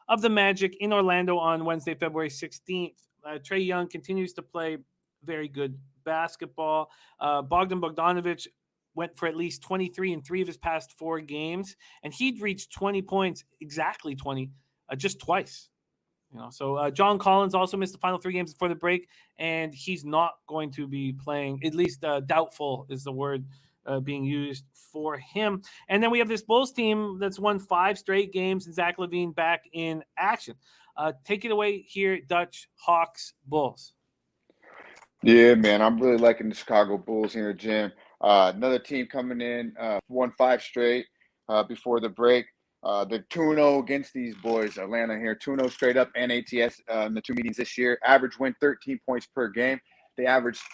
of the Magic in Orlando on Wednesday, February 16th. Trae Young continues to play very good basketball. Bogdan Bogdanovic went for at least 23 in 3 of his past 4 games, and he'd reached 20 points, exactly 20, just twice. So John Collins also missed the final 3 games before the break, and he's not going to be playing. At least doubtful is the word being used for him. And then we have this Bulls team that's won 5 straight games, and Zach LaVine back in action. Take it away here, Dutch. Hawks, Bulls. Yeah, man, I'm really liking the Chicago Bulls here, Jim. Another team coming in, won 5 straight before the break. They're 2-0 against these boys. Atlanta here, 2-0 straight up and ATS in the 2 meetings this year. Average win 13 points per game. They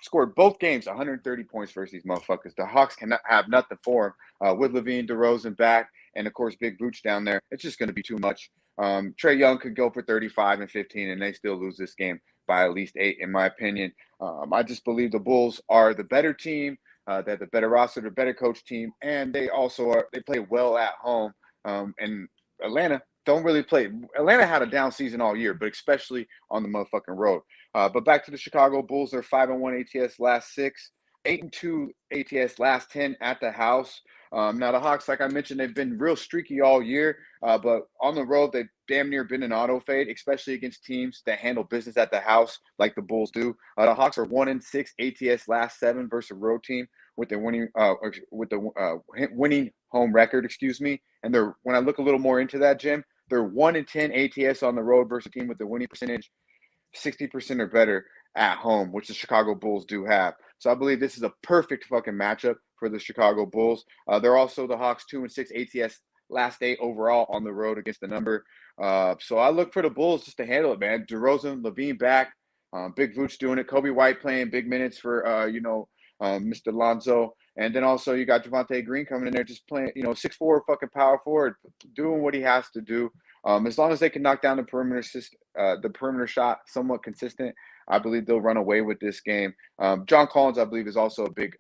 scored both games 130 points versus these motherfuckers. The Hawks cannot have nothing for them. With LaVine, DeRozan back, and of course Big Vooch down there, it's just going to be too much. Trae Young could go for 35 and 15, and they still lose this game by at least 8, in my opinion. I just believe the Bulls are the better team. They have the better roster, the better coach team, and they play well at home. And Atlanta don't really play. Atlanta had a down season all year, but especially on the motherfucking road. But back to the Chicago Bulls, they're 5-1 ATS last 6. 8-2 ATS last 10 at the house. Now the Hawks, like I mentioned, they've been real streaky all year, but on the road they've damn near been an auto fade, especially against teams that handle business at the house like the Bulls do. The Hawks are 1-6 ATS last 7 versus a road team with the winning home record, excuse me. And they're, when I look a little more into that, Jim, they're 1-10 ATS on the road versus a team with the winning percentage 60% or better at home, which the Chicago Bulls do have. So I believe this is a perfect fucking matchup for the Chicago Bulls. They're also the Hawks 2-6 ATS last 8 overall on the road against the number. So I look for the Bulls just to handle it, man. DeRozan, Levine back, Big Vooch doing it, Kobe White playing big minutes for Mr. Lonzo, and then also you got Javonte Green coming in there just playing 6'4" fucking power forward, doing what he has to do. As long as they can knock down the perimeter shot somewhat consistent, I believe they'll run away with this game. John Collins, I believe, is also a big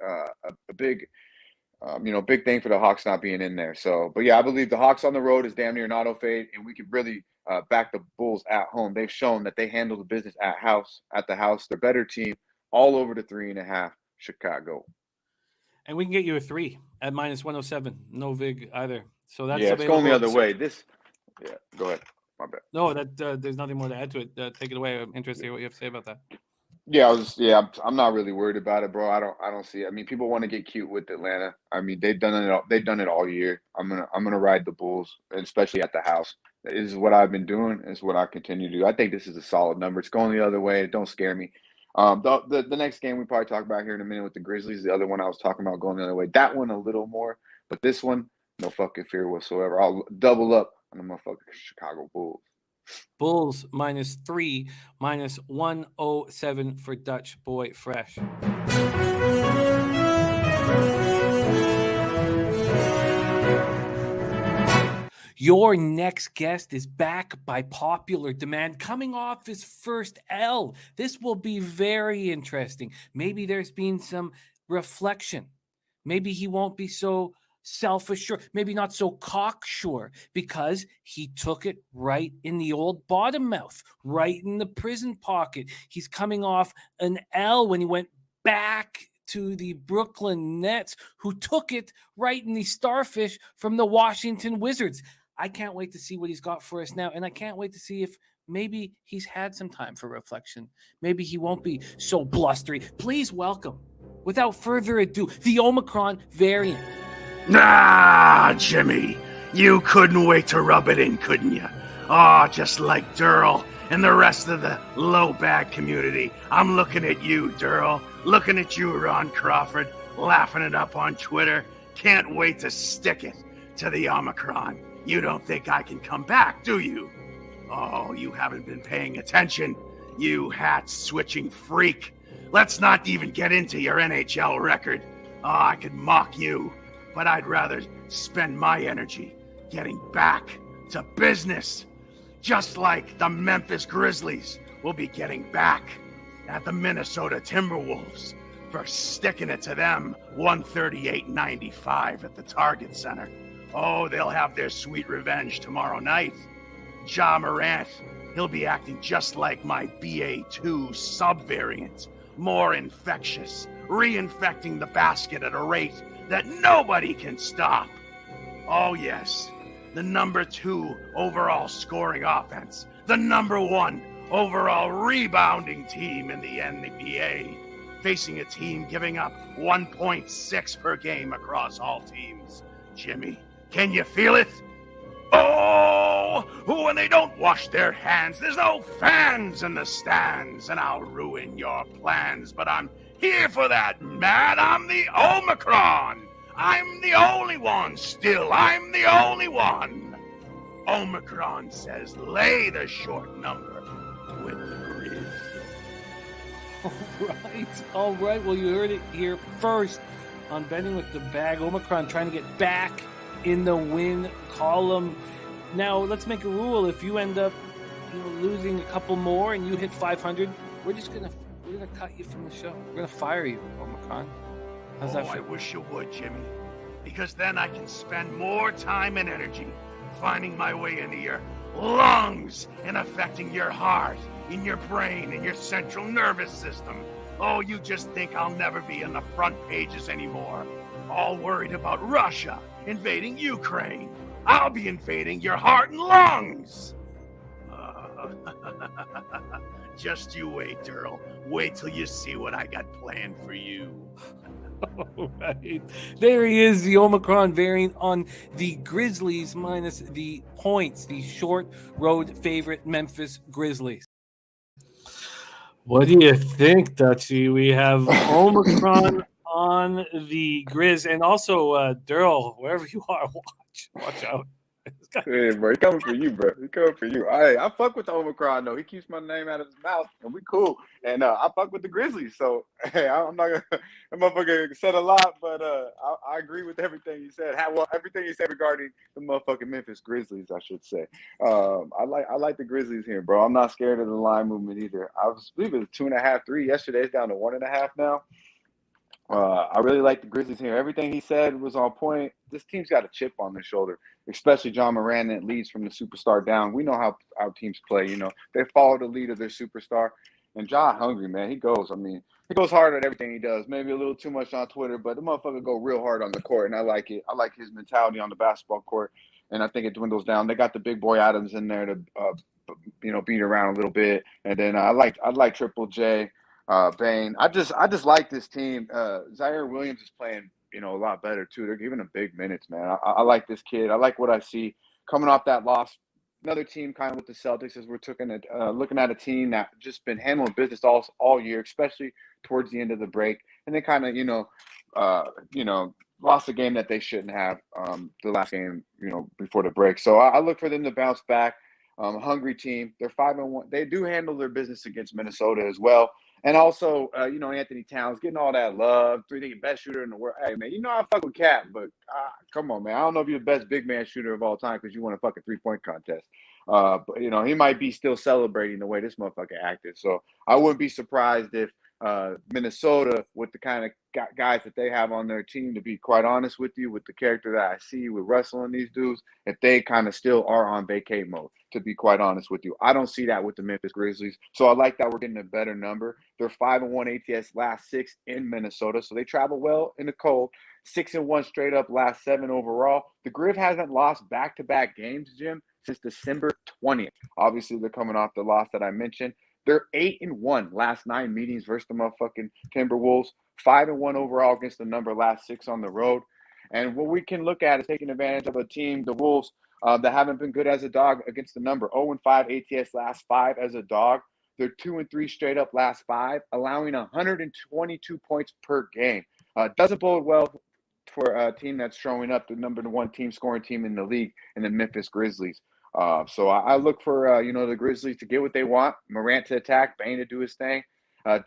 thing for the Hawks not being in there. So, but yeah, I believe the Hawks on the road is damn near an auto fade, and we could really back the Bulls at home. They've shown that they handle the business at the house. They're a better team all over the 3.5 Chicago. And we can get you a 3 at -107. No vig either. So that's it's going the other way. Go ahead. My bad. No, there's nothing more to add to it. Take it away. I'm interested in what you have to say about that. I'm not really worried about it, bro. I don't see it. I mean, people want to get cute with Atlanta. I mean, they've done it all year. I'm gonna ride the Bulls, especially at the house. This is what I've been doing. It's what I continue to do. I think this is a solid number. It's going the other way. Don't scare me. The next game we probably talk about here in a minute with the Grizzlies, the other one I was talking about going the other way. That one a little more, but this one, no fucking fear whatsoever. I'll double up on the motherfucking Chicago Bulls. Bulls -3, -107 for Dutch Boy Fresh. Your next guest is back by popular demand, coming off his first L. This will be very interesting. Maybe there's been some reflection. Maybe he won't be so self-assured, maybe not so cocksure, because he took it right in the old bottom mouth, right in the prison pocket. He's coming off an L when he went back to the Brooklyn Nets, who took it right in the starfish from the Washington Wizards. I can't wait to see what he's got for us now, and I can't wait to see if maybe he's had some time for reflection. Maybe he won't be so blustery. Please welcome, without further ado, the Omicron variant. Ah, Jimmy, you couldn't wait to rub it in, couldn't you? Oh, just like Durrell and the rest of the low bag community. I'm looking at you, Durrell. Looking at you, Ron Crawford, laughing it up on Twitter. Can't wait to stick it to the Omicron. You don't think I can come back, do you? Oh, you haven't been paying attention, you hat-switching freak. Let's not even get into your NHL record. Oh, I could mock you, but I'd rather spend my energy getting back to business. Just like the Memphis Grizzlies will be getting back at the Minnesota Timberwolves for sticking it to them 138-95 at the Target Center. Oh, they'll have their sweet revenge tomorrow night. Ja Morant, he'll be acting just like my BA2 subvariant, more infectious, reinfecting the basket at a rate that nobody can stop. Oh yes, the number 2 overall scoring offense, the number 1 overall rebounding team in the NBA, facing a team giving up 1.6 per game across all teams. Jimmy, can you feel it? Oh, when they don't wash their hands, there's no fans in the stands, and I'll ruin your plans, but I'm here for that, man. I'm the Omicron. I'm the only one still. I'm the only one. Omicron says lay the short number with the Grizz. All right. Well, you heard it here first on Betting with the Bag. Omicron trying to get back in the win column. Now, let's make a rule. If you end up losing a couple more and you hit 500, we're gonna cut you from the show. We're gonna fire you, Omicron. How's that feel? I wish you would, Jimmy, because then I can spend more time and energy finding my way into your lungs and affecting your heart, in your brain, and your central nervous system. Oh, you just think I'll never be in the front pages anymore. All worried about Russia invading Ukraine. I'll be invading your heart and lungs. Just you wait, Earl. Wait till you see what I got planned for you. All right. There he is, the Omicron variant on the Grizzlies minus the points, the short road favorite Memphis Grizzlies. What do you think, Dutchie? We have Omicron on the Grizz, and also Durl, wherever you are, watch out. Hey, bro, he coming for you, bro. He coming for you. I fuck with the Omicron, though. He keeps my name out of his mouth, and we cool. And I fuck with the Grizzlies, so hey, I'm not gonna. That motherfucker said a lot, but I agree with everything he said. Well, everything he said regarding the motherfucking Memphis Grizzlies, I should say. I like the Grizzlies here, bro. I'm not scared of the line movement either. I believe it was 2.5, 3 yesterday. It's down to 1.5 now. I really like the Grizzlies here. Everything he said was on point. This team's got a chip on their shoulder, especially John Moran that leads from the superstar down. We know how teams play. You know, they follow the lead of their superstar. And John hungry, man. He goes hard at everything he does. Maybe a little too much on Twitter, but the motherfucker go real hard on the court, and I like it. I like his mentality on the basketball court, and I think it dwindles down. They got the big boy Adams in there to, beat around a little bit. And then I like Triple J. Bane. I just like this team. Zaire Williams is playing, a lot better too. They're giving him big minutes, man. I like this kid. I like what I see coming off that loss. Another team kind of with the Celtics as we're looking at a team that just been handling business all year, especially towards the end of the break, and they kind of lost a game that they shouldn't have the last game before the break. So I look for them to bounce back. Hungry team. They're 5-1. They do handle their business against Minnesota as well. And also, Anthony Towns getting all that love, 3D best shooter in the world. Hey, man, I fuck with Cap, but come on, man. I don't know if you're the best big man shooter of all time because you won a fucking 3-point contest. But, he might be still celebrating the way this motherfucker acted. So I wouldn't be surprised if Minnesota, with the kind of guys that they have on their team, to be quite honest with you, with the character that I see with wrestling these dudes, if they kind of still are on vacate mode, to be quite honest with you. I don't see that with the Memphis Grizzlies. So I like that we're getting a better number. They're 5-1 ATS last 6 in Minnesota, so they travel well in the cold. 6-1 straight up last 7 overall. The Griv hasn't lost back-to-back games, Jim, since December 20th. Obviously, they're coming off the loss that I mentioned. They're 8-1 last 9 meetings versus the motherfucking Timberwolves. 5-1 overall against the number last 6 on the road. And what we can look at is taking advantage of a team, the Wolves, that haven't been good as a dog against the number. 0-5 ATS last 5 as a dog. They're 2-3 straight up last 5, allowing 122 points per game. Doesn't bode well for a team that's showing up, the number 1 team scoring team in the league, in the Memphis Grizzlies. So I look for, the Grizzlies to get what they want. Morant to attack, Bane to do his thing,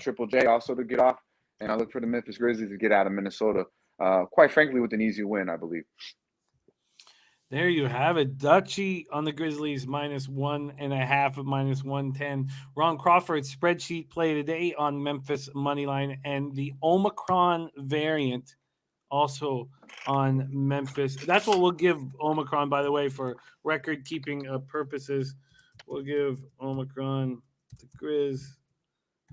Triple J also to get off. And I look for the Memphis Grizzlies to get out of Minnesota, quite frankly, with an easy win, I believe. There you have it. Dutchie on the Grizzlies -1.5 at -110. Ron Crawford's spreadsheet play today on Memphis Moneyline, and the Omicron variant also on Memphis. That's what we'll give Omicron, by the way, for record-keeping purposes. We'll give Omicron the Grizz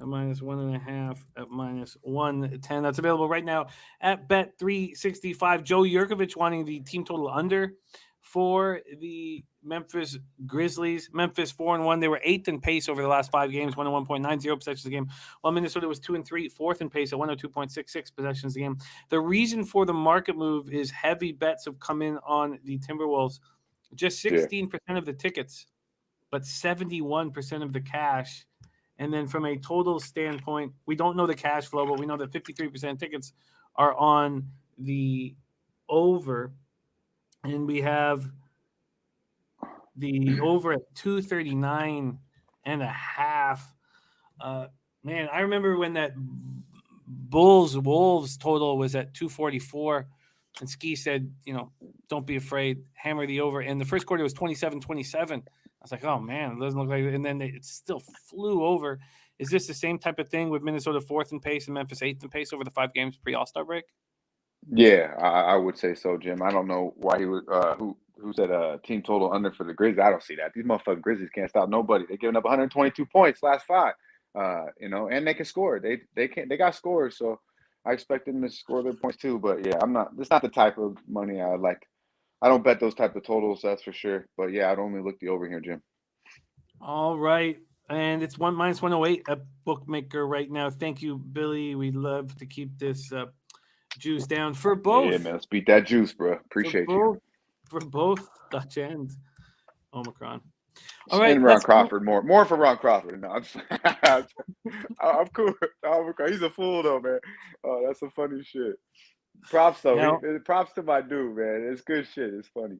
at -1.5 at -110. That's available right now at Bet365. Joe Yurkovich wanting the team total under for the Memphis Grizzlies. Memphis 4-1. They were 8th in pace over the last 5 games, 101.90 possessions a game, while Minnesota was 2-3, 4th in pace at 102.66 possessions a game. The reason for the market move is heavy bets have come in on the Timberwolves. Just 16% of the tickets, but 71% of the cash. And then from a total standpoint, we don't know the cash flow, but we know that 53% of tickets are on the over. And we have the over at 239.5. Man, I remember when that Bulls-Wolves total was at 244. And Ski said, don't be afraid, hammer the over. And the first quarter was 27-27. I was like, oh, man, it doesn't look like it. And then it still flew over. Is this the same type of thing with Minnesota 4th in pace and Memphis 8th in pace over the 5 games pre-All-Star break? Yeah, I would say so, Jim. I don't know why he would who said team total under for the Grizzlies. I don't see that. These motherfucking Grizzlies can't stop nobody. They're giving up 122 points last 5. You know, and they can score. They got scores, so I expect them to score their points too. But yeah, it's not the type of money I like. I don't bet those type of totals, that's for sure. But yeah, I'd only look the over here, Jim. All right. And it's -108 a bookmaker right now. Thank you, Billy. We'd love to keep this juice down for both. Yeah, man. Let's beat that juice, bro. Appreciate you. For both Dutch and Omicron. All right. And Ron Crawford, more for Ron Crawford. No, I'm cool. He's a fool, though, man. Oh, that's some funny shit. Props, though. Props to my dude, man. It's good shit. It's funny.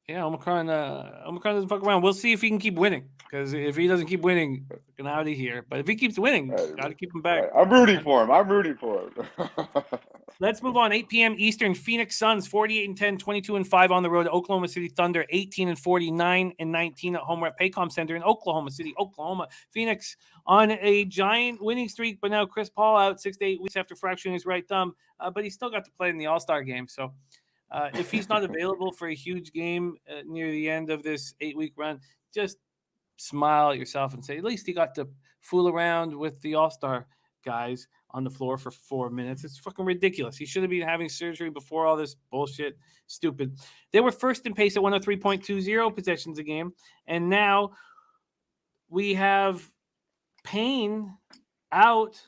Yeah, Omicron doesn't fuck around. We'll see if he can keep winning. Because if he doesn't keep winning, get out of here. But if he keeps winning, got to keep him back. Right. I'm rooting for him. Let's move on. 8 p.m. Eastern. Phoenix Suns 48-10, 22-5 on the road. Oklahoma City Thunder 18-40, 9-19 at home. We're at Paycom Center in Oklahoma City, Oklahoma. Phoenix on a giant winning streak, but now Chris Paul out 6 to 8 weeks after fracturing his right thumb. But he still got to play in the All-Star game. So if he's not available for a huge game near the end of this 8-week run, just smile at yourself and say, at least he got to fool around with the All-Star guys on the floor for 4 minutes. It's fucking ridiculous. He should have been having surgery before all this bullshit. Stupid. They were first in pace at 103.20 possessions a game. And now we have Payne out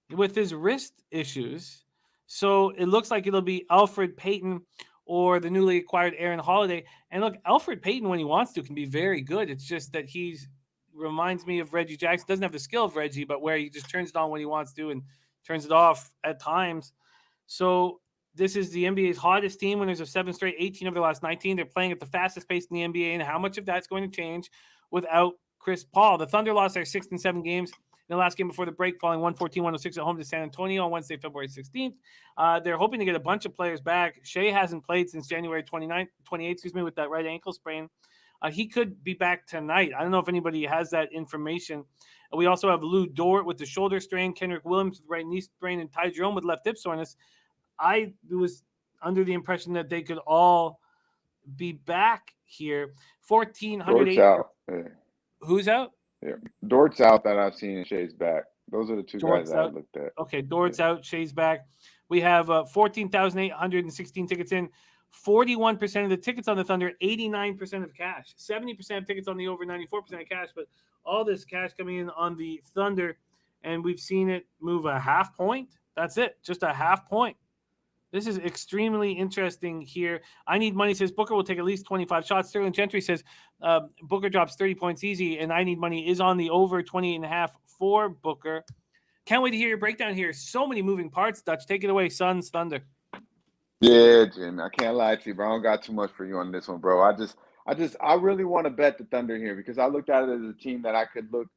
with his wrist issues. So it looks like it'll be Alfred Payton or the newly acquired Aaron Holiday. And look, Alfred Payton, when he wants to, can be very good. It's just that reminds me of Reggie Jackson. Doesn't have the skill of Reggie, but where he just turns it on when he wants to and turns it off at times. So this is the NBA's hottest team. Winners of 7 straight, 18 of their last 19. They're playing at the fastest pace in the NBA, and how much of that's going to change without Chris Paul? The Thunder lost their 6th and 7 games in the last game before the break, falling 114-106 at home to San Antonio on Wednesday, February 16th. They're hoping to get a bunch of players back. Shea hasn't played since January 28th, with that right ankle sprain. He could be back tonight. I don't know if anybody has that information. We also have Lou Dort with the shoulder strain, Kendrick Williams with right knee sprain, and Ty Jerome with left hip soreness. I was under the impression that they could all be back here. 1,400. Dort's out. Yeah. Who's out? Yeah, Dort's out that I've seen, and Shea's back. Those are the two guys that I looked at. Okay, Dort's out, Shea's back. We have 14,816 tickets in. 41% of the tickets on the Thunder, 89% of cash, 70% of tickets on the over, 94% of cash, but all this cash coming in on the Thunder, and we've seen it move a half point. That's it, just a half point. This is extremely interesting here. I Need Money says Booker will take at least 25 shots. Sterling Gentry says Booker drops 30 points easy, and I Need Money is on the over 28.5 for Booker. Can't wait to hear your breakdown here. So many moving parts, Dutch. Take it away, Suns, Thunder. Yeah, Jim, I can't lie to you, bro. I don't got too much for you on this one, bro. I really want to bet the Thunder here because I looked at it as a team that I could look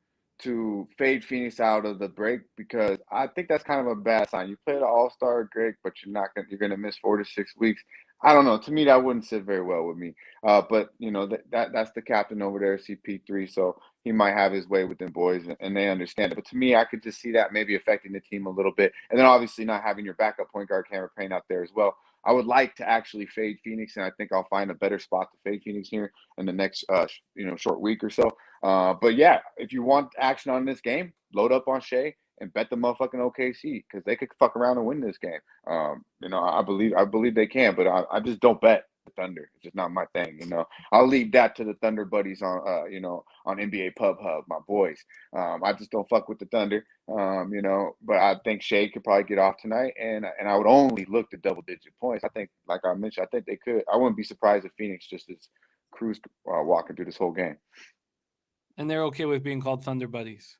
to fade Phoenix out of the break because I think that's kind of a bad sign. You play the All-Star, great, but you're gonna miss 4 to 6 weeks. I don't know. To me, that wouldn't sit very well with me. But you know that's the captain over there, CP3. So he might have his way with them boys, and they understand it. But to me, I could just see that maybe affecting the team a little bit, and then obviously not having your backup point guard Cameron Payne out there as well. I would like to actually fade Phoenix, and I think I'll find a better spot to fade Phoenix here in the next short week or so. But yeah, if you want action on this game, load up on Shea and bet the motherfucking OKC because they could fuck around and win this game. I believe they can, but I just don't bet the Thunder. It's just not my thing. I'll leave that to the Thunder buddies on on NBA Pub Hub, my boys. I just don't fuck with the Thunder. But I think Shea could probably get off tonight, and I would only look to double-digit points. I think, like I mentioned, I think they could. I wouldn't be surprised if Phoenix just is cruise walking through this whole game. And they're okay with being called Thunder buddies.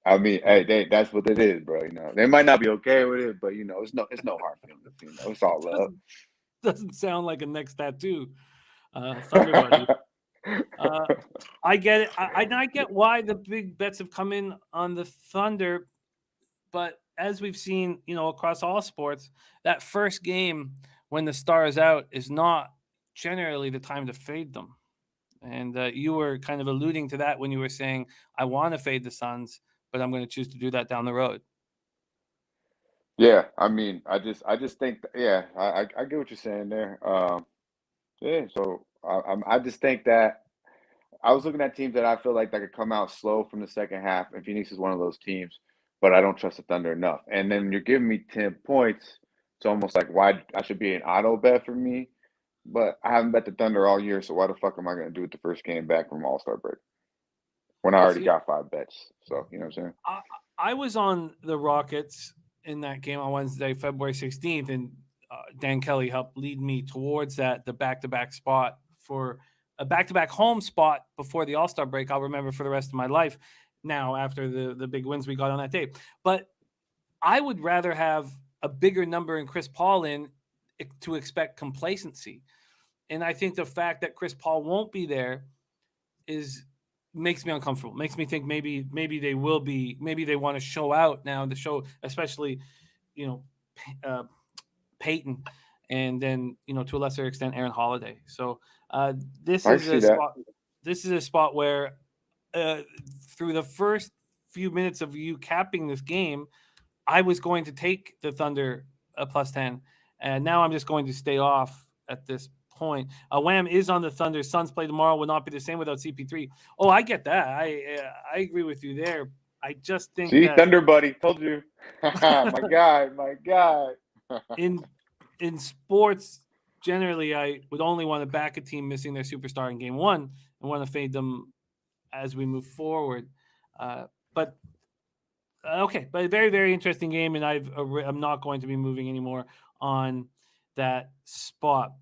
I mean, hey, that's what it is, bro. They might not be okay with it, but it's no hard feelings. It's all love. Doesn't sound like a next tattoo. Thunder buddy. I get it. I get why the big bets have come in on the Thunder, but as we've seen, across all sports, that first game when the star is out is not generally the time to fade them. And you were kind of alluding to that when you were saying, I want to fade the Suns, but I'm going to choose to do that down the road. Yeah, I mean, I just think, I get what you're saying there. So I just think that I was looking at teams that I feel like that could come out slow from the second half, and Phoenix is one of those teams. But I don't trust the Thunder enough. And then you're giving me 10 points. It's almost like why I should be an auto bet for me. But I haven't bet the Thunder all year, so why the fuck am I going to do it the first game back from All-Star break when I already got 5 bets? So, you know what I'm saying? I was on the Rockets in that game on Wednesday, February 16th, and Dan Kelly helped lead me towards the back-to-back spot for a back-to-back home spot before the All-Star break. I'll remember for the rest of my life now after the big wins we got on that day. But I would rather have a bigger number in Chris Paul in to expect complacency. And I think the fact that Chris Paul won't be there makes me uncomfortable. Makes me think maybe they will be. Maybe they want to show out now. The show, especially, Peyton, and then to a lesser extent Aaron Holiday. So this is a spot. This is a spot where through the first few minutes of you capping this game, I was going to take the Thunder +10, and now I'm just going to stay off at this point. Wham is on the Thunder. Suns play tomorrow. Will not be the same without CP3. Oh, I get that. I agree with you there. I just think Thunder buddy, told you. my guy. in sports, generally, I would only want to back a team missing their superstar in game one and want to fade them as we move forward. But a very, very interesting game, and I'm not going to be moving anymore on that spot.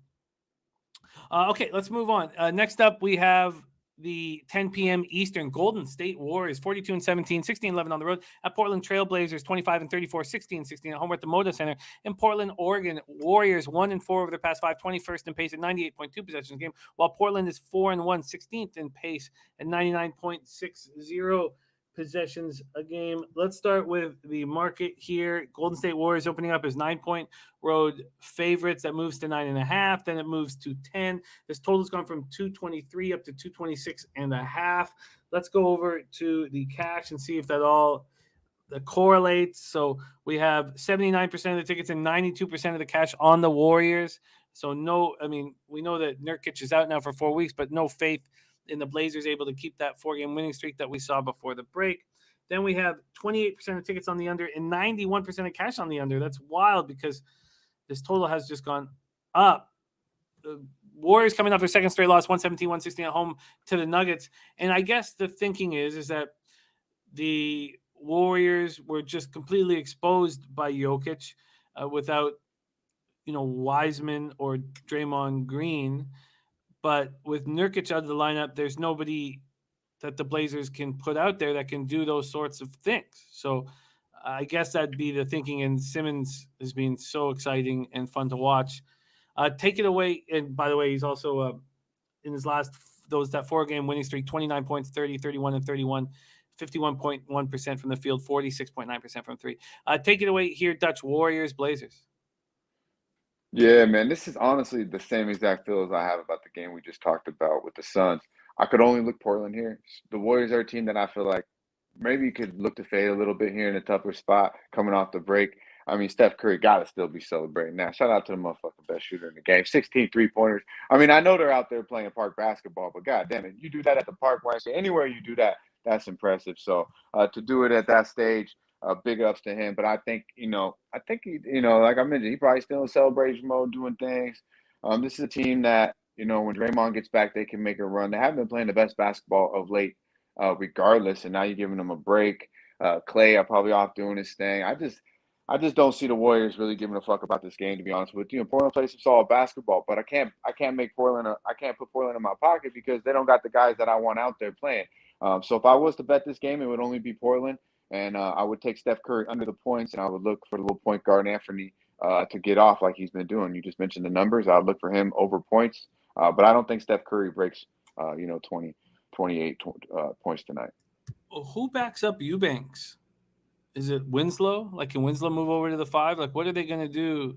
Okay, let's move on. Next up, we have the 10 p.m. Eastern Golden State Warriors, 42-17, 16-11 on the road at Portland Trailblazers, 25-34, 16-16 at home at the Moda Center in Portland, Oregon. Warriors 1-4 over their past 5, 21st in pace at 98.2 possessions a game, while Portland is 4-1, 16th in pace at 99.60 possessions a game. Let's start with the market here. Golden State Warriors opening up as 9-point road favorites. That moves to 9.5. Then it moves to 10. This total's gone from 223 up to 226.5. Let's go over to the cash and see if that all correlates. So we have 79% of the tickets and 92% of the cash on the Warriors. So we know that Nurkic is out now for 4 weeks, but no faith in the Blazers able to keep that 4-game winning streak that we saw before the break. Then we have 28% of tickets on the under and 91% of cash on the under. That's wild because this total has just gone up. The Warriors coming off their second straight loss, 117-116 at home to the Nuggets. And I guess the thinking is that the Warriors were just completely exposed by Jokic without, Wiseman or Draymond Green. But with Nurkic out of the lineup, there's nobody that the Blazers can put out there that can do those sorts of things. So I guess that'd be the thinking. And Simmons has been so exciting and fun to watch. Take it away. And by the way, he's also in his last that 4-game winning streak, 29 points, 30, 31, and 31, 51.1% from the field, 46.9% from three. Take it away here, Dutch. Warriors, Blazers. Yeah, man, this is honestly the same exact feel as I have about the game we just talked about with the Suns. I could only look Portland here. The Warriors are a team that I feel like maybe you could look to fade a little bit here in a tougher spot coming off the break. I mean, Steph Curry got to still be celebrating now. Shout out to the motherfucking best shooter in the game. 16 3-pointers. I mean, I know they're out there playing park basketball, but God damn it, you do that at the park, anywhere you do that, that's impressive. So to do it at that stage, big ups to him. But I think, like I mentioned, he probably still in celebration mode doing things. This is a team that, when Draymond gets back, they can make a run. They haven't been playing the best basketball of late, regardless. And now you're giving them a break. Clay are probably off doing his thing. I just don't see the Warriors really giving a fuck about this game, to be honest with you. Portland plays some solid basketball, but I can't put Portland in my pocket because they don't got the guys that I want out there playing. So if I was to bet this game, it would only be Portland. And I would take Steph Curry under the points, and I would look for the little point guard Anthony to get off like he's been doing. You just mentioned the numbers. I would look for him over points. But I don't think Steph Curry breaks, 28 points tonight. Well, who backs up Eubanks? Is it Winslow? Like, can Winslow move over to the 5? Like, what are they going to do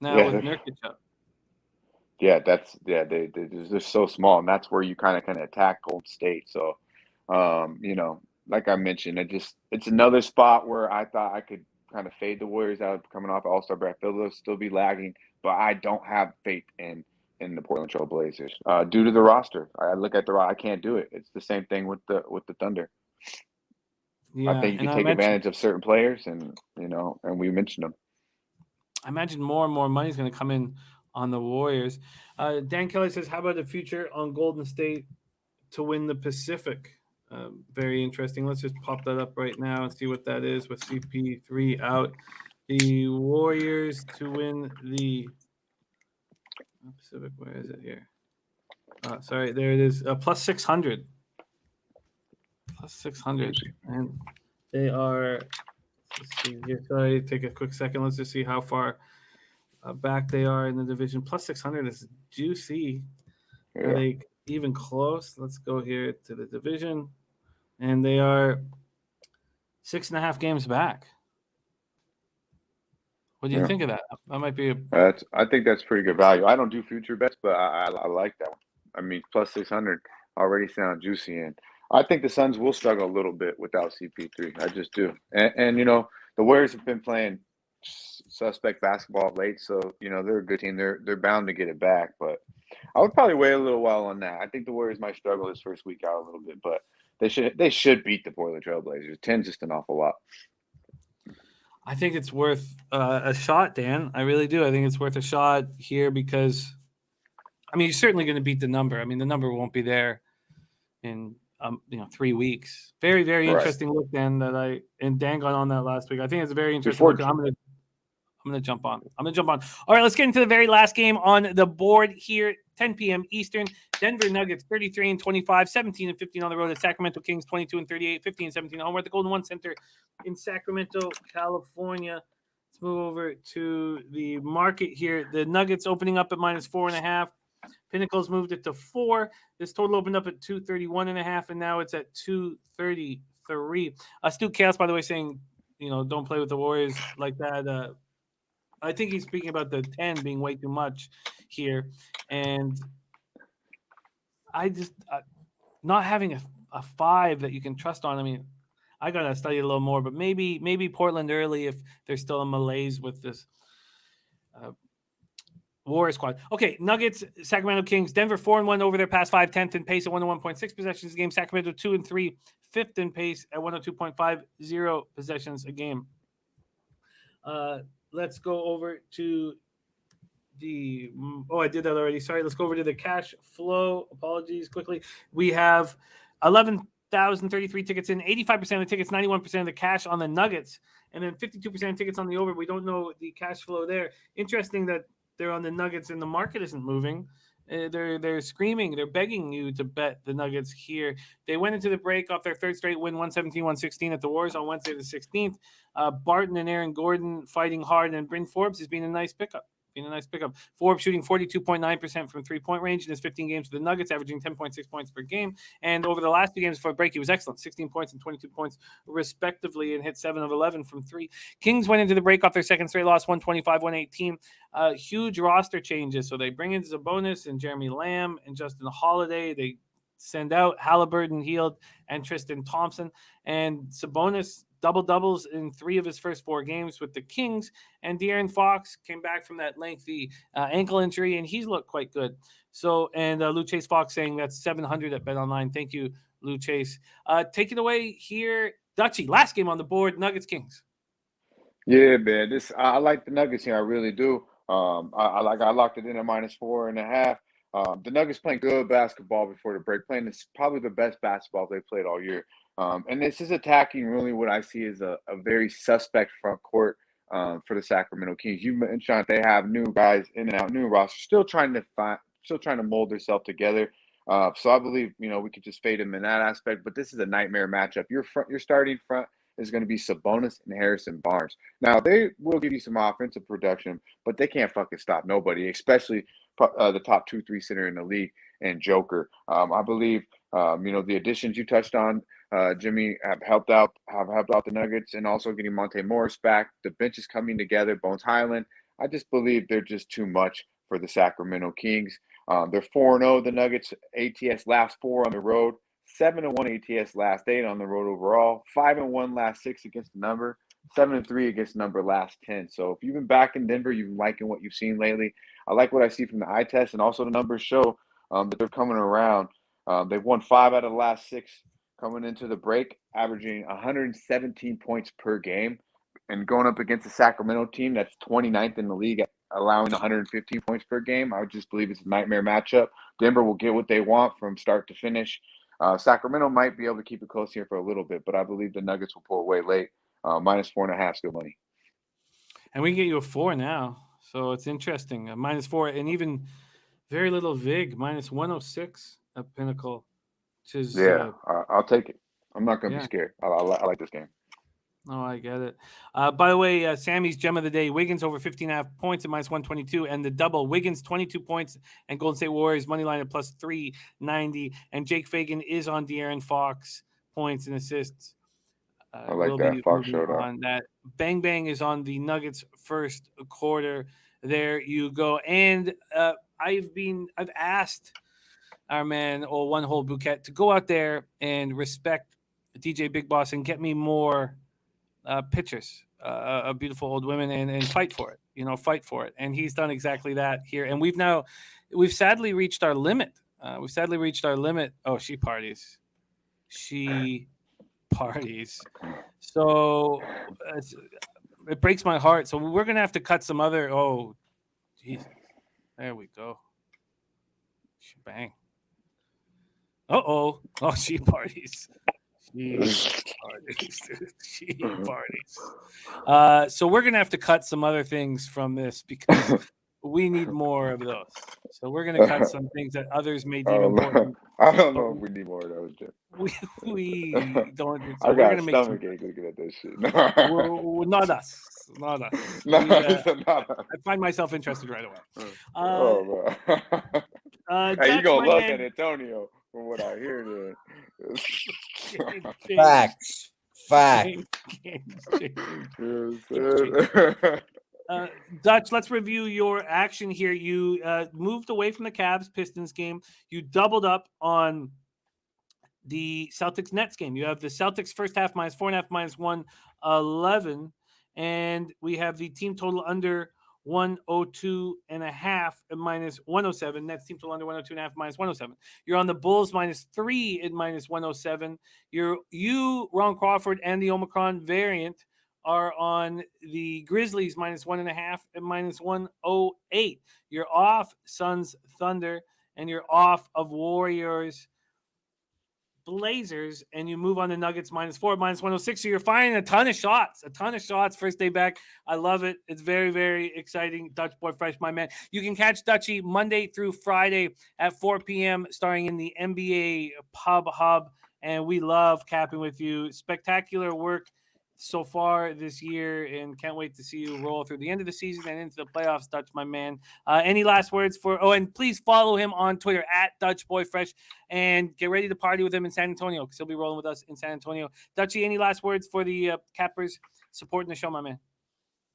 now with Nurkic up? Yeah, they're so small, and that's where you kind of attack Golden State. So, like I mentioned, it's another spot where I thought I could kind of fade the Warriors out coming off All-Star break. I feel they'll still be lagging, but I don't have faith in in the Portland Trail Blazers due to the roster. I look at I can't do it. It's the same thing with the Thunder. Yeah, I think you can take advantage of certain players, and and we mentioned them. I imagine more and more money is going to come in on the Warriors. Dan Kelly says, "How about the future on Golden State to win the Pacific?" Very interesting. Let's just pop that up right now and see what that is with CP3 out. The Warriors to win the Pacific. Where is it here? Sorry, there it is. Plus 600. Plus 600. And they are, let's see here. Sorry, take a quick second. Let's just see how far back they are in the division. Plus 600 is juicy. Yeah. Are they even close? Let's go here to the division. And they are 6.5 games back. What do you think of that? That might be I think that's pretty good value. I don't do future bets, but I like that one. I mean, plus 600 already sounds juicy, and I think the Suns will struggle a little bit without CP3. I just do. And the Warriors have been playing suspect basketball of late, so they're a good team. They're bound to get it back, but I would probably wait a little while on that. I think the Warriors might struggle this first week out a little bit, but they should beat the Portland Trail Blazers. 10's just an awful lot. I think it's worth a shot, Dan. I really do. I think it's worth a shot here because, you're certainly going to beat the number. The number won't be there in 3 weeks. Very, very interesting look, Dan. And Dan got on that last week. I think it's a very interesting look. I'm gonna jump on. All right, let's get into the very last game on the board here. 10 p.m. Eastern. Denver Nuggets 33-25, 17-15 on the road at Sacramento Kings 22-38, 15-17 home. We're at the Golden One Center in Sacramento, California. Let's move over to the market here. The Nuggets opening up at -4.5. Pinnacles moved it to 4. This total opened up at 231.5, and now it's at 233. Astute Chaos, by the way, saying, don't play with the Warriors like that. I think he's speaking about the 10 being way too much here. And I just not having a 5 that you can trust on. I got to study a little more, but maybe Portland early if there's still a malaise with this Warriors squad. Okay, Nuggets, Sacramento Kings, Denver 4-1 over their past 5, 10th in pace at 101.6 possessions a game. Sacramento 2-3, 5th in pace at 102.50 possessions a game. Let's go over to the I did that already. Sorry. Let's go over to the cash flow. Apologies quickly. We have 11,033 tickets in, 85% of the tickets, 91% of the cash on the Nuggets, and then 52% of tickets on the over. We don't know the cash flow there. Interesting that they're on the Nuggets and the market isn't moving. They're screaming. They're begging you to bet the Nuggets here. They went into the break off their third straight win, 117-116 at the Warriors on Wednesday the 16th. Barton and Aaron Gordon fighting hard, and Bryn Forbes has been a nice pickup. Forbes shooting 42.9% from three-point range in his 15 games for the Nuggets, averaging 10.6 points per game. And over the last 2 games before break, he was excellent, 16 points and 22 points respectively, and hit 7 of 11 from 3. Kings went into the break off their second straight loss, 125-118. Huge roster changes. So they bring in Sabonis and Jeremy Lamb and Justin Holiday. They send out Halliburton, Hield, and Tristan Thompson. And Sabonis double-doubles in 3 of his first 4 games with the Kings. And De'Aaron Fox came back from that lengthy ankle injury, and he's looked quite good. So, and Lou Chase Fox saying that's 700 at BetOnline. Thank you, Lou Chase. Take it away here, Dutchie. Last game on the board, Nuggets Kings. Yeah, man. I like the Nuggets here. I really do. I locked it in at -4.5. The Nuggets playing good basketball before the break. Playing this probably the best basketball they played all year. And this is attacking really what I see as a very suspect front court for the Sacramento Kings. You mentioned they have new guys in and out, new roster, still trying to mold themselves together. So I believe we could just fade them in that aspect. But this is a nightmare matchup. Your starting front is going to be Sabonis and Harrison Barnes. Now they will give you some offensive production, but they can't fucking stop nobody, especially the top 2-3 center in the league and Joker. I believe the additions you touched on, Jimmy, have helped out the Nuggets, and also getting Monte Morris back. The bench is coming together. Bones Highland. I just believe they're just too much for the Sacramento Kings. They're 4-0. The Nuggets ATS last 4 on the road, 7-1 ATS last 8 on the road overall, 5-1 last 6 against the number. 7-3 against number last 10. So if you've been back in Denver, you've been liking what you've seen lately. I like what I see from the eye test, and also the numbers show that they're coming around. They've won 5 out of the last 6 coming into the break, averaging 117 points per game, and going up against the Sacramento team that's 29th in the league, allowing 115 points per game. I would just believe it's a nightmare matchup. Denver will get what they want from start to finish. Sacramento might be able to keep it close here for a little bit, but I believe the Nuggets will pull away late. -4.5 is good money. And we can get you a 4 now. So it's interesting. A -4 and even very little VIG, -106 at Pinnacle. Which is, I'll take it. I'm not going to be scared. I like this game. Oh, I get it. By the way, Sammy's gem of the day, Wiggins over 15.5 points at -122, and the double, Wiggins 22 points and Golden State Warriors money line at +390, and Jake Fagan is on De'Aaron Fox points and assists. I like that. Fox showed up. On that. Bang Bang is on the Nuggets first quarter. There you go. And I've asked our man, One Whole Bouquet, to go out there and respect DJ Big Boss and get me more pictures of beautiful old women and fight for it. Fight for it. And he's done exactly that here. And we've sadly reached our limit. Oh, she parties. She parties. So it breaks my heart. So we're going to have to cut some other. Oh, Jesus. There we go. Bang. Oh, she parties. She parties. So we're gonna have to cut some other things from this because we need more of those. So we're gonna cut some things that others may deem important. I don't know if we need more of those, Jim. We don't. So I got a stomach ache looking at this shit. Not us. Not us. I find myself interested right away. Hey, you gonna love San Antonio from what I hear. Facts. Dutch, let's review your action here. You moved away from the Cavs-Pistons game. You doubled up on the Celtics-Nets game. You have the Celtics first half -4.5, -111, and we have the team total under 102.5 at -107. Nets team total under 102.5 -107. You're on the Bulls -3 at -107. You, Ron Crawford, and the Omicron variant are on the Grizzlies -1.5 at -108. You're off Suns Thunder, and you're off of Warriors Blazers, and you move on to Nuggets -4 -106. So you're finding a ton of shots first day back. I love it. It's very, very exciting. Dutch Boy Fresh, my man. You can catch Dutchy Monday through Friday at 4 p.m. starring in the NBA Pub Hub, and we love capping with you. Spectacular work so far this year, and can't wait to see you roll through the end of the season and into the playoffs, Dutch, my man. Any last words and please follow him on Twitter at Dutch Boy Fresh, and get ready to party with him in San Antonio because he'll be rolling with us in San Antonio. Dutchy, any last words for the Cappers supporting the show, my man?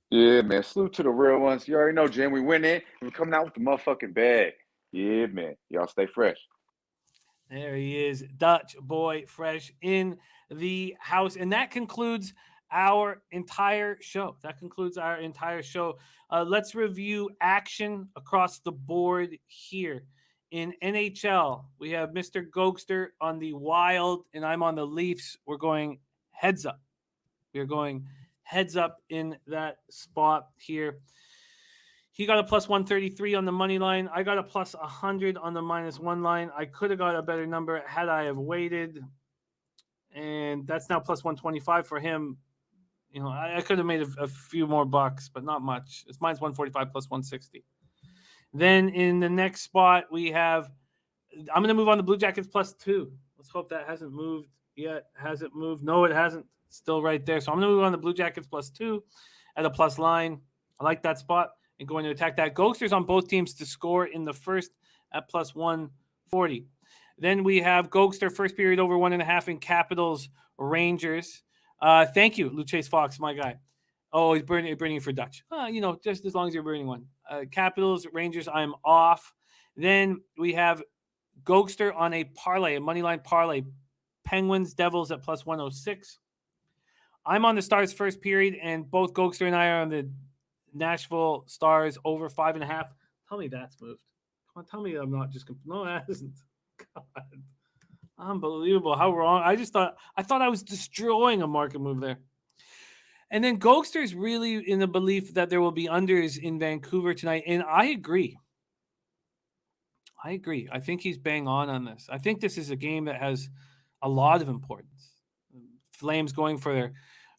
Yeah, man. Salute to the real ones. You already know, Jim. We win it. We're coming out with the motherfucking bag. Yeah, man. Y'all stay fresh. There he is, Dutch Boy Fresh in the house. And that concludes our entire show. Let's review action across the board here. In NHL, we have Mr. Gogster on the Wild, and I'm on the Leafs. We're going heads up. We are going heads up in that spot here. He got a +133 on the money line. I got a +100 on the -1 line. I could have got a better number had I have waited. And that's now +125 for him. I could have made a few more bucks, but not much. It's -145 +160. Then in the next spot, we have, I'm going to move on to Blue Jackets +2. Let's hope that hasn't moved yet. Has it moved? No, it hasn't. It's still right there. So I'm going to move on to Blue Jackets +2 at a plus line. I like that spot and going to attack that. Ghosters on both teams to score in the first at +140. Then we have Gogster first period over 1.5 in Capitals Rangers. Thank you, Luchase Fox, my guy. Oh, he's burning for Dutch. Just as long as you're burning one. Capitals, Rangers, I'm off. Then we have Gogster on a parlay, a money line parlay. Penguins, Devils at +106. I'm on the Stars first period, and both Gogster and I are on the Nashville Stars over 5.5. Tell me that's moved. Come on, tell me I'm not just. No, that isn't. God, unbelievable! How wrong! I thought I was destroying a market move there. And then Gogster is really in the belief that there will be unders in Vancouver tonight, and I agree. I think he's bang on this. I think this is a game that has a lot of importance. Flames going for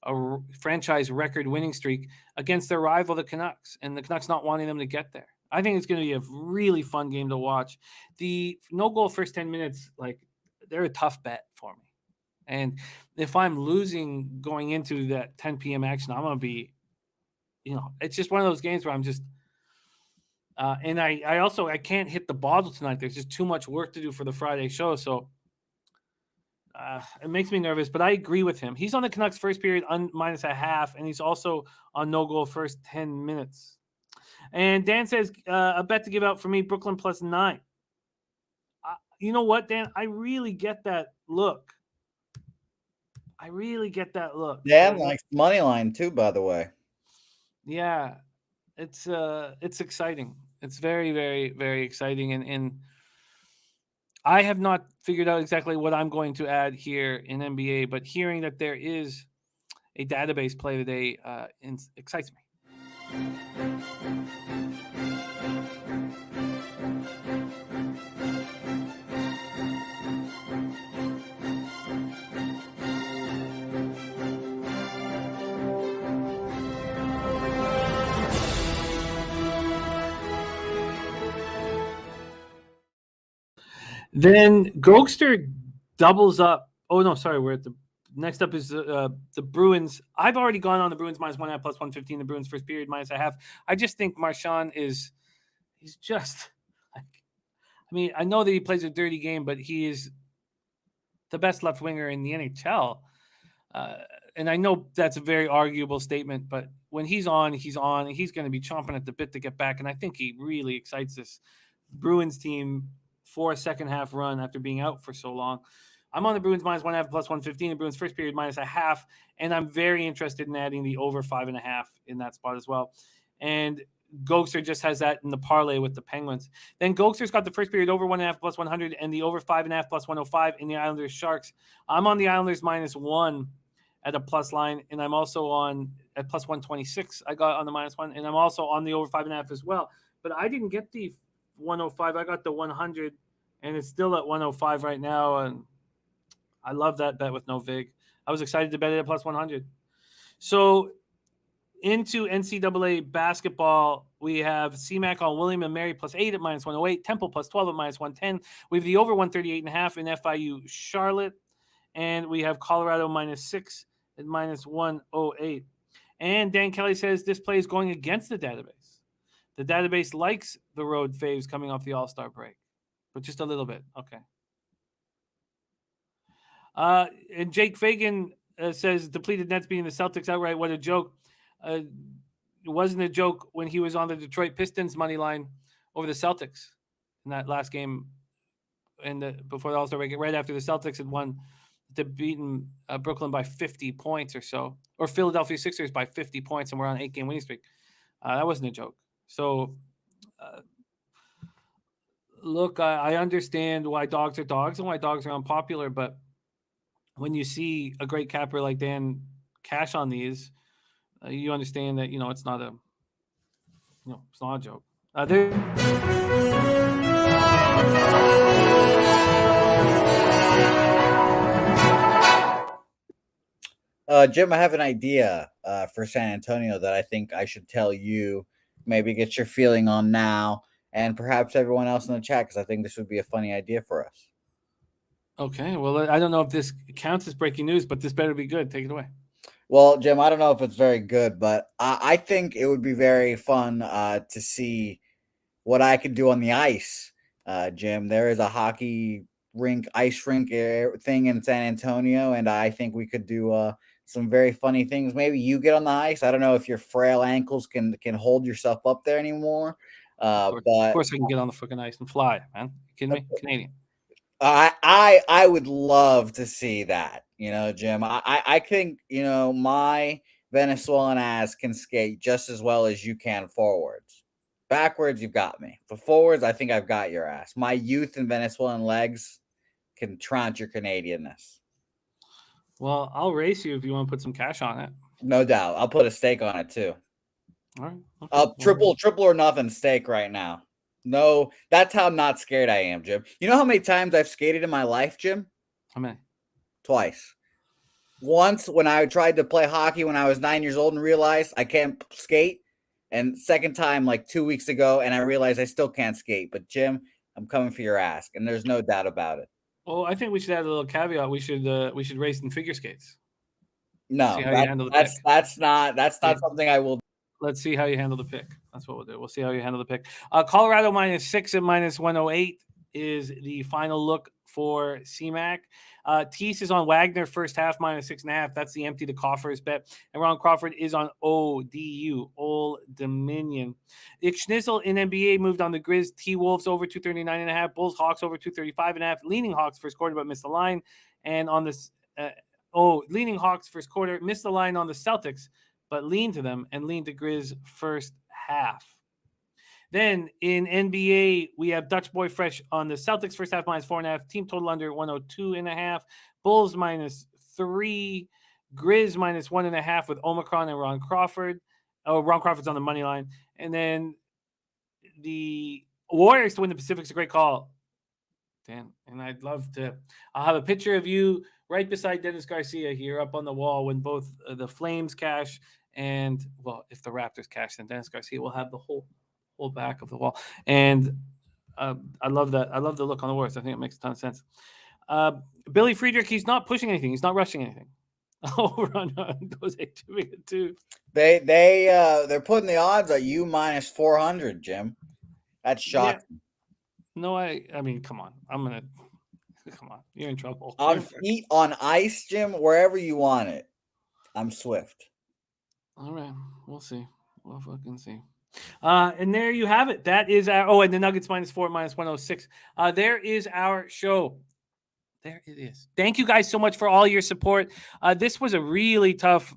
a franchise record winning streak against their rival, the Canucks, and the Canucks not wanting them to get there. I think it's going to be a really fun game to watch. The no goal first 10 minutes, like, they're a tough bet for me. And if I'm losing going into that 10 p.m. action, I'm going to be, it's just one of those games where I'm just, and I can't hit the bottle tonight. There's just too much work to do for the Friday show. So it makes me nervous, but I agree with him. He's on the Canucks first period -0.5, and he's also on no goal first 10 minutes. And Dan says, a bet to give out for me, Brooklyn +9. You know what, Dan? I really get that look. Dan likes money line too, by the way. Yeah, it's exciting. It's very, very, very exciting. And I have not figured out exactly what I'm going to add here in NBA, but hearing that there is a database play today excites me. Then Gogster doubles up. Oh, no, sorry. We're at the next up is the Bruins. I've already gone on the Bruins -1.5 +115. The Bruins first period -0.5. I just think Marchand he's just like, I mean, I know that he plays a dirty game, but he is the best left winger in the NHL. And I know that's a very arguable statement, but when he's on, he's on. And he's going to be chomping at the bit to get back. And I think he really excites this Bruins team for a second half run after being out for so long. I'm on the Bruins -1.5 +115. The Bruins first period -0.5, and I'm very interested in adding the over 5.5 in that spot as well. And Gogster just has that in the parlay with the Penguins. Then Gogster's got the first period over 1.5 +100 and the over 5.5 +105 in the Islanders Sharks. I'm on the Islanders -1 at a plus line, and I'm also on at +126. I got on the -1, and I'm also on the over 5.5 as well. But I didn't get the 105. I got the 100, and it's still at 105 right now. And I love that bet with no vig. I was excited to bet it at +100. So into NCAA basketball, we have CMAC on William and Mary +8 at -108, Temple +12 at -110. We have the over 138.5 in FIU Charlotte, and we have Colorado -6 at -108. And Dan Kelly says this play is going against the database. The database likes the road faves coming off the All-Star break, but just a little bit. Okay. And Jake Fagan says depleted Nets beating the Celtics outright. What a joke. It wasn't a joke when he was on the Detroit Pistons money line over the Celtics in that last game before the All-Star break, right after the Celtics had won to beaten Brooklyn by 50 points or so, or Philadelphia Sixers by 50 points, and we're on an 8-game winning streak. That wasn't a joke. So, look, I understand why dogs are dogs and why dogs are unpopular, but when you see a great capper like Dan cash on these, you understand that, it's not a, it's not a joke. Jim, I have an idea for San Antonio that I think I should tell you, maybe get your feeling on now, and perhaps everyone else in the chat, because I think this would be a funny idea for us. Okay, well, I don't know if this counts as breaking news, but this better be good. Take it away. Well, Jim, I don't know if it's very good, but I think it would be very fun to see what I could do on the ice, Jim. There is a hockey rink, ice rink thing in San Antonio, and I think we could do some very funny things. Maybe you get on the ice. I don't know if your frail ankles can hold yourself up there anymore. Of course I can get on the fucking ice and fly, man. You kidding me? Canadian. I would love to see that. Jim. I think, my Venezuelan ass can skate just as well as you can forwards. Backwards, you've got me. For forwards, I think I've got your ass. My youth and Venezuelan legs can trounce your Canadianness. Well, I'll race you if you want to put some cash on it. No doubt. I'll put a stake on it too. All right. Okay. I'll triple or nothing stake right now. No, that's how not scared I am, Jim. You know how many times I've skated in my life, Jim? How many? Twice. Once when I tried to play hockey when I was 9 years old and realized I can't skate. And second time like 2 weeks ago, and I realized I still can't skate. But Jim, I'm coming for your ass, and there's no doubt about it. Well, I think we should add a little caveat. We should race in figure skates. No, that's not something I will. Let's see how you handle the pick. That's what we'll do. We'll see how you handle the pick. Colorado -6 and -108 is the final look for CMAC. Tease is on Wagner first half -6.5. That's the empty the coffers bet. And Ron Crawford is on ODU, Old Dominion. Schnizzle in NBA moved on the Grizz. T-Wolves over 239.5. Bulls Hawks over 235.5. Leaning Hawks first quarter but missed the line. And on this, Leaning Hawks first quarter missed the line on the Celtics, but leaned to them and leaned to Grizz first half. Then in NBA, we have Dutch Boy Fresh on the Celtics first half -4.5. Team total under 102.5. Bulls -3. Grizz -1.5 with Omicron and Ron Crawford. Oh, Ron Crawford's on the money line. And then the Warriors to win the Pacific is a great call. Dan, and I'll have a picture of you right beside Dennis Garcia here up on the wall when both the Flames cash and, well, if the Raptors cash, then Dennis Garcia will have the whole back of the wall. And I love that. I love the look on the Warriors. I think it makes a ton of sense. Billy Friedrich, he's not pushing anything. He's not rushing anything. Over on those 2. They're putting the odds at you -400, Jim. That's shocking. Yeah. No, I mean, come on. Come on. You're in trouble. On feet, on ice, Jim, wherever you want it. I'm swift. All right. We'll see. We'll fucking see. And there you have it. That is our, and the Nuggets -4, -106. There is our show. There it is. Thank you guys so much for all your support. This was a really tough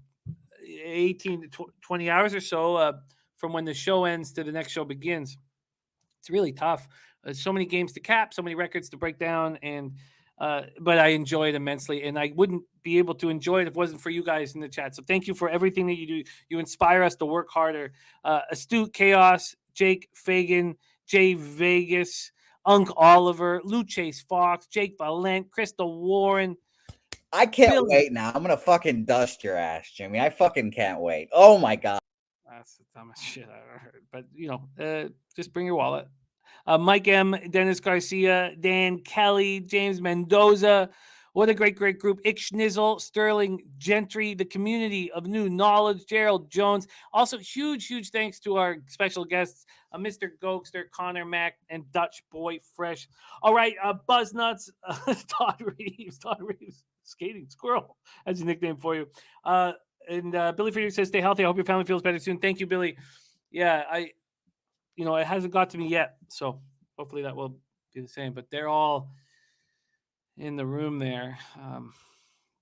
18 to 20 hours or so from when the show ends to the next show begins. It's really tough. So many games to cap, so many records to break down, and but I enjoy it immensely, and I wouldn't be able to enjoy it if it wasn't for you guys in the chat. So thank you for everything that you do. You inspire us to work harder. Astute Chaos, Jake Fagan, Jay Vegas, Unc Oliver, Lou Chase Fox, Jake Valent, Crystal Warren. I can't wait now. I'm going to fucking dust your ass, Jimmy. I fucking can't wait. Oh, my God. That's the dumbest shit I've ever heard. But, just bring your wallet. Mike M., Dennis Garcia, Dan Kelly, James Mendoza. What a great, great group. Ick Schnizzle, Sterling Gentry, the community of new knowledge, Gerald Jones. Also, huge, huge thanks to our special guests, Mr. Gogster, Conor Mac, and Dutch Boy Fresh. All right, Buzznuts, Todd Reeves, Skating Squirrel, that's a nickname for you. And Billy Friedrich says, stay healthy. I hope your family feels better soon. Thank you, Billy. Yeah, it hasn't got to me yet, so hopefully that will be the same. But they're all in the room there.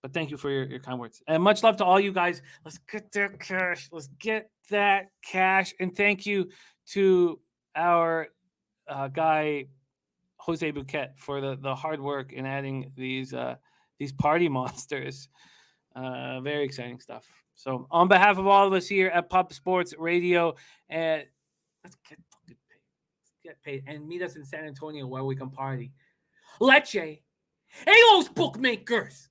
But thank you for your kind words. And much love to all you guys. Let's get that cash. Let's get that cash. And thank you to our guy, Jose Bouquet, for the hard work in adding these party monsters. Very exciting stuff. So on behalf of all of us here at Pop Sports Radio, let's get fucking paid. Let's get paid and meet us in San Antonio where we can party. Leche. Hey, those bookmakers.